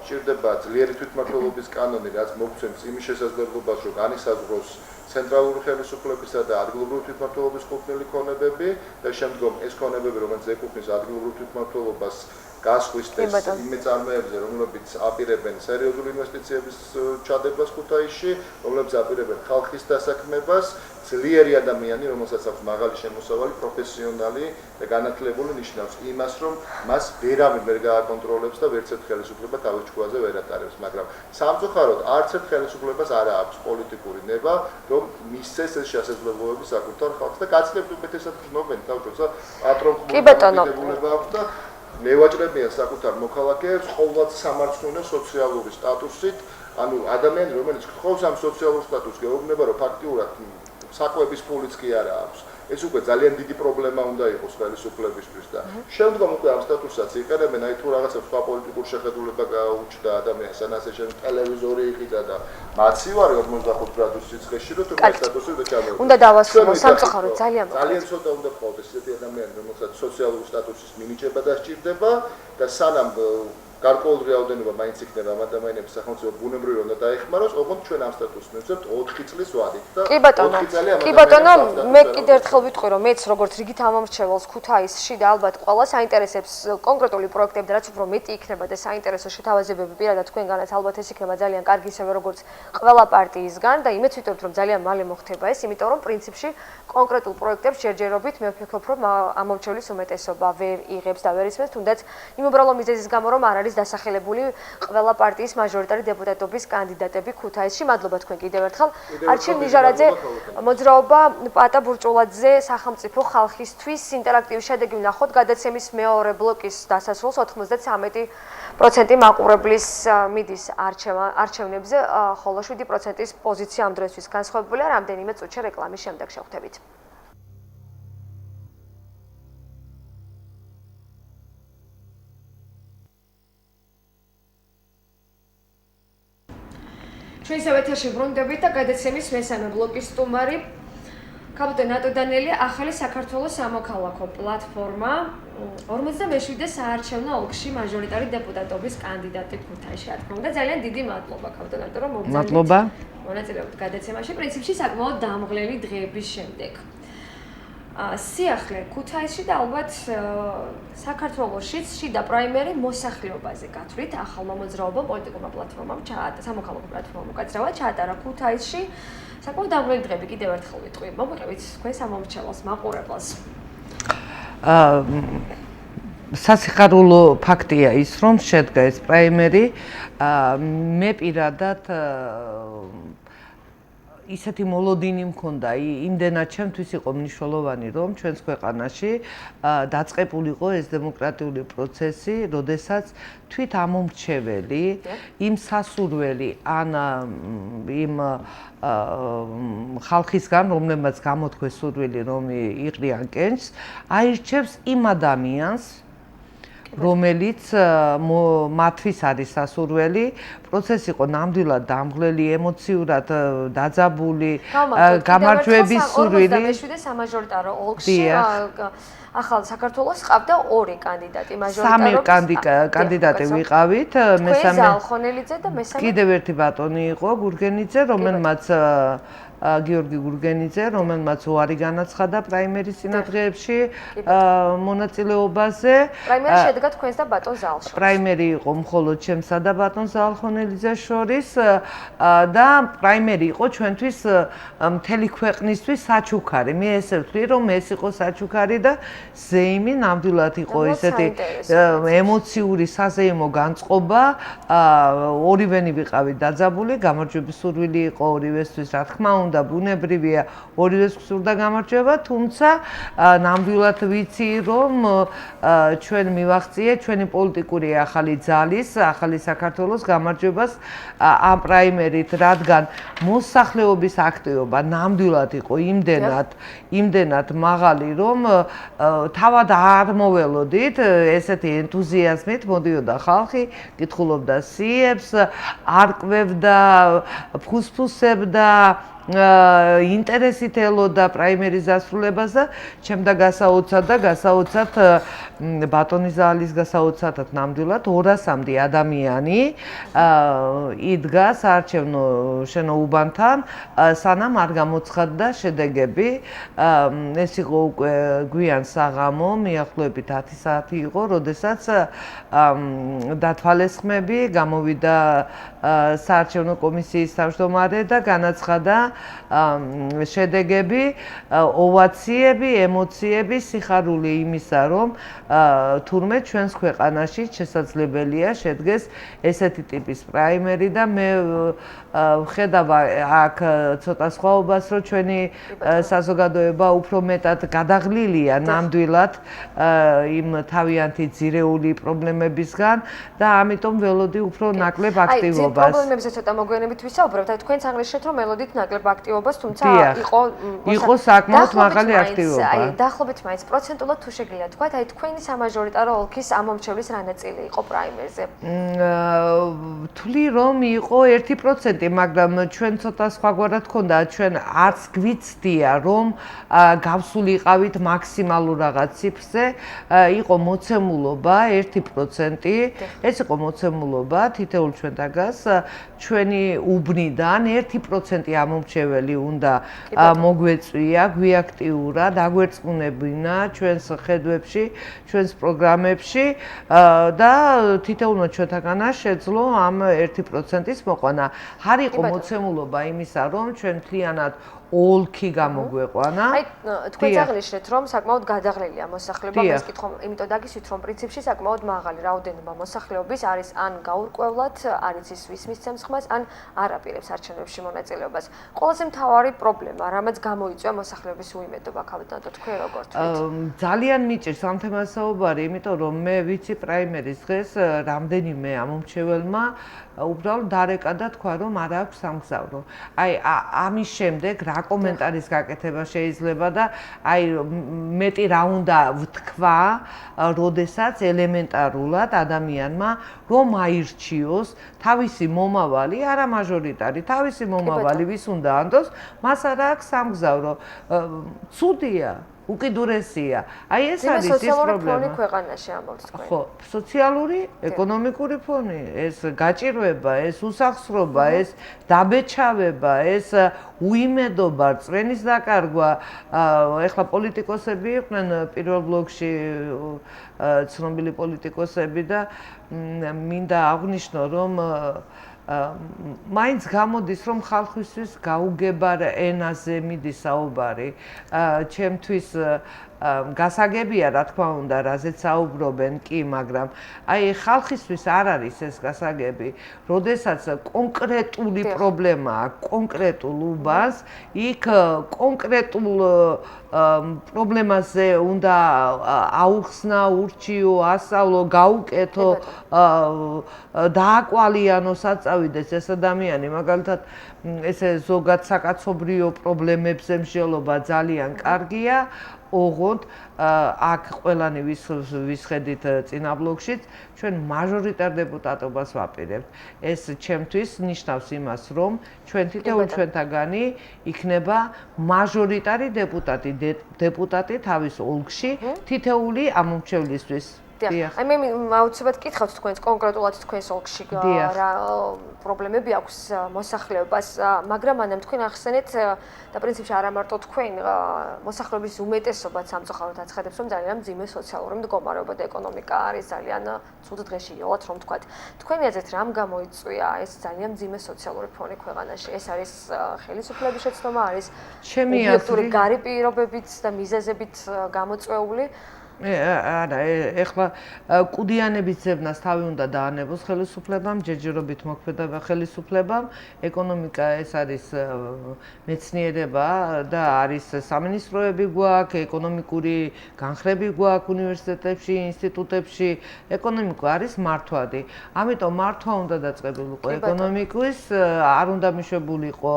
ჭირდება ძლიერი თვითმმართველობის კანონი, რაც მოგცემს იმის შესაძლებლობას, რომ განისაზღვროს ცენტრალური ხელისუფლებისა და ადგილობრივი თვითმმართველობის კუთვნილი ქონებები და შემდგომ ეს ქონებები, რომელიც ეკუთვნის ადგილობრივ თვითმმართველობას გასხვისდეს იმ მეწარმეებზე, რომლებიც აპირებენ სერიოზული ინვესტიციების ჩადებას ქუთაისში, რომლებიც აპირებენ ხალხის დასაქმებას, ძლიერი ადამიანი, რომელსაც აქვს მაღალი შემოსავალი, პროფესიონალი და განათლებული, ნიშნავს იმას, რომ მას ვერავინ ვერ გააკონტროლებს და ვერცერთ ხელისუფლება თავის ჭკუაზე ვერ ატარებს, მაგრამ სამწუხაროდ არც ერთ ხელისუფლებას არ აქვს პოლიტიკური ნება, რომ მისცეს ეს შესაძლებლობები საკუთარ ხალხს და გაცლებთ უკეთესად გრძნობენ თავს, როცა პატრონობა აქვს და მევაჭრებიან საკუთარ მოქალაქეებს ყოველდღე სამარცხვინო სოციალური სტატუსით, ანუ ადამიანი, რომელიც გთხოვს ამ სოციალურ სტატუსს, გეუბნება, რომ ფაქტიურად საკვების ფულიც კი არა აქვს. ეს უკვე ძალიან დიდი პრობლემა უნდა იყოს ხელისუფლებისთვის და შემდგომ უკვე ამ სტატუსსაც იყენებენ, აი თუ რაღაცა სხვა პოლიტიკურ შეხედულება გაუჩნდა ადამიანს, ან ასე შემდეგ ტელევიზორი იყიდა და მაცივარი 45 გრადუსის სიცხეში, რომ ეს სტატუსი და ჩამოვიდა. უნდა დავასრულო სამწუხაროდ ძალიან ცოტა უნდა ყავდეს ესეთი ადამიანი, რომელსაც სოციალური სტატუსის მინიჭება დასჭირდება და სანამ გარკვეული რაოდენობა მაინც იქნება ამ ადამიანების სახელმწიფო ბუნებრივი უნდა დაეხმაროს, ოღონდ ჩვენ ამ სტატუსს მივცემთ 4 წლის ვადით და 4 წელი ამ კი ბატონო, მე კიდევ ერთხელ ვიტყვი, რომ მეც როგორც რიგით ამომრჩეველს ქუთაისში და ალბათ ყველა საინტერესებს კონკრეტული პროექტები და რაც უფრო მეტი იქნება და საინტერესო შეთავაზებები პირადად თქვენგანაც ალბათ ეს იქნება ძალიან კარგი ისევე როგორც ყველა პარტიისგან და იმეც ვიტყვით, რომ ძალიან მალე მოხდება ეს, იმიტომ რომ პრინციპში კონკრეტულ პროექტებს ჯერჯერობით მე ვფიქრობ, რომ ამომრჩევლის უმეტესობა ვერ იღებს და ვერ ისმენს, თუნდაც იმ უბრალო მიზეზის გამო, რომ არ არის დასახელებული ყველა პარტიის მაჟორიტარი დეპუტატობის კანდიდატები ქუთაისში. მადლობა თქვენ კიდევ ერთხელ. არჩილ ნიჟარაძე, მოძრაობა პატა ბურჭულაძე, სახელმწიფო ხალხისთვის ინტერაქტიული შედეგი ვნახოთ გადაცემის მეორე ბლოკის დასასრულს 93% მაყურებლის მიდის არჩევნებზე, ხოლო 7%-ის პოზიცია ამ დროისთვის განსხვავებულია. რამდენიმე წუთში რეკლამის შემდეგ შევხვდებით. ჩვენ ისევ ეთერში ბრუნდებით და გადაცემის მესამე ბლოკის სტუმარი კაპიტან ნატო დანელი, ახალი საქართველოს სამოქალაქო პლატფორმა 47-ე საარჩევნო ოლქში მაჟორიტარი დეპუტატობის კანდიდატი ქუთაისში. რა თქმა უნდა, ძალიან დიდი მადლობა კაპიტან ნატო, რომ მონაწილეობთ გადაცემაში, პრინციპში საკმაოდ დამღლელი დღეების შემდეგ. სიახლე ქუთაისში და ალბათ საქართველოშიც შიდა პრაიმერი მოსახლეობაზე გათვლით ახალმა მოძრაობამ პოლიტიკურმა პლატფორმამ სამოქალაქო პლატფორმამ უკაცრავად ჩაატარა ქუთაისში საკმაოდ დამღლელი დღეები კიდევ ერთხელ ვიტყვი მოგიყევით თქვენ სამომრჩეველს მაყურებელს სასიხარულო ფაქტია ის რომ შედგა ეს პრაიმერი მე პირადად ისეთი მოლოდინი მქონდა, იმდენად ჩემთვის იყო მნიშვნელოვანი, რომ ჩვენს ქვეყანაში დაწყებულიყო ეს დემოკრატიული პროცესი, როდესაც თვით ამომრჩეველი, იმ სასურველი ან იმ ხალხისგან, რომლებმაც გამოთქვეს სურვილი, რომ იყრიან კენჭს, აირჩევს იმ ადამიანს, რომელიც მათთვის არის სასურველი, პროცესი იყო ნამდვილად დამღლელი, ემოციურად დაძაბული, გამარჯვების სურვილი. 47-ე სამაჟორიტარო ოლქში ახალ საქართველოს ყავდა 2 კანდიდატი მაჟორიტარობის. 3 კანდიდატი ვიყავით, მესამე ალხონელიძე და მესამე კიდევ ერთი ბატონი იყო გურგენიძე, რომელმაც გიორგი გურგენიძე, რომელმაც უარი განაცხადა პრაიმერის წინადღეებში მონაწილეობაზე. პრაიმერი შედგა თქვენს და ბატონ ზალშორის. პრაიმერი იყო მხოლოდ ჩემსა და ბატონ ზალხონელიძეს შორის და პრაიმერი იყო ჩვენთვის მთელი ქვეყნისთვის საჩუქარი. მე ესე ვთვლი, რომ ეს იყო საჩუქარი და ზეიმი ნამდვილად იყო ესეთი ემოციური საზეიმო განწყობა. ორივენი ვიყავით დაძაბული, გამარჯვების სურვილი იყო ორივესთვის, რა თქმა უნდა ბუნებრივია ორივეს გსურდა გამარჯვება, თუმცა ნამდვილად ვიცი რომ ჩვენ მივახციეთ ჩვენი პოლიტიკური ახალი ძალის, ახალი საქართველოს გამარჯვებას ამ პრაიმერით, რადგან მოსახლეობის აქტივობა ნამდვილად იყო იმდენად მაღალი, რომ თავად არ მოველოდით ესეთი ენთუზიაზმით მოდიოდა ხალხი, კითხულობდა სიებს, არკვევდა, ფუსფუსებდა, ინტერესით ელოდა პრაიმერის დასრულებას და ჩემდა გასაოცად ბატონი ზალის გასაოცადად ნამდვილად 200-მდე ადამიანი იდგა საარჩევნო შენოუბანთან, სანამ არ გამოცხადდა შედეგები. ეს იყო უკვე გვიან საღამო, მიახლოებით 10 საათი იყო, როდესაც დათვალისხმები, გამოვიდა საარჩევნო კომისიის თავმჯდომარე და განაცხადა შედეგები, ოვაციები, ემოციები, სიხარული იმისა, რომ თურმე ჩვენს ქვეყანაში შესაძლებელია შედგეს ესეთი ტიპის პრაიმერი და მე ვხედავ აქ ცოტა სხვაობას, რომ ჩვენი საზოგადოება უფრო მეტად გადაღლილია ნამდვილად იმ თავიანთი ძირეული პრობლემებისგან და ამიტომ ველოდი უფრო ნაკლებ აქტივობას. აი, პრობლემებზე ცოტა მოგვიანებით ვისაუბრებთ. აი, თქვენ აღნიშნეთ, რომ ველოდით ნაკლებ აქტივობას, თუმცა იყო საკმაოდ მაღალი აქტივობა. აი, დაახლოებით მაინც პროცენტულად თუ შეგიძლიათ თქვათ, აი, თქვენი სამაჟორიტარო ოლქის ამომრჩევლის რა ნაწილი იყო პრაიმერზე? თვლი რომ იყო 1%, მაგრამ ჩვენ ცოტა სხვაგვარად ქონდა, ჩვენ არც გვიცდია, რომ გავსულიყავით მაქსიმალურ რაღაც ციფრზე, იყო მოცემულობა 1%, ეს იყო მოცემულობა თითოეულ ჩვენთაგას, ჩვენი უბნიდან 1% ამომრჩეველი უნდა მოგვეწვია, გვიაქტიურა, დაგვერწყუნებინა ჩვენს ხედვებში, ჩვენს პროგრამებში და თითოეულმა ჩვენთაგანა შეძლო ამ 1%-ის მოყვანა. არ იყო მოცემულობა იმისა, რომ ჩვენ მთლიანად ოლქი გამოგვეყვანა. აი, თქვენ აღნიშნეთ, რომ საკმაოდ გადაღლილია მოსახლეობა, მე ვკითხო, იმიტომ დაგისვით, რომ პრინციპში საკმაოდ მაღალი რაოდენობა მოსახლეობის არის ან გაურკვევლად, არის ის ვის მისცემს ხმას, ან არ აპირებს არჩევნებში მონაწილეობას. ყველაზე მთავარი პრობლემა, რამაც გამოიწვია მოსახლეობის უიმედობა, ქავდანტო, თქვენ როგორ თვლით? ძალიან მიჭირს ამ თემას საუბარი, იმიტომ რომ მე ვიცი პრაიმერის დღეს რამდენიმე ამომრჩეველმა უბრალოდ დარეკა და თქვა, რომ არ აქვს სამგზავრო. აი, ამის შემდეგ რა კომენტარის გაკეთება შეიძლება და აი მეტი რა უნდა ვთქვა, როდესაც ელემენტარულად ადამიანმა რომ აირჩიოს თავისი მომავალი, არა მაჟორიტარი, თავისი მომავალი ვის უნდა ანდოს, მას არ აქვს სამგზავრო. ცუდია. უკიდურესია. აი ეს არის ის პრობლემა. სოციალური ფონი ქვეყანაში ამბობთ თქვენ. ხო, სოციალური, ეკონომიკური ფონი, ეს გაჭირვება, ეს უსახსრობა, ეს დაბეჭავება, ეს უიმედობა, წვენის დაკარგვა. ეხლა პოლიტიკოსები იყვნენ პირველ ბლოკში ცნობილი პოლიტიკოსები და მინდა აღვნიშნო, რომ მაინც გამოდის, რომ ხალხისთვის გაუგებარ ენაზე მიდის საუბარი. ჩემთვის გასაგებია, რა თქმა უნდა, რაზეც საუბრობენ კი, მაგრამ აი ხალხისთვის არ არის ეს გასაგები. როდესაც კონკრეტული პრობლემა აქვს, კონკრეტულ უბანს, იქ კონკრეტულ პრობლემაზე უნდა აუხსნა, ურჩიო, ასწავლო, გაუკეთო, დააკვალიანო, საწავიდეს ეს ადამიანი, მაგალითად ესე ზოგად საკაცობრიო პრობლემებზე მსჯელობა ძალიან კარგია. ოღონდ აქ ყველანი ვისხედით წინა ბლოკშიც ჩვენ მაჟორიტარ დეპუტატობას ვაპირებთ. ეს ჩემთვის ნიშნავს იმას, რომ ჩვენ თითოეულ ჩვენთაგანი იქნება მაჟორიტარი დეპუტატი თავის ოლქში თითოეული ამომრჩევლისთვის. აი მე აუცილებლად გითხავთ თქვენს კონკრეტულად თქვენს ოლქში რა პრობლემები აქვს მოსახლეობას, მაგრამ მანამ თქვენ ახსენეთ და პრინციპში არა მარტო თქვენ მოსახლეობის უმეტესობაც სამწუხაროდ აცხადებს, რომ ძალიან მძიმე სოციალური მდგომარეობა და ეკონომიკა არის ძალიან ცუდ დღეში იოლად რომ თქვათ. თქვენი აზრით რამ გამოიწვია ეს ძალიან მძიმე სოციალური ფონი ქვეყანაში? ეს არის ხელისუფლების შეცდომა, არის ობიექტური გარი პირობებით და მიზეზებით გამოწვეული? არა, ეხლა კუდიანების ძებნას თავი უნდა დაანებოს ხელისუფლებამ, ჯერჯერობით მოქმედება ხელისუფლებამ, ეკონომიკა ეს არის მეცნიერება და არის სამინისტროები გვაქვს, ეკონომიკური განხრები გვაქვს უნივერსიტეტებში, ინსტიტუტებში, ეკონომიკა არის მართვადი. ამიტომ მართვა უნდა დაწყებულიყო ეკონომიკის, არ უნდა მიშვებულიყო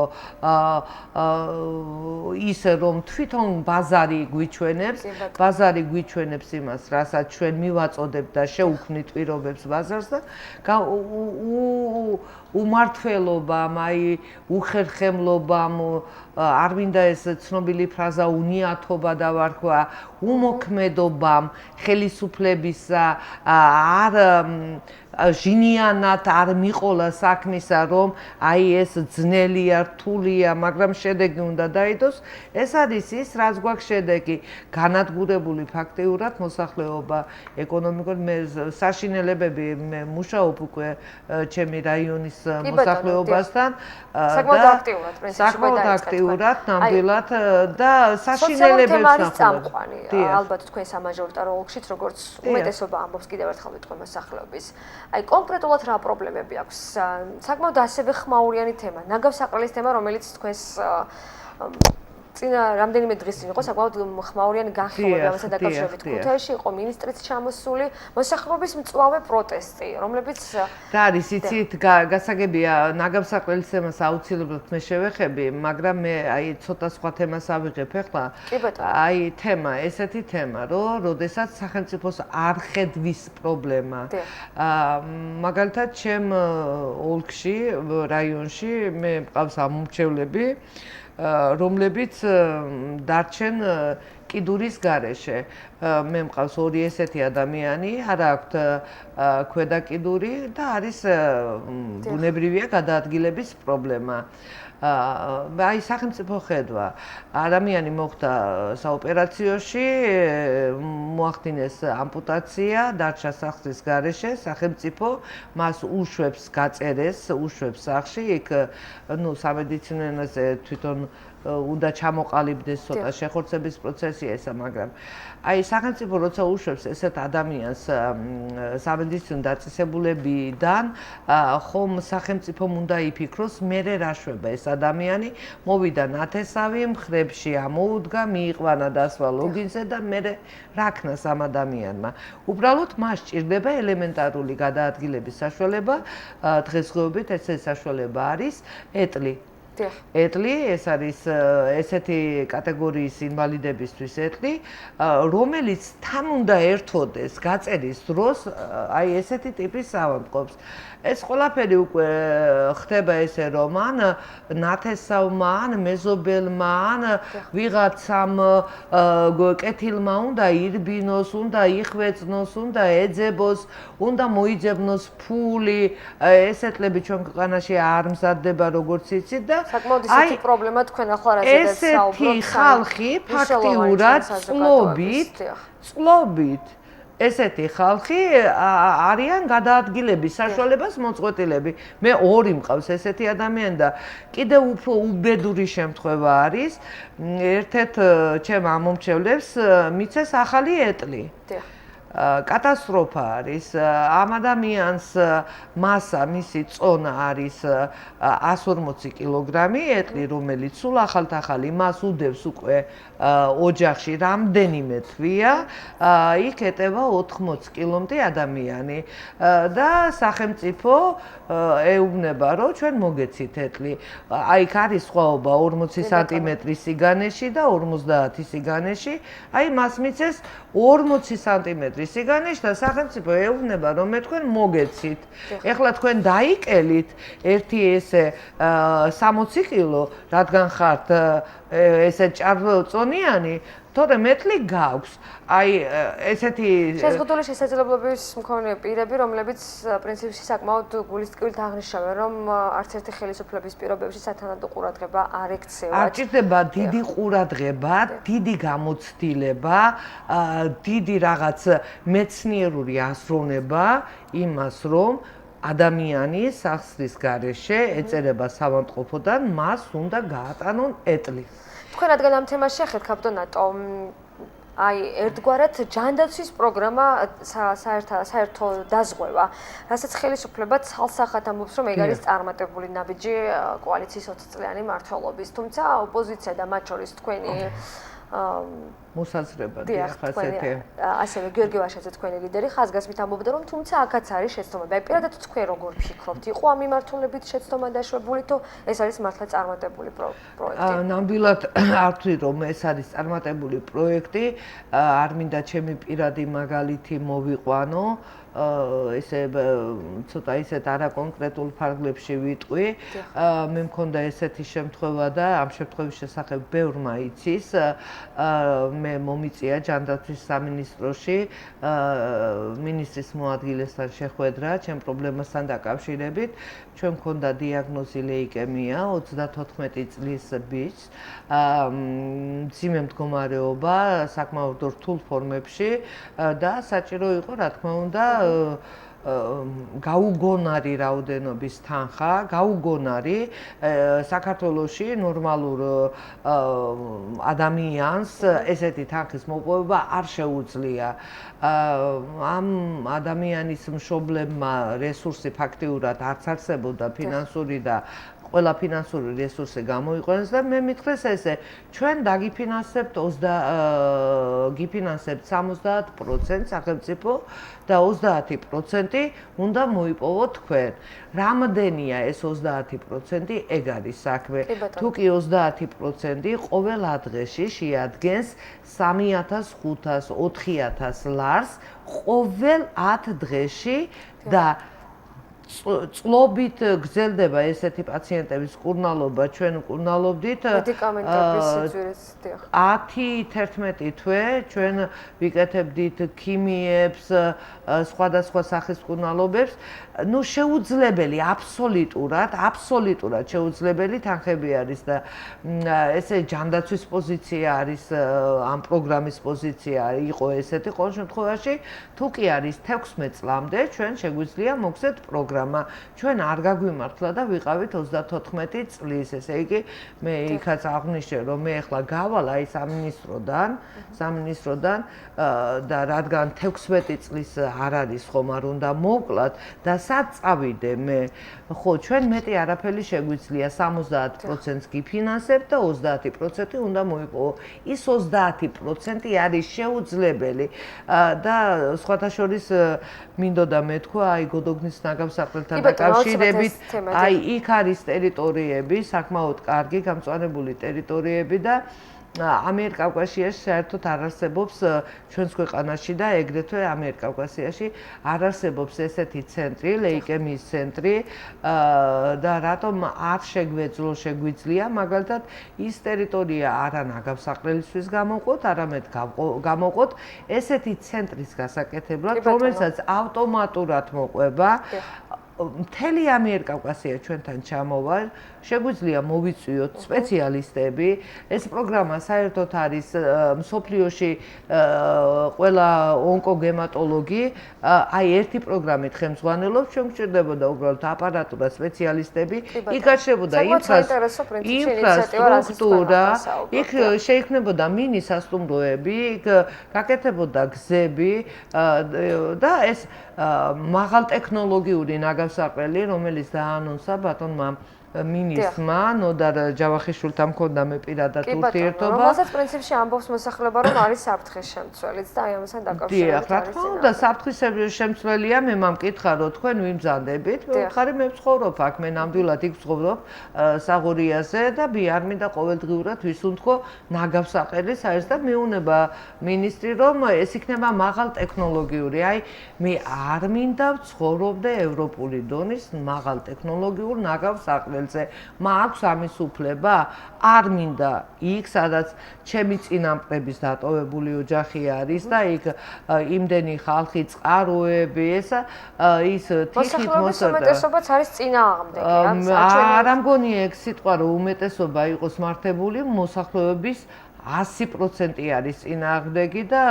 ისე რომ თვითონ ბაზარი გვიჩვენებს, იმას, რასაც ჩვენ მივაწოდებთ და შევქმნით პირობებს ბაზარს და უმართლობამ, უხერხემლობამ, არ მინდა ეს ცნობილი ფრაზა უნიათობა დავარქვა, უმოქმედობამ, ხელისუფლებისა არ ჟინიანად არ მიყოლა საქმისა, რომ ეს ძნელია, რთულია, მაგრამ შედეგი უნდა დაიდოს. ეს არის ის, რაც გვაქვს შედეგი, განადგურებული ფაქტიურად მოსახლეობა, ეკონომიკურად. მე საშინელებები მუშაობ უკვე ჩემი რაიონის მოსახლეობასთან საკმაოდ აქტიურად, ნამდვილად და საშინელებებს წამყვანი. ალბათ თქვენ სამაჟორიტარო ოლქშიც, როგორც უმეტესობა ამბობს, კიდევ ერთხელ ვიტყვი მოსახლეობის. აი კონკრეტულად რა პრობლემები აქვს? საკმაოდ ასევე ხმაურიანი თემა, ნაგავსაყრელის თემა, რომელიც თქვენს წინა რამდენიმე დღის წინ იყო საკმაოდ ხმაურიანი განხილვები ამასთან დაკავშირებით. ქუთაისში იყო მინისტრიც ჩამოსული, მოსახლეობის მწვავე პროტესტი, რომლებიც და არის იცით, გასაგებია, ნაგავსაყრელის თემას აუცილებლად მე შევეხები, მაგრამ მე აი ცოტა სხვა თემას ავიღებ ახლა. აი თემა, ესეთი თემა, რომ როდესაც სახელმწიფოს არ ხედვის პრობლემა. მაგალითად, ჩემ ოლქში, რაიონში მე მყავს ამომრჩევლები, რომლებიც დარჩენ კიდურის გარეშე. მე მყავს ორი ესეთი ადამიანი, არ აქვთ ქვედა კიდური და არის ბუნებრივია გადაადგილების პრობლემა. აი სახელმწიფო ხედვა. ადამიანი მოხვდა საოპერაციოში, მოახდინეს ამპუტაცია, დარჩა სახლის გარეშე, სახელმწიფო მას უშვებს გაწერეს, უშვებს სახში, იქ სამედიცინო ენაზე თვითონ უნდა ჩამოყალიბდეს ცოტა შეხორცების პროცესია ესა, მაგრამ აი სახელმწიფო როცა უშვებს ესეთ ადამიანს სამედიცინო დაწესებულებიდან, ხომ სახელმწიფომ უნდა იფიქროს, მერე რა შვება ეს ადამიანი, მოვიდა ნათესავი, მხრებში ამოუდგა, მიიყვანა დასვა ლოგინზე და მერე რა ქნას ამ ადამიანმა. უბრალოდ მას სჭირდება ელემენტარული გადაადგილების საშუალება, დღესდღეობით ეს საშუალება არის ეტლი. ეტლი, ეს არის ესეთი კატეგორიის ინვალიდებისთვის ეტლი, რომელიც თან უნდა ერთოდეს გაწერის დროს აი ესეთი ტიპის ავადმყოფს. ეს ყველაფერი უკვე ხდება ესე, რომ ან ნათესავმა, ან მეზობელმა, ან ვიღაცამ კეთილმა უნდა ირბინოს, უნდა იხვეწნოს, უნდა ეძებოს, უნდა მოიძებნოს ფული. ეს ეტლები ჩვენ ქვეყანაში არ მზადდება, როგორც იცით და საკმაოდ ისეთი პრობლემა თქვენ ახლა რაზედაც საუბრობთ. ესეთი ხალხი ფაქტიურად წლობით ესეთი ხალხი არიან გადაადგილების საშუალებას მოწყვეტილები. მე ორი მყავს ესეთი ადამიანი და კიდევ უფრო უბედური შემთხვევა არის, ერთ-ერთ ჩემ ამომრჩევლებს მიცეს ახალი ეტლი. კატასტროფა არის. ამ ადამიანს მასა, მისი წონა არის 140 კილოგრამი ეტლი, რომელიც სულ ახალ-ახალი მას უდევს უკვე ოჯახში რამდენიმე თვია, იქ ეტევა 80 კილომდე ადამიანი და სახელმწიფო ეუბნება, რომ ჩვენ მოგეცით ეტლი. აი იქ არის სხვაობა 40 სანტიმეტრის სიგანეში და 50 სიგანეში. აი მას მიცეს 40 სანტიმეტრის სიგანეში და სახელმწიფო ეუბნება, რომ მე თქვენ მოგეცით. ეხლა თქვენ დაიკელით ერთი ესე 60 კილო, რადგან ხართ ესე ჭარბწონიანი, თორემ ეტლი გაქვს. აი ესეთი შეზღუდული შესაძლებლობების მქონე პირები, რომლებიც პრინციპში საკმაოდ გულისწყვილთ აღნიშნავენ, რომ არც ერთი ხელისუფლების პირობებში სათანადო ყურადღება არ ექცევათ. არ ჭირდება დიდი ყურადღება, დიდი გამოცდილება, დიდი რაღაც მეცნიერული აზროვნება იმას, რომ ადამიანი სახლის გარეშე ეწერება საავადმყოფოდან, მას უნდა გაატანონ ეტლი. თქვენ რადგან ამ თემას შეხეთ, კაპიტან ნატო, აი ერთგვარად ჯანდაცვის პროგრამა საერთო დაზღვევა, რასაც ხელისუფლება ცალსახად ამბობს, რომ ეგ არის წარმატებული ნაბიჯი კოალიციის 20 წლიანი მმართველობის, თუმცა ოპოზიცია და მათ შორის თქვენი მოსაზრება დიახასეთი. ასევე გიორგი ვაშაძე თქვენი ლიდერი ხაზგასმით ამბობდა, რომ თუმცა აქაც არის შეცდომები. აი პირადად თქვენ როგორ ფიქრობთ, იყო ამ მიმართულებით შეცდომა დაშვებული თუ ეს არის მართლა წარმატებული პროექტი? ნამდვილად არ ვთვლი, რომ ეს არის წარმატებული პროექტი, არ მინდა ჩემი პირადი მაგალითი მოვიყვანო. ესე ცოტა ისეთ არაკონკრეტულ ფარგლებში ვიტყვი. მე მქონდა ესეთი შემთხვევა და ამ შემთხვევის შესახებ ბევრმა იცის. მე მომიწია ჯანდაცვის სამინისტროში მინისტრის მოადგილესთან შეხვედრა ჩემ პრობლემასთან დაკავშირებით. ჩვენ მქონდა დიაგნოზი ლეიკემია 34 წლის ბიჭს. მძიმე მდგომარეობა საკმაოდ რთულ ფორმებში და საჭირო იყო რა თქმა უნდა გაუგონარი რაოდენობის თანხა, გაუგონარი საქართველოში ნორმალურ ადამიანს ესეთი თანხის მოპოვება არ შეუძლია. ამ ადამიანის მშობლებმა რესურსი ფაქტიურად არც არსებობდა ფინანსური და ყველა ფინანსური რესურსი გამოიყენეს და მე მითხრეს ესე ჩვენ დაგიფინანსებთ გიფინანსებთ 70% სახელმწიფო და 30% უნდა მოიპოვოთ თქვენ. რამდენია ეს 30%? ეგ არის საქმე. თუ კი 30% ყოველ დღეში შეადგენს 3500, 4000 ლარს ყოველ 10 დღეში და წლობით გრძელდება ესეთი პაციენტების კურნალობა, ჩვენ კურნალობდით მედიკამენტების სიძვირეს, დიახ. 10-11 თვე ჩვენ ვიკეთებდით ქიმიებს, სხვადასხვა სახის კურნალობებს. ნუ შეუძლებელი აბსოლუტურად შეუძლებელი თანხები არის და ესე ჯანდაცვის პოზიცია არის ამ პროგრამის პოზიცია იყო ესეთი ყოველ შემთხვევაში თუ კი არის 16 წლამდე ჩვენ შეგვიძლია მოგცეთ პროგრამა ჩვენ არ გაგვიმართლა და ვიყავით 34 წლის ესე იგი მე იქაც აღვნიშნე რომ მე ახლა გავალ აი სამინისტროდან და რადგან 16 წლის არ არის ხომ არ უნდა მოკლათ და სად წავიდე მე ხო ჩვენ მეტი არაფერი შეგვიძლია 70%-ს გიფინანსებთ და 30% უნდა მოიპოვო ის 30% არის შეუძლებელი და სხვათა შორის მინდოდა მეთქვა აი გოდოგნის ნაგავსაყრელთან დაკავშირებით აი იქ არის ტერიტორიები საკმაოდ კარგი გამწვანებული ტერიტორიები და ამიერკავკასიაში საერთოდ არ არსებობს ჩვენს ქვეყანაში და ეგრეთვე ამიერკავკასიაში არ არსებობს ესეთი ცენტრი, ლეიკემიის ცენტრი და რატომ არ შეგვიძლია მაგალითად ის ტერიტორია არა ნაგავსაყრელისთვის გამოყოთ, არამედ გამოყოთ ესეთი ცენტრის გასაკეთებლად, რომელსაც ავტომატურად მოყვება მთელი ამიერკავკასია ჩვენთან ჩამოვა, შეგვიძლია მოვიწვიოთ სპეციალისტები. ეს პროგრამა საერთოდ არის მსოფლიოში ყველა ონკოგემატოლოგი აი ერთი პროგრამით ხელმძღვანელობს, ჩვენ გვჭირდებოდა უბრალოდ აპარატურა, სპეციალისტები, იქ გაჩნდებოდა ინფრასტრუქტურა, იქ შეიქმნებოდა მინი სასტუმროები, იქ გაკეთებოდა გზები და ეს მაღალტექნოლოგიური ნაგავსაყრელი, რომელიც დაანონსა ბატონმა მინისტრმა ნოდარ ჯავახიშვილთან მქონდა მე პირადად ურთიერთობა. რომელსაც პრინციპში ამბობს მოსახლეობა, რომ არის საფრთხის შემცველიც და აი ამასთან დაკავშირებით არის. რა თქმა უნდა, საფრთხის შემცველია, მე მამკითხა რომ თქვენ ვიმზადებით. ხარი მე ვცხოვრობ აქ, მე ნამდვილად იქ ვცხოვრობ საღორიაზე და არ მინდა ყოველდღიურად ვისუნთქო ნაგავსაყრელი საერთოდ და მეუნება მინისტრი რომ ეს იქნება მაღალტექნოლოგიური. აი მე არ მინდა ვცხოვრობდე ევროპული დონის მაღალტექნოლოგიურ ნაგავსაყრელს. მაქვს ამის უფლება? არ მინდა იქ, სადაც ჩემი წინამპრების დატოვებული ოჯახი არის და იქ იმდენი ხალხი წყაროები, ესა ის თიხით მოსახლეობის უმეტესობაც არის წინააღმდეგი. არ ამგონია ეგ სიტყვა რომ უმეტესობა იყოს მართებული მოსახლეობის 100% არის წინააღმდეგი და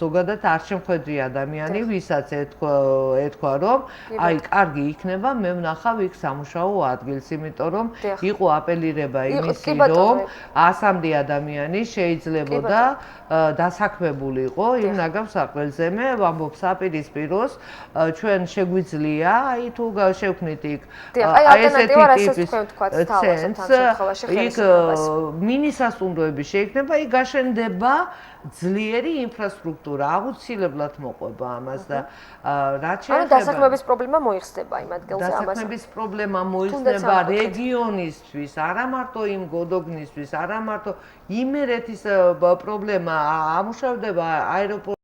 ზოგადად არ შემხედრი ადამიანი, ვისაც ეთქვა რომ აი კარგი იქნება, მე ვნახავ იქ სამუშაო ადგილს, იმიტომ რომ იყო აპელირება იმისი, რომ 100-მდე ადამიანი შეიძლებოდა დასაქმებულიყო იმ ნაგავ საყრელზე. მე ვამბობ საპირისპიროს, ჩვენ შეგვიძლია, აი თუ შევქმნით იქ აი ესეთი ტიპის ცენტრს, იქ მინისასტუმროები იქნება, იქ გაშენდება ძლიერი ინფრასტრუქტურა, აუცილებლად მოყვება ამას და რაც შეიძლება. ანუ დასაქმების პრობლემა მოიხსნება იმ ადგილზე ამას. დასაქმების პრობლემა მოიხსნება რეგიონისთვის, არა მარტო იმ გოდოგნისთვის, არა მარტო იმერეთის პრობლემა, ამუშავდება აეროპორტი